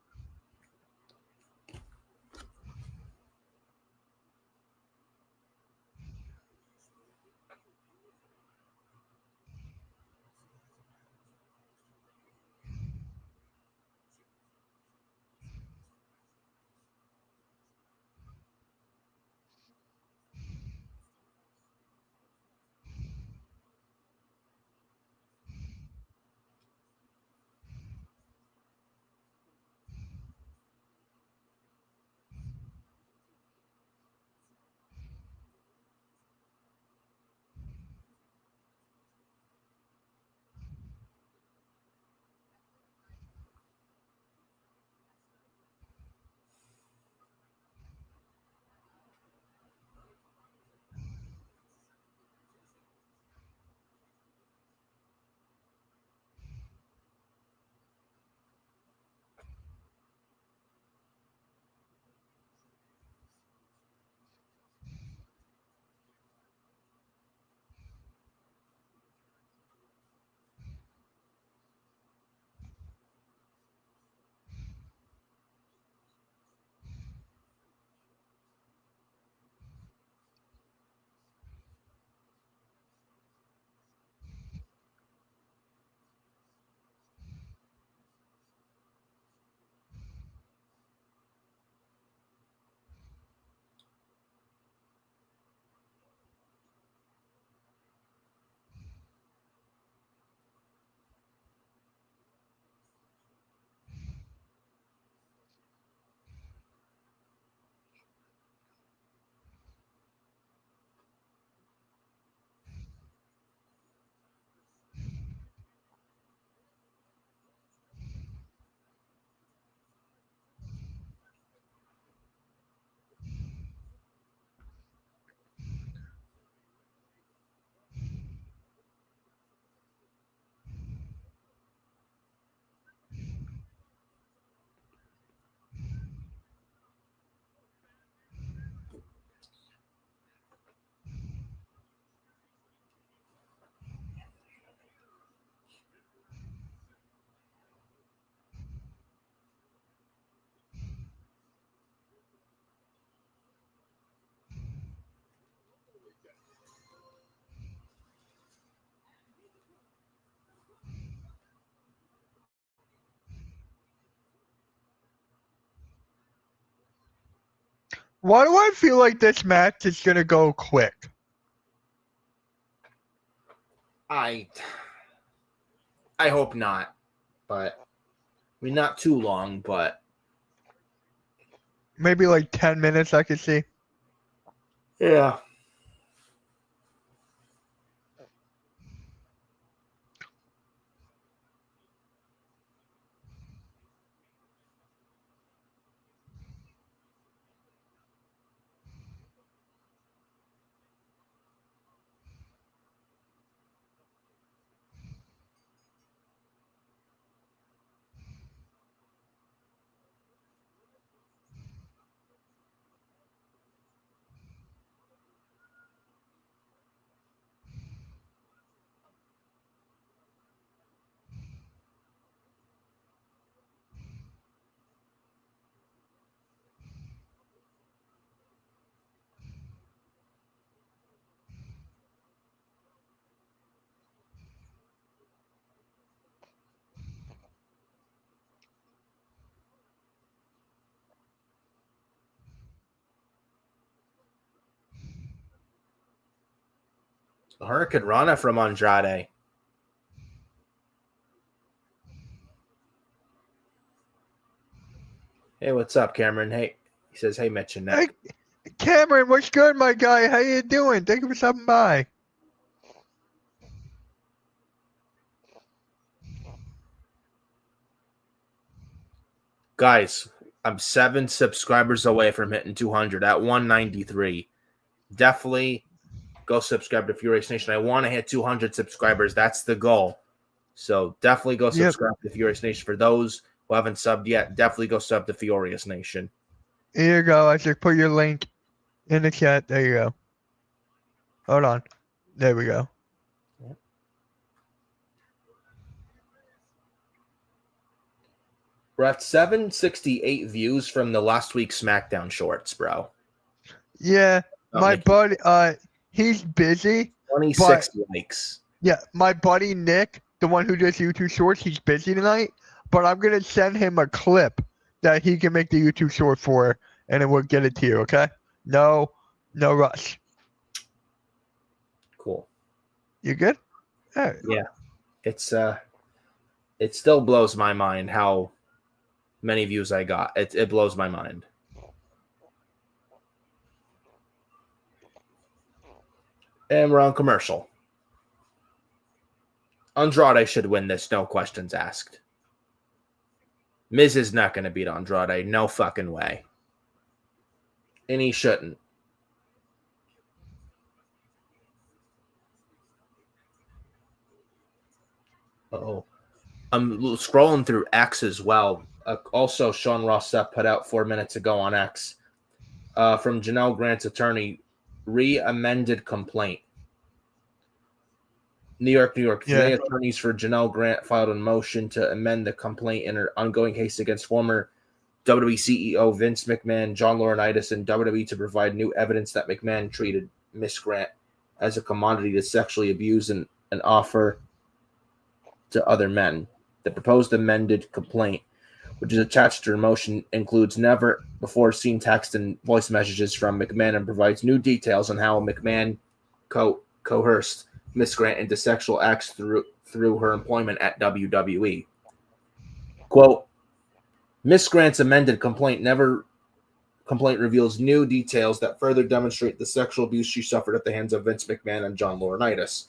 Why do I feel like this match is gonna go quick? I hope not, but I mean not too long, but Maybe like 10 minutes I could see. yeah. Hurricane Rana from Andrade. Hey, what's up, Cameron? Hey, he says, hey, Mitch and Nick. Hey, Cameron, what's good, my guy? How you doing? Thank you for stopping by. Guys, I'm 7 subscribers away from hitting 200 at 193. Definitely go subscribe to Furious Nation. I want to hit 200 subscribers. That's the goal. So definitely go subscribe to Furious Nation. For those who haven't subbed yet, definitely go sub to Furious Nation. Here you go. I just put your link in the chat. There you go. Hold on. There we go. We're at 768 views from the last week's Smackdown shorts, bro. Yeah, my buddy, he's busy. 26 likes. Yeah, my buddy Nick, the one who does YouTube shorts, he's busy tonight. But I'm gonna send him a clip that he can make the YouTube short for, and then we'll get it to you. Okay? No rush. Cool. You good? All right. Yeah, it's it still blows my mind how many views I got. It blows my mind. And we're on commercial. Andrade should win this, no questions asked. Miz is not going to beat Andrade, no fucking way. And he shouldn't. Uh-oh. I'm scrolling through X as well. Also, Sean Ross Sapp put out 4 minutes ago on X from Janelle Grant's attorney, re-amended complaint. New York. Today, attorneys for Janelle Grant filed a motion to amend the complaint in her ongoing case against former WWE CEO Vince McMahon, John Laurinaitis, and WWE to provide new evidence that McMahon treated Miss Grant as a commodity to sexually abuse and offer to other men. The proposed amended complaint, which is attached to her motion, includes never before seen text and voice messages from McMahon and provides new details on how McMahon coerced Miss Grant into sexual acts through her employment at WWE. Quote, Miss Grant's amended complaint reveals new details that further demonstrate the sexual abuse she suffered at the hands of Vince McMahon and John Laurinaitis.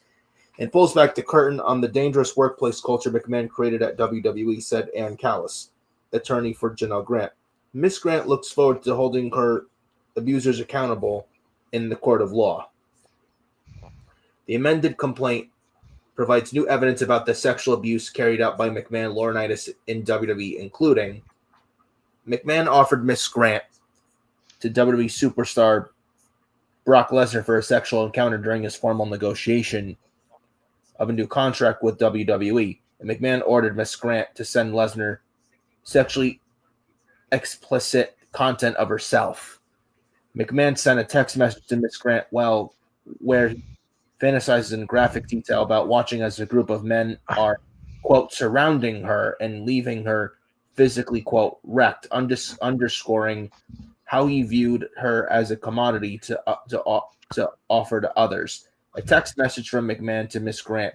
And pulls back the curtain on the dangerous workplace culture McMahon created at WWE, said Ann Callis, attorney for Janelle Grant. Miss Grant looks forward to holding her abusers accountable in the court of law. The amended complaint provides new evidence about the sexual abuse carried out by McMahon Laurinaitis in WWE, including McMahon offered Miss Grant to WWE superstar Brock Lesnar for a sexual encounter during his formal negotiation of a new contract with WWE. And McMahon ordered Miss Grant to send Lesnar sexually explicit content of herself. McMahon sent a text message to Miss Grant where he fantasizes in graphic detail about watching as a group of men are, quote, surrounding her and leaving her physically, quote, wrecked, underscoring how he viewed her as a commodity to offer to others. A text message from McMahon to Miss Grant,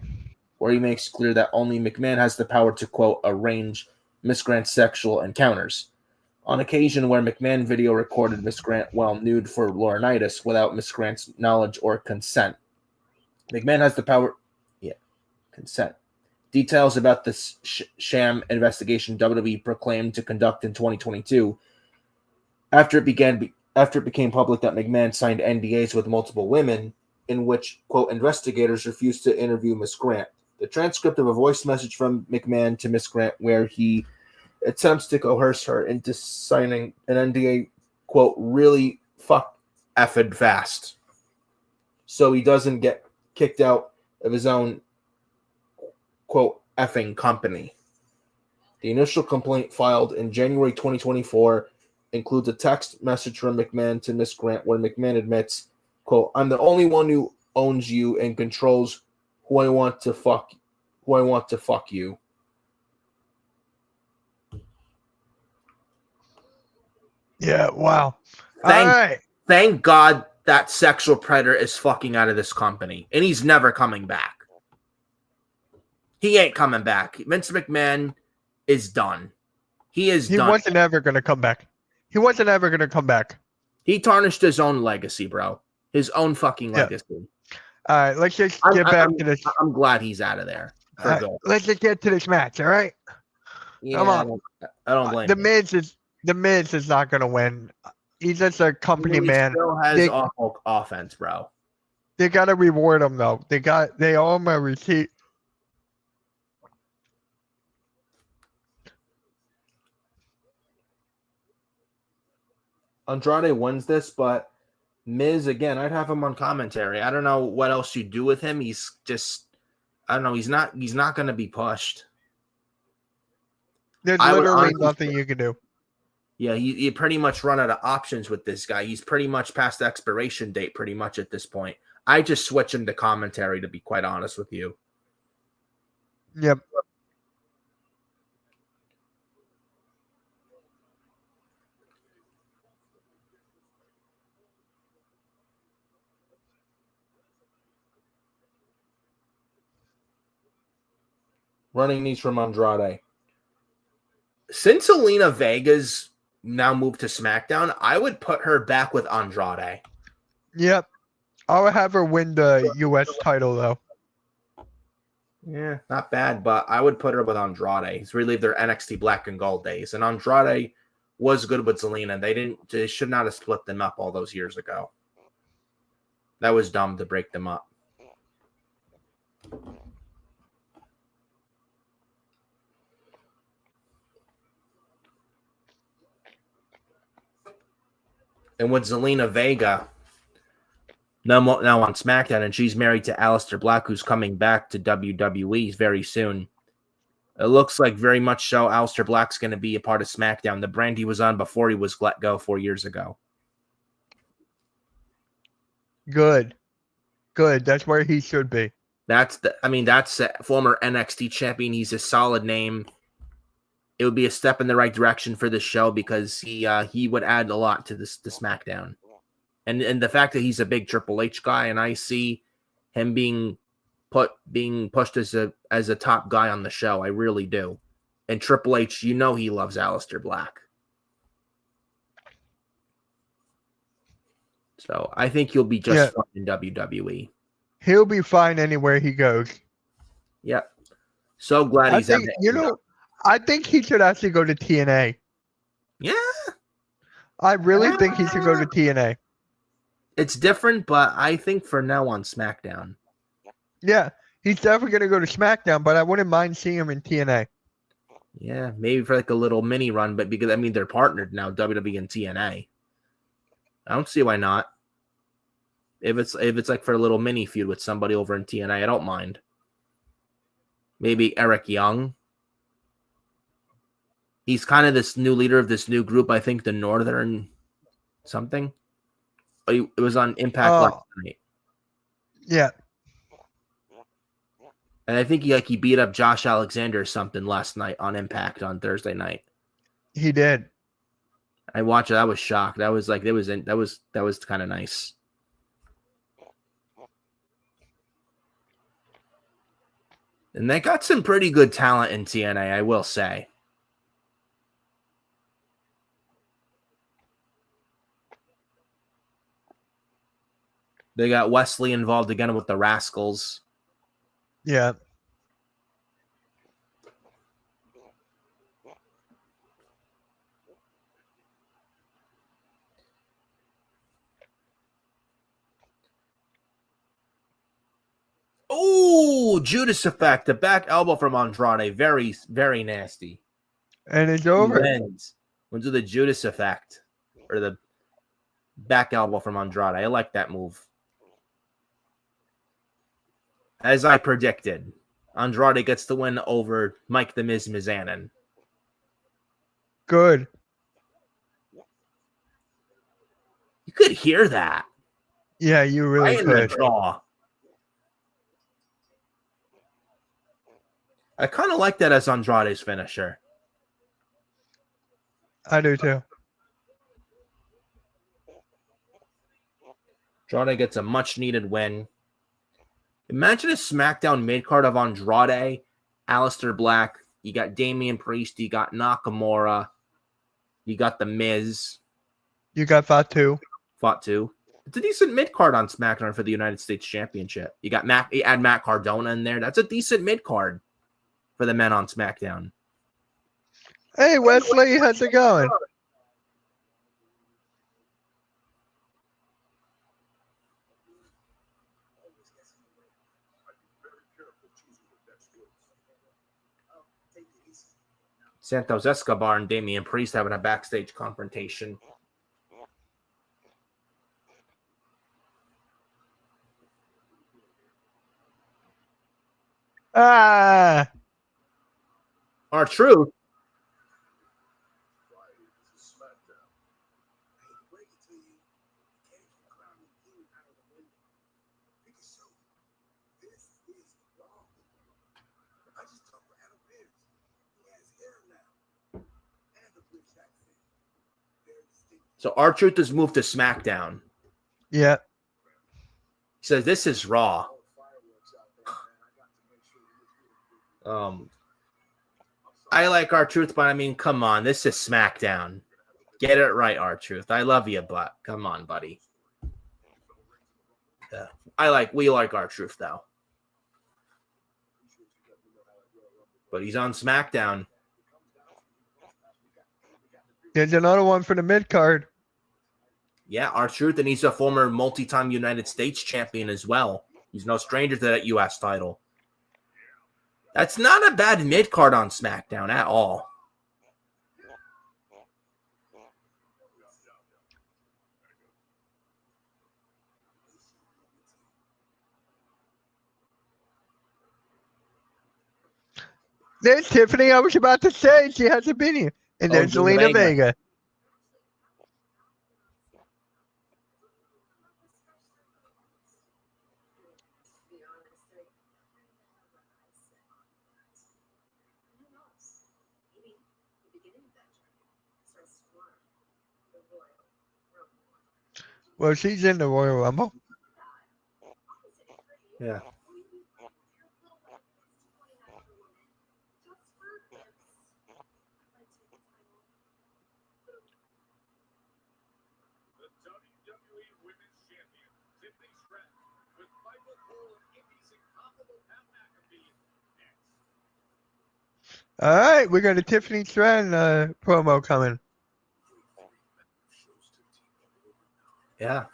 where he makes clear that only McMahon has the power to, quote, arrange Miss Grant's sexual encounters. On occasion where McMahon video recorded Miss Grant while nude for Laurinaitis without Miss Grant's knowledge or consent. McMahon has the power... Yeah, consent. Details about this sham investigation WWE proclaimed to conduct in 2022 after it became public that McMahon signed NDAs with multiple women in which, quote, investigators refused to interview Miss Grant. The transcript of a voice message from McMahon to Miss Grant where he attempts to coerce her into signing an NDA, quote, really fuck effing fast, so he doesn't get kicked out of his own, quote, effing company. The initial complaint filed in January 2024 includes a text message from McMahon to Miss Grant where McMahon admits, quote, I'm the only one who owns you and controls who I want to fuck you. Yeah, wow. All right. Thank God that sexual predator is fucking out of this company, and he's never coming back. He ain't coming back. Vince McMahon is done. He is done. He wasn't ever going to come back. He tarnished his own legacy, bro. His own fucking legacy. All right, let's just get back to this. I'm glad he's out of there. Let's just get to this match, all right? Yeah, come on. I don't blame him. The Miz is not going to win. He's just a company man. Still has awful offense, bro. They got to reward him, though. They owe him a receipt. Andrade wins this, but Miz, again, I'd have him on commentary. I don't know what else you do with him. He's just, I don't know. He's not going to be pushed. There's literally nothing you can do. Yeah, you pretty much run out of options with this guy. He's pretty much past the expiration date pretty much at this point. I just switch him to commentary, to be quite honest with you. Yep. Running these from Andrade. Since Zelina Vega's now moved to SmackDown, I would put her back with Andrade. Yep. I would have her win the U.S. title, though. Yeah, not bad, but I would put her with Andrade. It's relive their NXT Black and Gold days. And Andrade was good with Zelina. They should not have split them up all those years ago. That was dumb to break them up. And with Zelina Vega now on SmackDown, and she's married to Aleister Black, who's coming back to WWE very soon. It looks like very much so Aleister Black's going to be a part of SmackDown, the brand he was on before he was let go 4 years ago. Good. That's where he should be. That's a former NXT champion. He's a solid name. It would be a step in the right direction for this show because he would add a lot to the SmackDown, and the fact that he's a big Triple H guy, and I see him being pushed as a top guy on the show. I really do. And Triple H, he loves Aleister Black, so I think he'll be just fine in WWE. He'll be fine anywhere he goes. Yep. So glad he's out. I think he should actually go to TNA. Yeah. I really think he should go to TNA. It's different, but I think for now on SmackDown. Yeah, he's definitely going to go to SmackDown, but I wouldn't mind seeing him in TNA. Yeah, maybe for like a little mini run, but because they're partnered now, WWE and TNA. I don't see why not. If it's like for a little mini feud with somebody over in TNA, I don't mind. Maybe Eric Young. He's kind of this new leader of this new group, I think the Northern something. It was on Impact last night. Yeah. And I think he beat up Josh Alexander or something last night on Impact on Thursday night. He did. I watched it. I was shocked. That was kind of nice. And they got some pretty good talent in TNA, I will say. They got Wesley involved again with the Rascals. Yeah. Oh, Judas Effect, the back elbow from Andrade. Very, very nasty. And it's over. We'll do the Judas Effect. Or the back elbow from Andrade. I like that move. As I predicted, Andrade gets the win over Mike the Miz Mizanin. Good. You could hear that. Yeah, you really could. I kind of like that as Andrade's finisher. I do too. Andrade gets a much-needed win. Imagine a SmackDown mid-card of Andrade, Aleister Black. You got Damian Priest. You got Nakamura. You got The Miz. You got Fatu. It's a decent mid-card on SmackDown for the United States Championship. You add Matt Cardona in there. That's a decent mid-card for the men on SmackDown. Hey, Wesley, how's it going? Santos Escobar and Damian Priest having a backstage confrontation. R-Truth. So R-Truth has moved to SmackDown. Yeah. He says, this is Raw. I like R-Truth, but I mean, come on. This is SmackDown. Get it right, R-Truth. I love you, but come on, buddy. Yeah. We like R-Truth, though. But he's on SmackDown. There's another one for the mid-card. Yeah, R-Truth, and he's a former multi-time United States champion as well. He's no stranger to that U.S. title. That's not a bad mid-card on SmackDown at all. There's Tiffany. I was about to say she hasn't been here. And there's Zelina Vega. Well, she's in the Royal Rumble. Yeah. All right, we got a Tiffany Stratton promo coming. Yeah.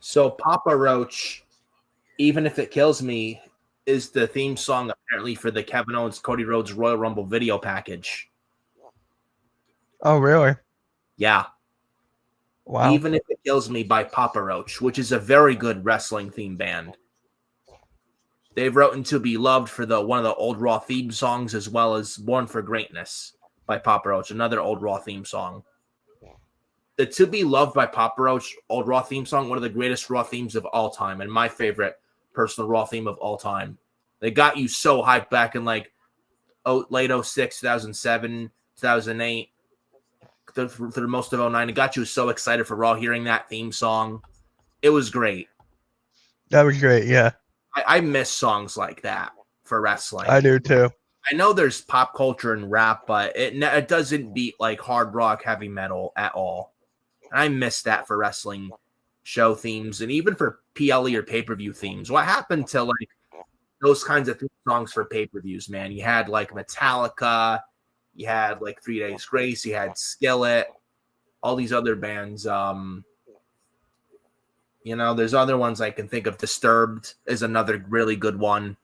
So Papa Roach, Even If It Kills Me, is the theme song apparently for the Kevin Owens Cody Rhodes Royal Rumble video package. Oh, really? Yeah. Wow. Even If It Kills Me by Papa Roach, which is a very good wrestling theme band. They've written To Be Loved for one of the old Raw theme songs, as well as Born for Greatness by Papa Roach, another old Raw theme song. the "To Be Loved" by Papa Roach old Raw theme song, one of the greatest Raw themes of all time, and my favorite personal Raw theme of all time. They got you so hyped back in like late 06, 2007, 2008, through most of 09. It got you so excited for Raw hearing that theme song. It was great. That was great, yeah. I miss songs like that for wrestling. I do too. I know there's pop culture and rap, but it doesn't beat like hard rock, heavy metal at all. And I miss that for wrestling show themes and even for PLE or pay-per-view themes. What happened to like those kinds of theme songs for pay-per-views, man? You had like Metallica, you had like 3 Days Grace, you had Skillet, all these other bands. There's other ones I can think of. Disturbed is another really good one.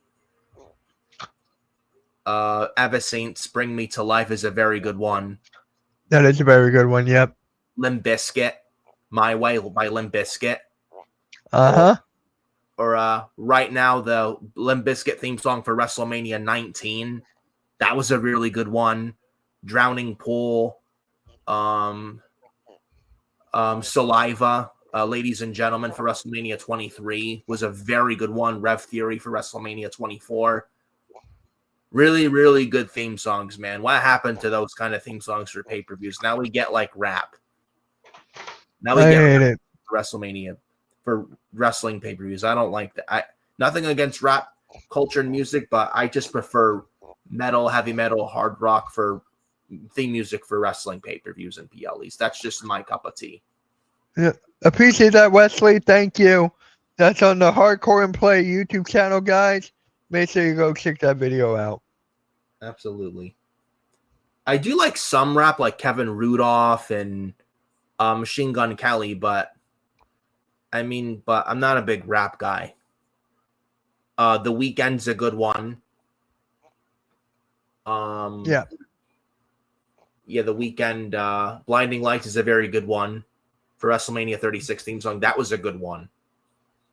Eva Saints, Bring Me to Life is a very good one. That is a very good one, yep. Limp Bizkit, My Way by Limp Bizkit. Uh-huh. Or right now, the Limp Bizkit theme song for WrestleMania 19. That was a really good one. Drowning Pool. Saliva, Ladies and Gentlemen for WrestleMania 23 was a very good one. Rev Theory for WrestleMania 24. Really, really good theme songs, man. What happened to those kind of theme songs for pay-per-views? Now we get like rap. Now we get rap for WrestleMania for wrestling pay-per-views. I don't like that. Nothing against rap culture and music, but I just prefer metal, heavy metal, hard rock for theme music for wrestling pay-per-views and PLEs. That's just my cup of tea. Yeah, appreciate that, Wesley. Thank you. That's on the Hardcore and Play YouTube channel, guys. Make sure you go check that video out. Absolutely. I do like some rap, like Kevin Rudolph and Machine Gun Kelly, but I'm not a big rap guy. The Weeknd's a good one. Yeah, The Weeknd. Blinding Lights is a very good one for WrestleMania 36 theme song. That was a good one.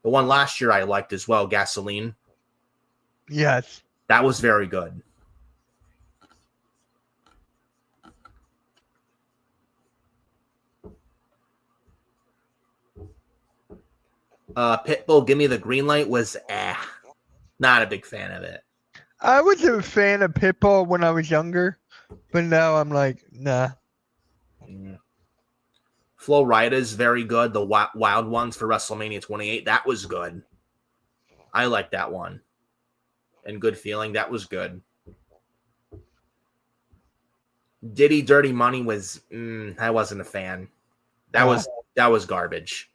The one last year I liked as well, Gasoline. yes. That was very good. Pitbull, Give Me the Green Light was not a big fan of it. I was a fan of Pitbull when I was younger, but now I'm like, nah. Flo Rida's very good. The Wild Ones for WrestleMania 28, that was good. I like that one. And Good Feeling, that was good. Diddy Dirty Money was, I wasn't a fan. That was garbage.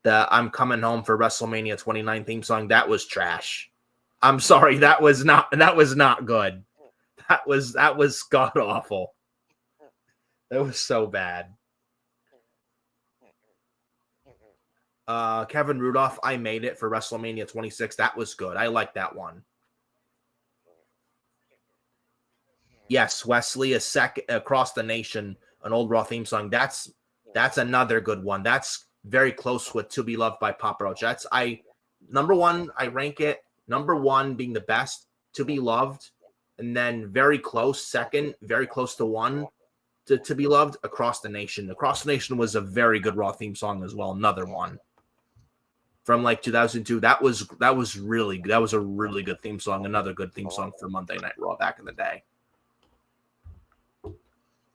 The I'm Coming Home for WrestleMania 29 theme song, that was trash. I'm sorry, that was not good. That was god awful. That was so bad. Kevin Rudolph, I Made It for WrestleMania 26. That was good. I like that one. Yes, Wesley, Across the Nation, an old Raw theme song. That's another good one. That's very close with To Be Loved by Papa Roach. That's number one. I rank it number one being the best. To Be Loved, and then very close second, very close to one. To Be Loved, Across the Nation. Across the Nation was a very good Raw theme song as well. Another one from like 2002. That was a really good theme song. Another good theme song for Monday Night Raw back in the day.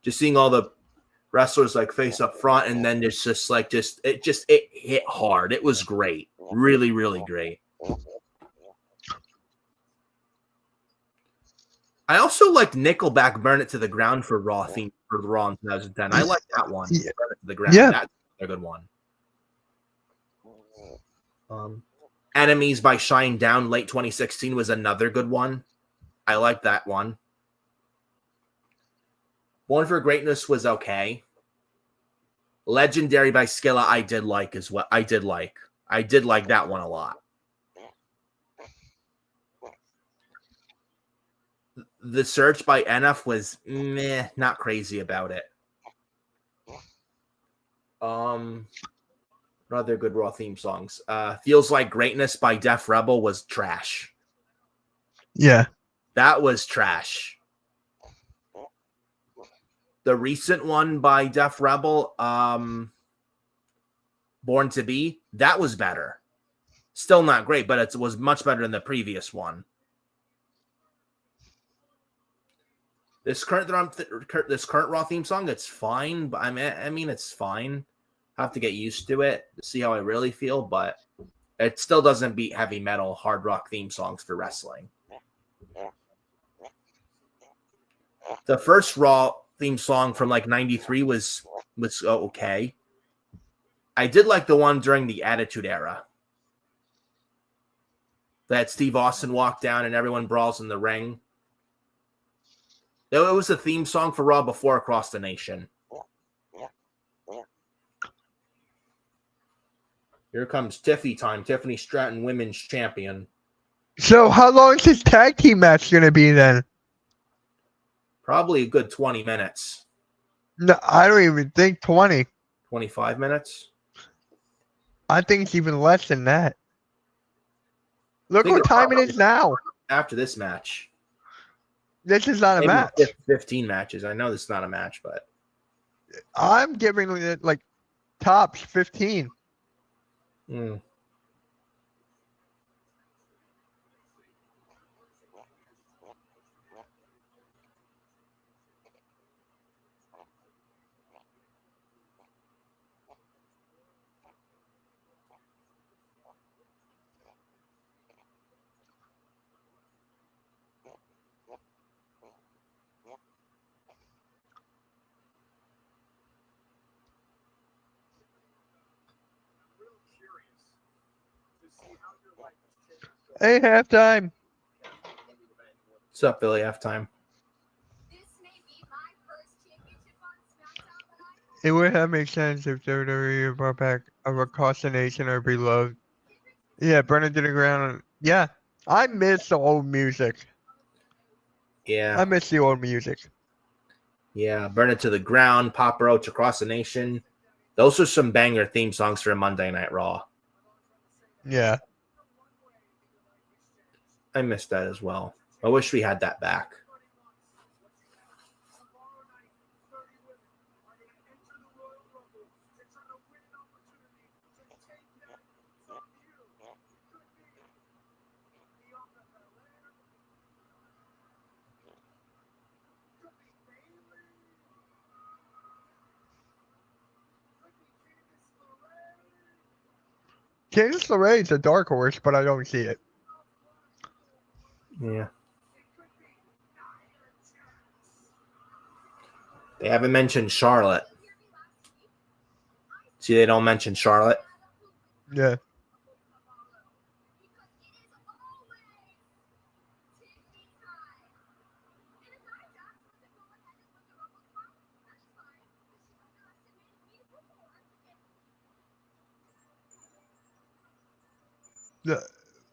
Just seeing all the wrestlers like face up front, and then it's just it hit hard. It was great, really, really great. I also liked Nickelback, Burn It to the Ground for Raw theme for the Raw in 2010. I like that one. Yeah. Burn It to the Ground. Yeah. That's a good one. Enemies by Shine Down, late 2016 was another good one. I like that one. Born for Greatness was okay. Legendary by Skilla, I did like as well. I did like that one a lot. The Search by NF was not crazy about it. What other good Raw theme songs? Feels Like Greatness by Def Rebel was trash. Yeah. That was trash. The recent one by Def Rebel, Born to Be, that was better. Still not great, but it was much better than the previous one. This current Raw theme song, it's fine, but I mean, it's fine. I have to get used to it to see how I really feel, but it still doesn't beat heavy metal, hard rock theme songs for wrestling. The first Raw theme song from like 93 was okay. I did like the one during the Attitude Era. That Steve Austin walked down and everyone brawls in the ring. It was a theme song for Raw before Across the Nation. Here comes Tiffy time. Tiffany Stratton, women's champion. So how long is this tag team match going to be then? Probably a good 20 minutes. No, I don't even think 20. 25 minutes? I think it's even less than that. Look what time it is now. After this match. This is not a match. 15 matches. I know this is not a match, but I'm giving it like tops 15. Hey, halftime. What's up, Billy? Halftime. It would have made sense if WWE brought back Across the Nation or Beloved. Yeah, burn it to the ground. Yeah, I miss the old music. Yeah. I miss the old music. Yeah, Burn It to the Ground, Papa Roach, Across the Nation. Those are some banger theme songs for a Monday Night Raw. Yeah. I missed that as well. I wish we had that back. Candice LeRae's a dark horse, but I don't see it. Yeah. They haven't mentioned Charlotte. See, they don't mention Charlotte. Yeah.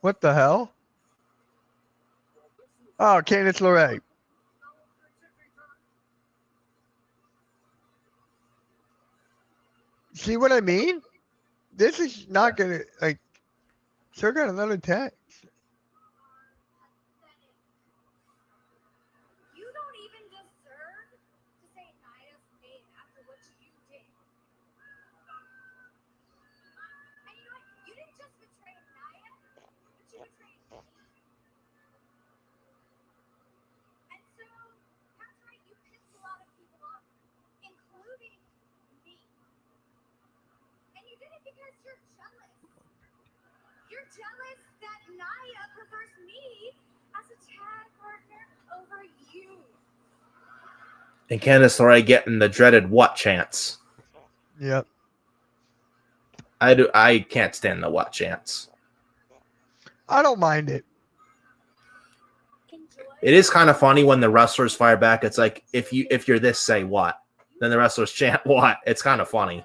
What the hell? Oh, Candice LeRae. See what I mean? This is not gonna like. Sir got another text. You don't even deserve to say Naya's name after what you did. And you know what? You didn't just betray Naya, but you betrayed me. And so, that's right, you pissed a lot of people off, including me. And you did it because you're jealous. You're jealous that Naya prefers me as a tag partner over you. And Candice LeRae getting the dreaded what chance? Yep. I can't stand the what chance. I don't mind it. It is kind of funny when the wrestlers fire back. It's like if you're this, say what? Then the wrestlers chant what? It's kind of funny.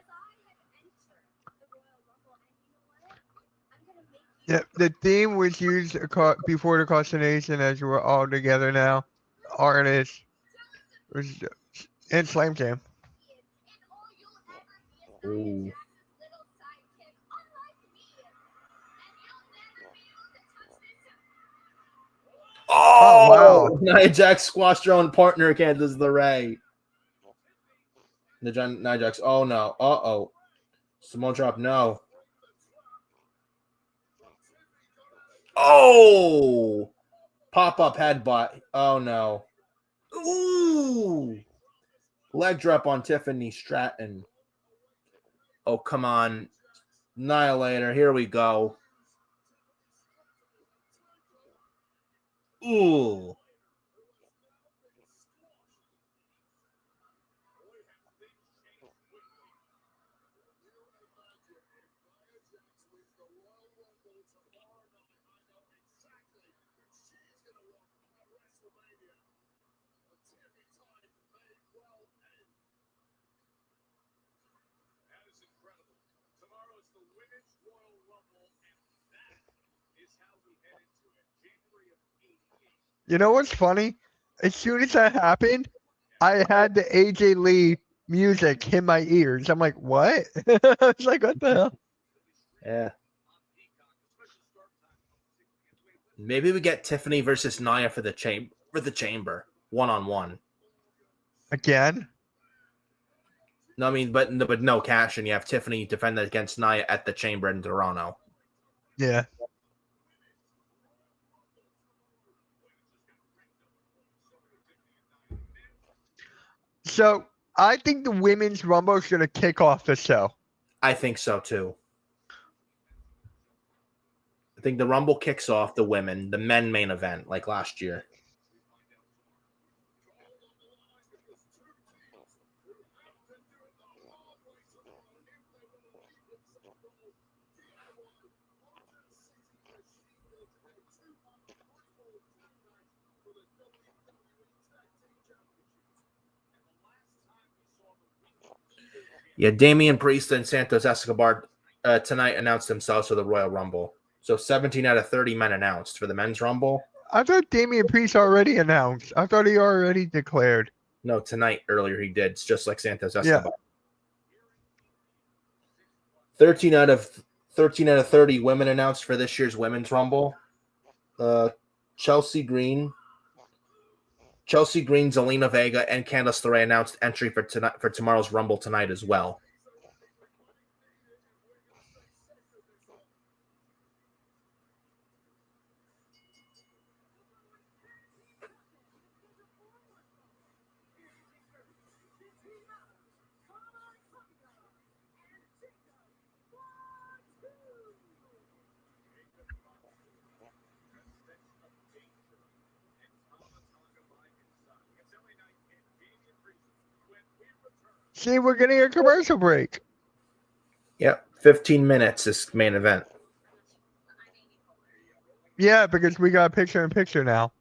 Yeah, the theme was used before the Across the Nation as we're all together now. Artists and Slam Jam. Ooh. Oh, wow. Nia Jax squashed her own partner, Candice LeRae. The John Nijax. Oh no. Uh-oh. Samoa drop. No. Oh! Pop-up headbutt. Oh no. Ooh! Leg drop on Tiffany Stratton. Oh, come on. Annihilator. Here we go. Ooh. You know what's funny? As soon as that happened, I had the AJ Lee music hit my ears. I'm like, what? I was like, what the hell? Yeah. Maybe we get Tiffany versus Nia for the chamber. 1-on-1. Again? No, I mean, but no cash, and you have Tiffany defend against Nia at the chamber in Toronto. Yeah. So I think the women's rumble is going to kick off the show. I think so too. I think the Rumble kicks off the women, the men main event like last year. Yeah, Damian Priest and Santos Escobar tonight announced themselves for the Royal Rumble. So 17 out of 30 men announced for the men's Rumble. I thought Damian Priest already announced. I thought he already declared. No, tonight earlier he did. It's just like Santos Escobar. Yeah. 13 out of 30 women announced for this year's women's Rumble. Chelsea Green, Zelina Vega, and Candice LeRae announced entry for tomorrow's Rumble tonight as well. See, we're getting a commercial break. Yep, 15 minutes this main event. Yeah, because we got picture-in-picture now.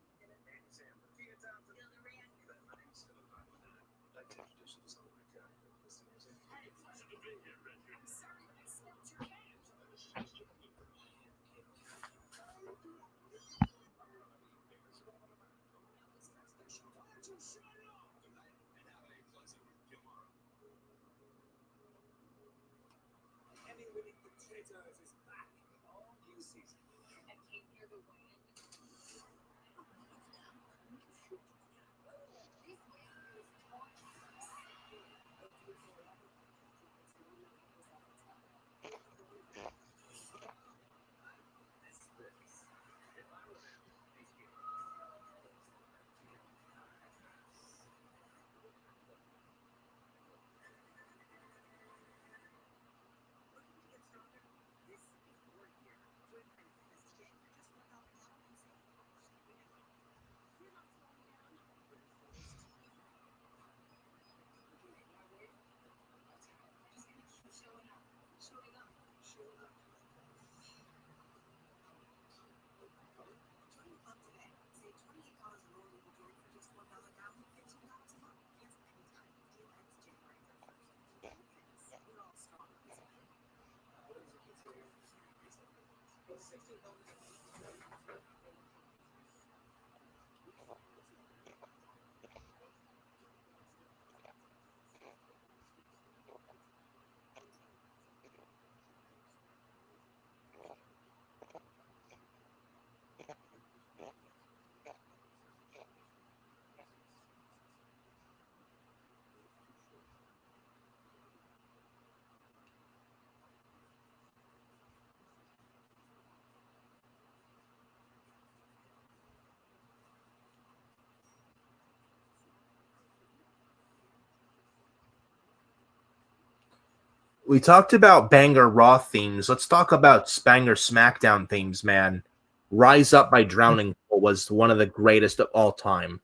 We talked about banger Raw themes. Let's talk about banger SmackDown themes, man. Rise Up by Drowning Pool was one of the greatest of all time.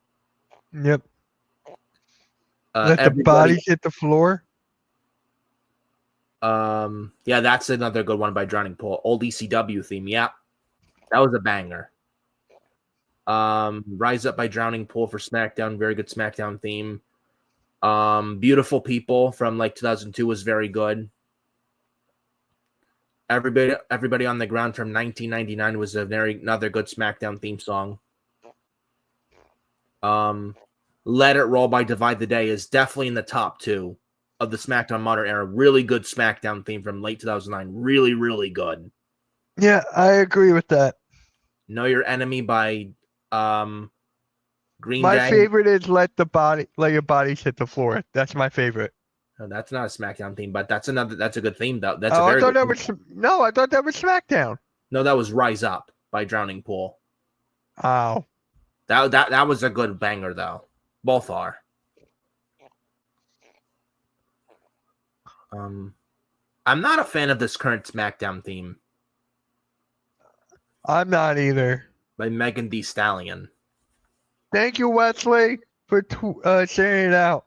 Yep. Let the bodies hit the floor. Yeah, that's another good one by Drowning Pool. Old ECW theme. Yeah, that was a banger. Rise Up by Drowning Pool for SmackDown. Very good SmackDown theme. Beautiful People from like 2002 was very good. Everybody on the Ground from 1999 was another good SmackDown theme song. Let It Roll by Divide the Day is definitely in the top 2 of the SmackDown modern era. Really good SmackDown theme from late 2009. Really, really good. Yeah, I agree with that. Know Your Enemy by Green My Day. favorite is Let Your Bodies Hit the Floor. That's my favorite. No, that's not a SmackDown theme, but that's a good theme though. I thought that was SmackDown. No, that was Rise Up by Drowning Pool. Oh. That was a good banger though. Both are. I'm not a fan of this current SmackDown theme. I'm not either. By Megan Thee Stallion. Thank you, Wesley, for sharing it out.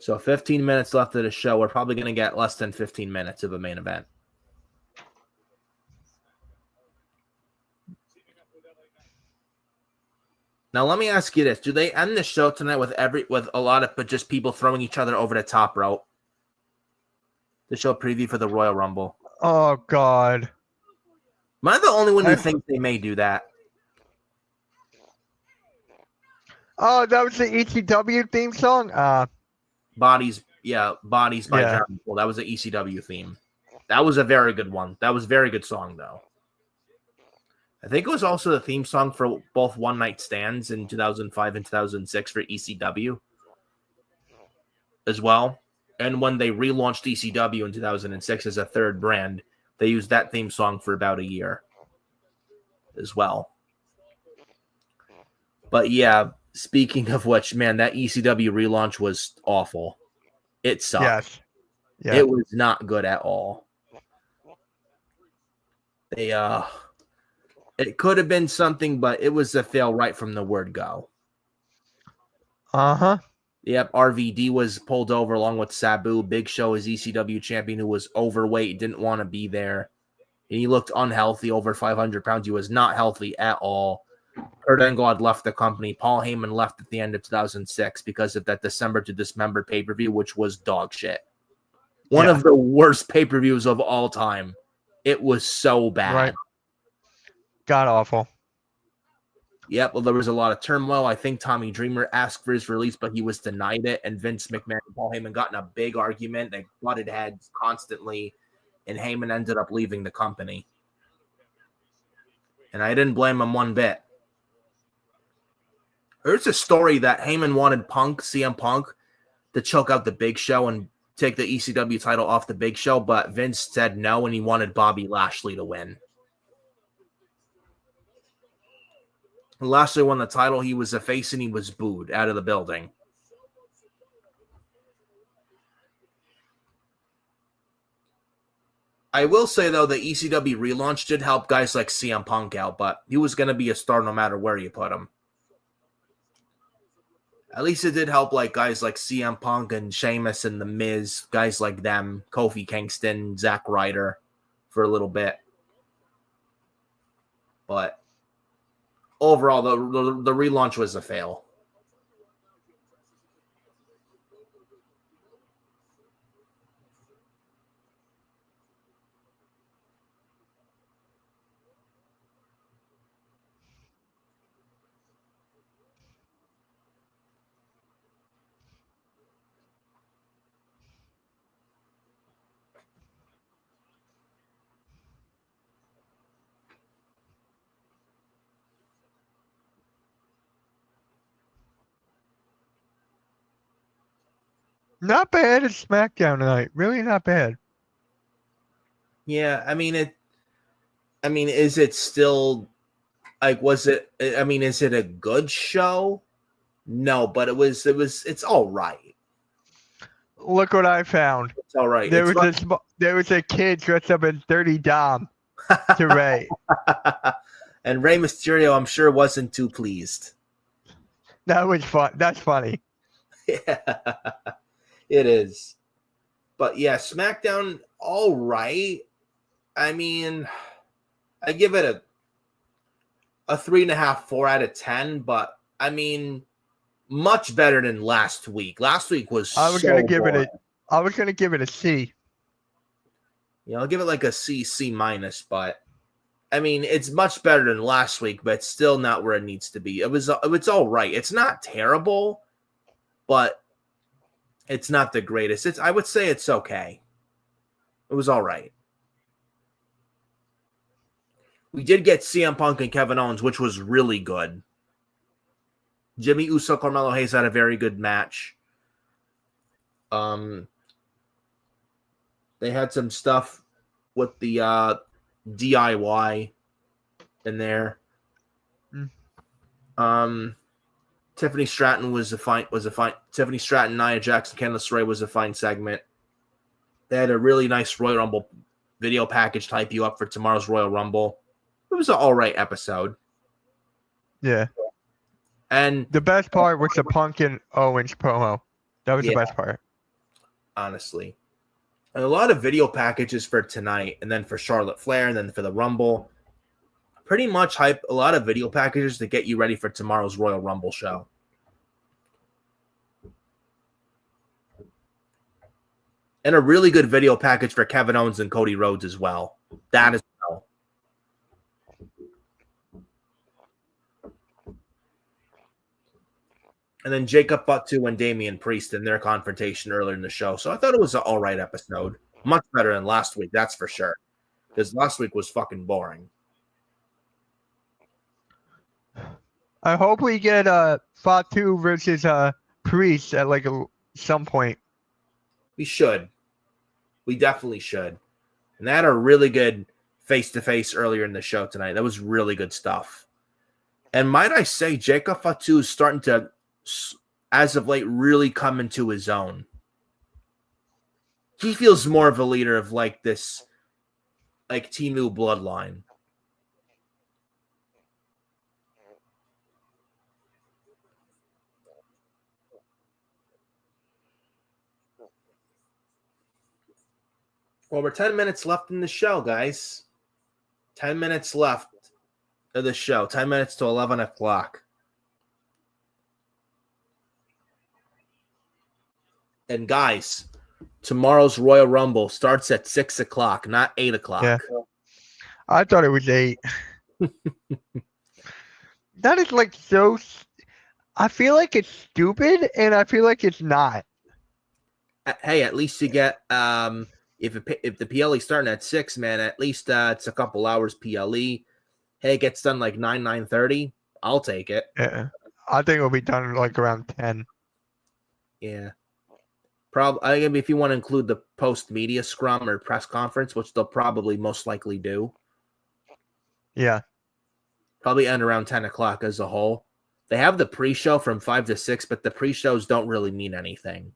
So 15 minutes left of the show. We're probably going to get less than 15 minutes of a main event. Now let me ask you this: do they end the show tonight with a lot of just people throwing each other over the top rope? The show preview for the Royal Rumble. Oh God! Am I the only one who thinks they may do that? Oh, that was the ECW theme song. Bodies by Drowning Pool. That was the ECW theme. That was a very good one. That was a very good song though. I think it was also the theme song for both One Night Stands in 2005 and 2006 for ECW as well. And when they relaunched ECW in 2006 as a third brand, they used that theme song for about a year as well. But yeah, speaking of which, man, that ECW relaunch was awful. It sucked. Yes. Yeah. It was not good at all. It could have been something, but it was a fail right from the word go. Uh-huh. Yep, RVD was pulled over along with Sabu. Big Show is ECW champion who was overweight, didn't want to be there. And he looked unhealthy, over 500 pounds. He was not healthy at all. Kurt Angle had left the company. Paul Heyman left at the end of 2006 because of that December to Dismember pay-per-view, which was dog shit. One of the worst pay-per-views of all time. It was so bad. Right. God awful. Yep, well, there was a lot of turmoil. I think Tommy Dreamer asked for his release, but he was denied it. And Vince McMahon and Paul Heyman got in a big argument. They butted heads constantly, and Heyman ended up leaving the company. And I didn't blame him one bit. There's a story that Heyman wanted CM Punk, to choke out the Big Show and take the ECW title off the Big Show, but Vince said no, and he wanted Bobby Lashley to win. Lashley won the title. He was a face, and he was booed out of the building. I will say, though, the ECW relaunch did help guys like CM Punk out, but he was going to be a star no matter where you put him. At least it did help like guys like CM Punk and Sheamus and The Miz, guys like them, Kofi Kingston, Zack Ryder for a little bit. But overall, the relaunch was a fail. Not bad at SmackDown tonight. Really not bad. Yeah, is it still like, is it a good show? No, but it's all right. Look what I found. It's all right. There was a kid dressed up as Dirty Dom to Ray. And Rey Mysterio, I'm sure, wasn't too pleased. That was fun. That's funny. Yeah, it is. But yeah, SmackDown, all right. I mean, I give it a 3.5, 4 out of 10. But I mean, much better than last week. Last week was I was so gonna give boring. it a C. Yeah, I'll give it like a C minus. But I mean, it's much better than last week, but it's still not where it needs to be. It's all right. It's not terrible, but it's not the greatest. I would say it's okay. It was all right. We did get CM Punk and Kevin Owens, which was really good. Jimmy Uso, Carmelo Hayes had a very good match. They had some stuff with the DIY in there. Tiffany Stratton was a fine. Tiffany Stratton, Nia Jackson, Candice LeRae was a fine segment. They had a really nice Royal Rumble video package to hype you up for tomorrow's Royal Rumble. It was an all right episode. Yeah. And the best part was the Punk and Owens promo. That was the best part. Honestly. And a lot of video packages for tonight, and then for Charlotte Flair, and then for the Rumble. Pretty much hype a lot of video packages to get you ready for tomorrow's Royal Rumble show. And a really good video package for Kevin Owens and Cody Rhodes as well. That as well. And then Jacob Fatu and Damian Priest in their confrontation earlier in the show. So I thought it was an all right episode. Much better than last week, that's for sure. Because last week was fucking boring. I hope we get Fatu versus Priest at some point. We should. We definitely should. And they had a really good face-to-face earlier in the show tonight. That was really good stuff. And might I say, Jacob Fatu is starting to, as of late, really come into his own. He feels more of a leader of this Timu bloodline. Well, we're 10 minutes left in the show, guys. 10 minutes left of the show. 10 minutes to 11 o'clock. And guys, tomorrow's Royal Rumble starts at 6 o'clock, not 8 o'clock. Yeah. I thought it was 8. That is so... I feel like it's stupid, and I feel like it's not. Hey, at least you get... If the PLE starting at 6, man, at least it's a couple hours PLE. Hey, it gets done 9:30. I'll take it. Yeah, I think it'll be done around 10. Yeah, probably. If you want to include the post media scrum or press conference, which they'll probably most likely do. Yeah, probably end around 10 o'clock as a whole. They have the pre-show from 5 to 6, but the pre-shows don't really mean anything.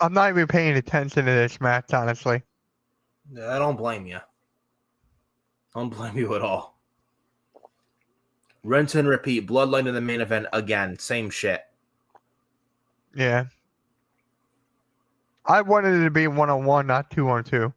I'm not even paying attention to this match, honestly. I don't blame you. I don't blame you at all. Rinse and repeat. Bloodline in the main event again. Same shit. Yeah. I wanted it to be 1-on-1, not 2-on-2.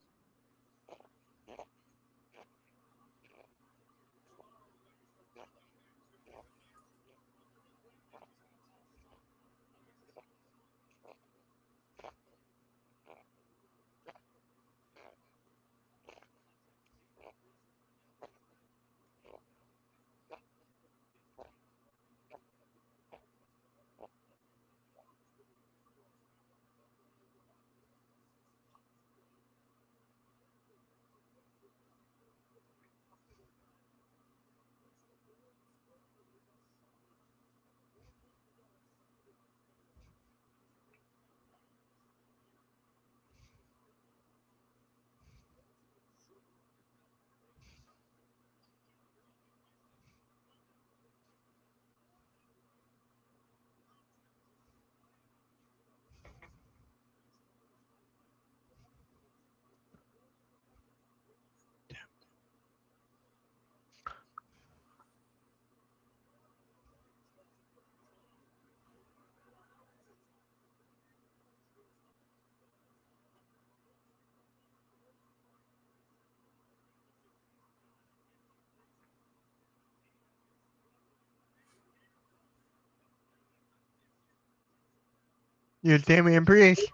You're Damian Priest.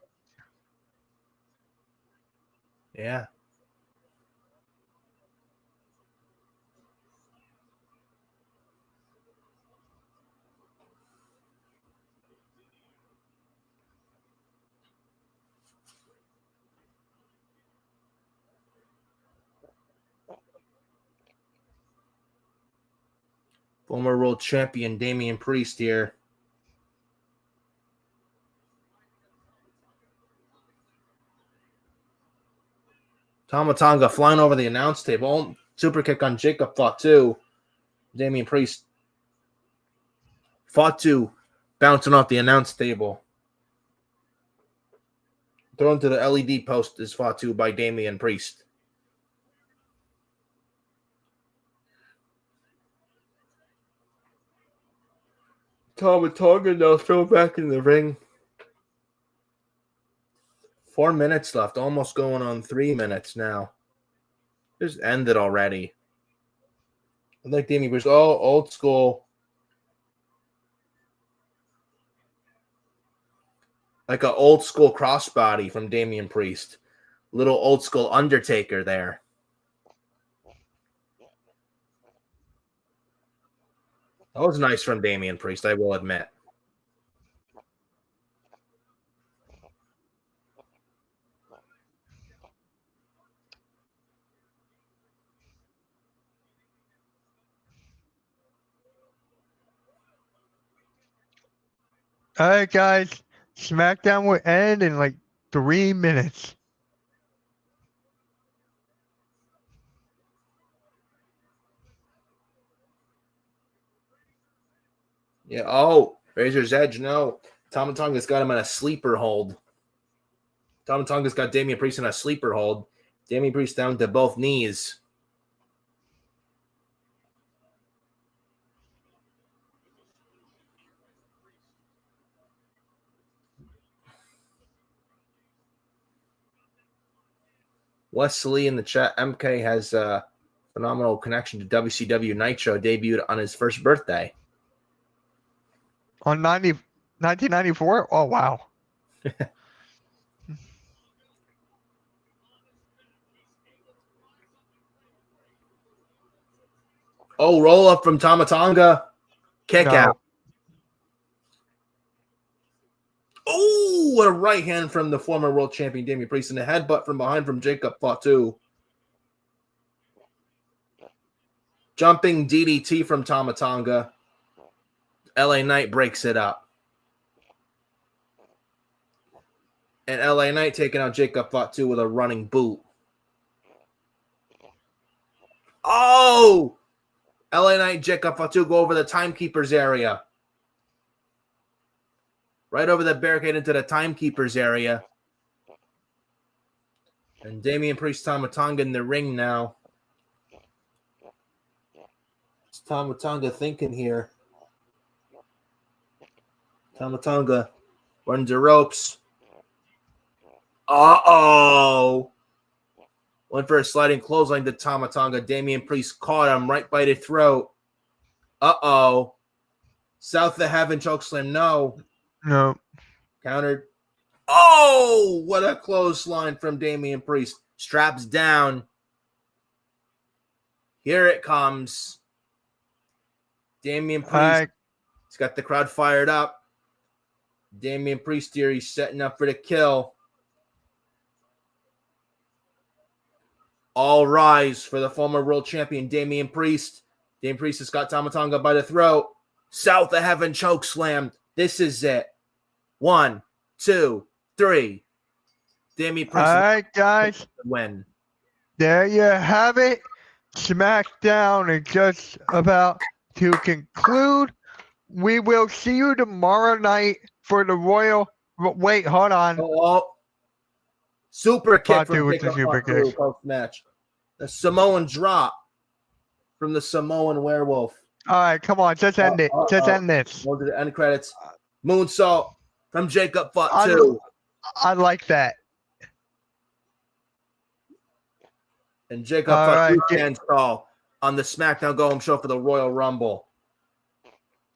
Yeah. Former world champion Damian Priest here. Tama Tonga flying over the announce table. Super kick on Jacob Fatu. Damian Priest. Fatu bouncing off the announce table. Thrown to the LED post is Fatu by Damian Priest. Tama Tonga now thrown back in the ring. 4 minutes left, almost going on 3 minutes now. Just ended already. I like Damian Priest. Oh, old school. Like an old school crossbody from Damian Priest. Little old school Undertaker there. That was nice from Damian Priest, I will admit. All right, guys. Smackdown will end in like 3 minutes. Yeah. Oh, Razor's Edge. No. Tama Tonga's got him on a sleeper hold. Tama Tonga's got Damian Priest on a sleeper hold. Damian Priest down to both knees. Wesley in the chat. MK has a phenomenal connection to WCW Nitro. Debuted on his first birthday. On 1994? Oh, wow. Oh, roll up from Tama Tonga. Kick No. out. Oh, what a right hand from the former world champion Damian Priest and a headbutt from behind from Jacob Fatu. Jumping DDT from Tama Tonga. LA Knight breaks it up. And LA Knight taking out Jacob Fatu with a running boot. Oh! LA Knight, Jacob Fatu go over the timekeeper's area. Right over the barricade into the timekeeper's area. And Damian Priest, Tama Tonga in the ring now. What's Tama Tonga thinking here? Tama Tonga runs the ropes. Uh-oh. Went for a sliding clothesline to Tama Tonga. Damian Priest caught him right by the throat. Uh-oh. South of Heaven chokeslam. No. No. Countered. Oh, what a clothesline from Damian Priest. Straps down. Here it comes. Damian Priest. He's got the crowd fired up. Damian Priest here. He's setting up for the kill. All rise for the former world champion, Damian Priest. Damian Priest has got Tama Tonga by the throat. South of Heaven choke slam. This is it. 1, 2, 3. Damian Priest. All right, guys. Win. There you have it. Smackdown is just about to conclude. We will see you tomorrow night for the Royal. Wait, hold on. Oh, super kick Part two from with the super kick. Post-match. The Samoan drop from the Samoan werewolf. All right, come on. Just end it. Just end this. Go to the end credits. Moonsault from Jacob Fatu. I like that. And Jacob Fatu stands tall on the SmackDown Go Home show for the Royal Rumble.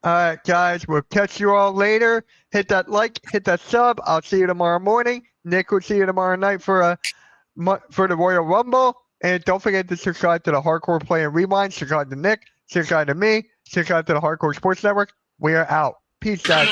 All right, guys. We'll catch you all later. Hit that like, hit that sub. I'll see you tomorrow morning. Nick will see you tomorrow night for the Royal Rumble. And don't forget to subscribe to the Hardcore Play and Rewind. Subscribe to Nick. Subscribe to me. Subscribe to the Hardcore Sports Network. We are out. Peace, guys.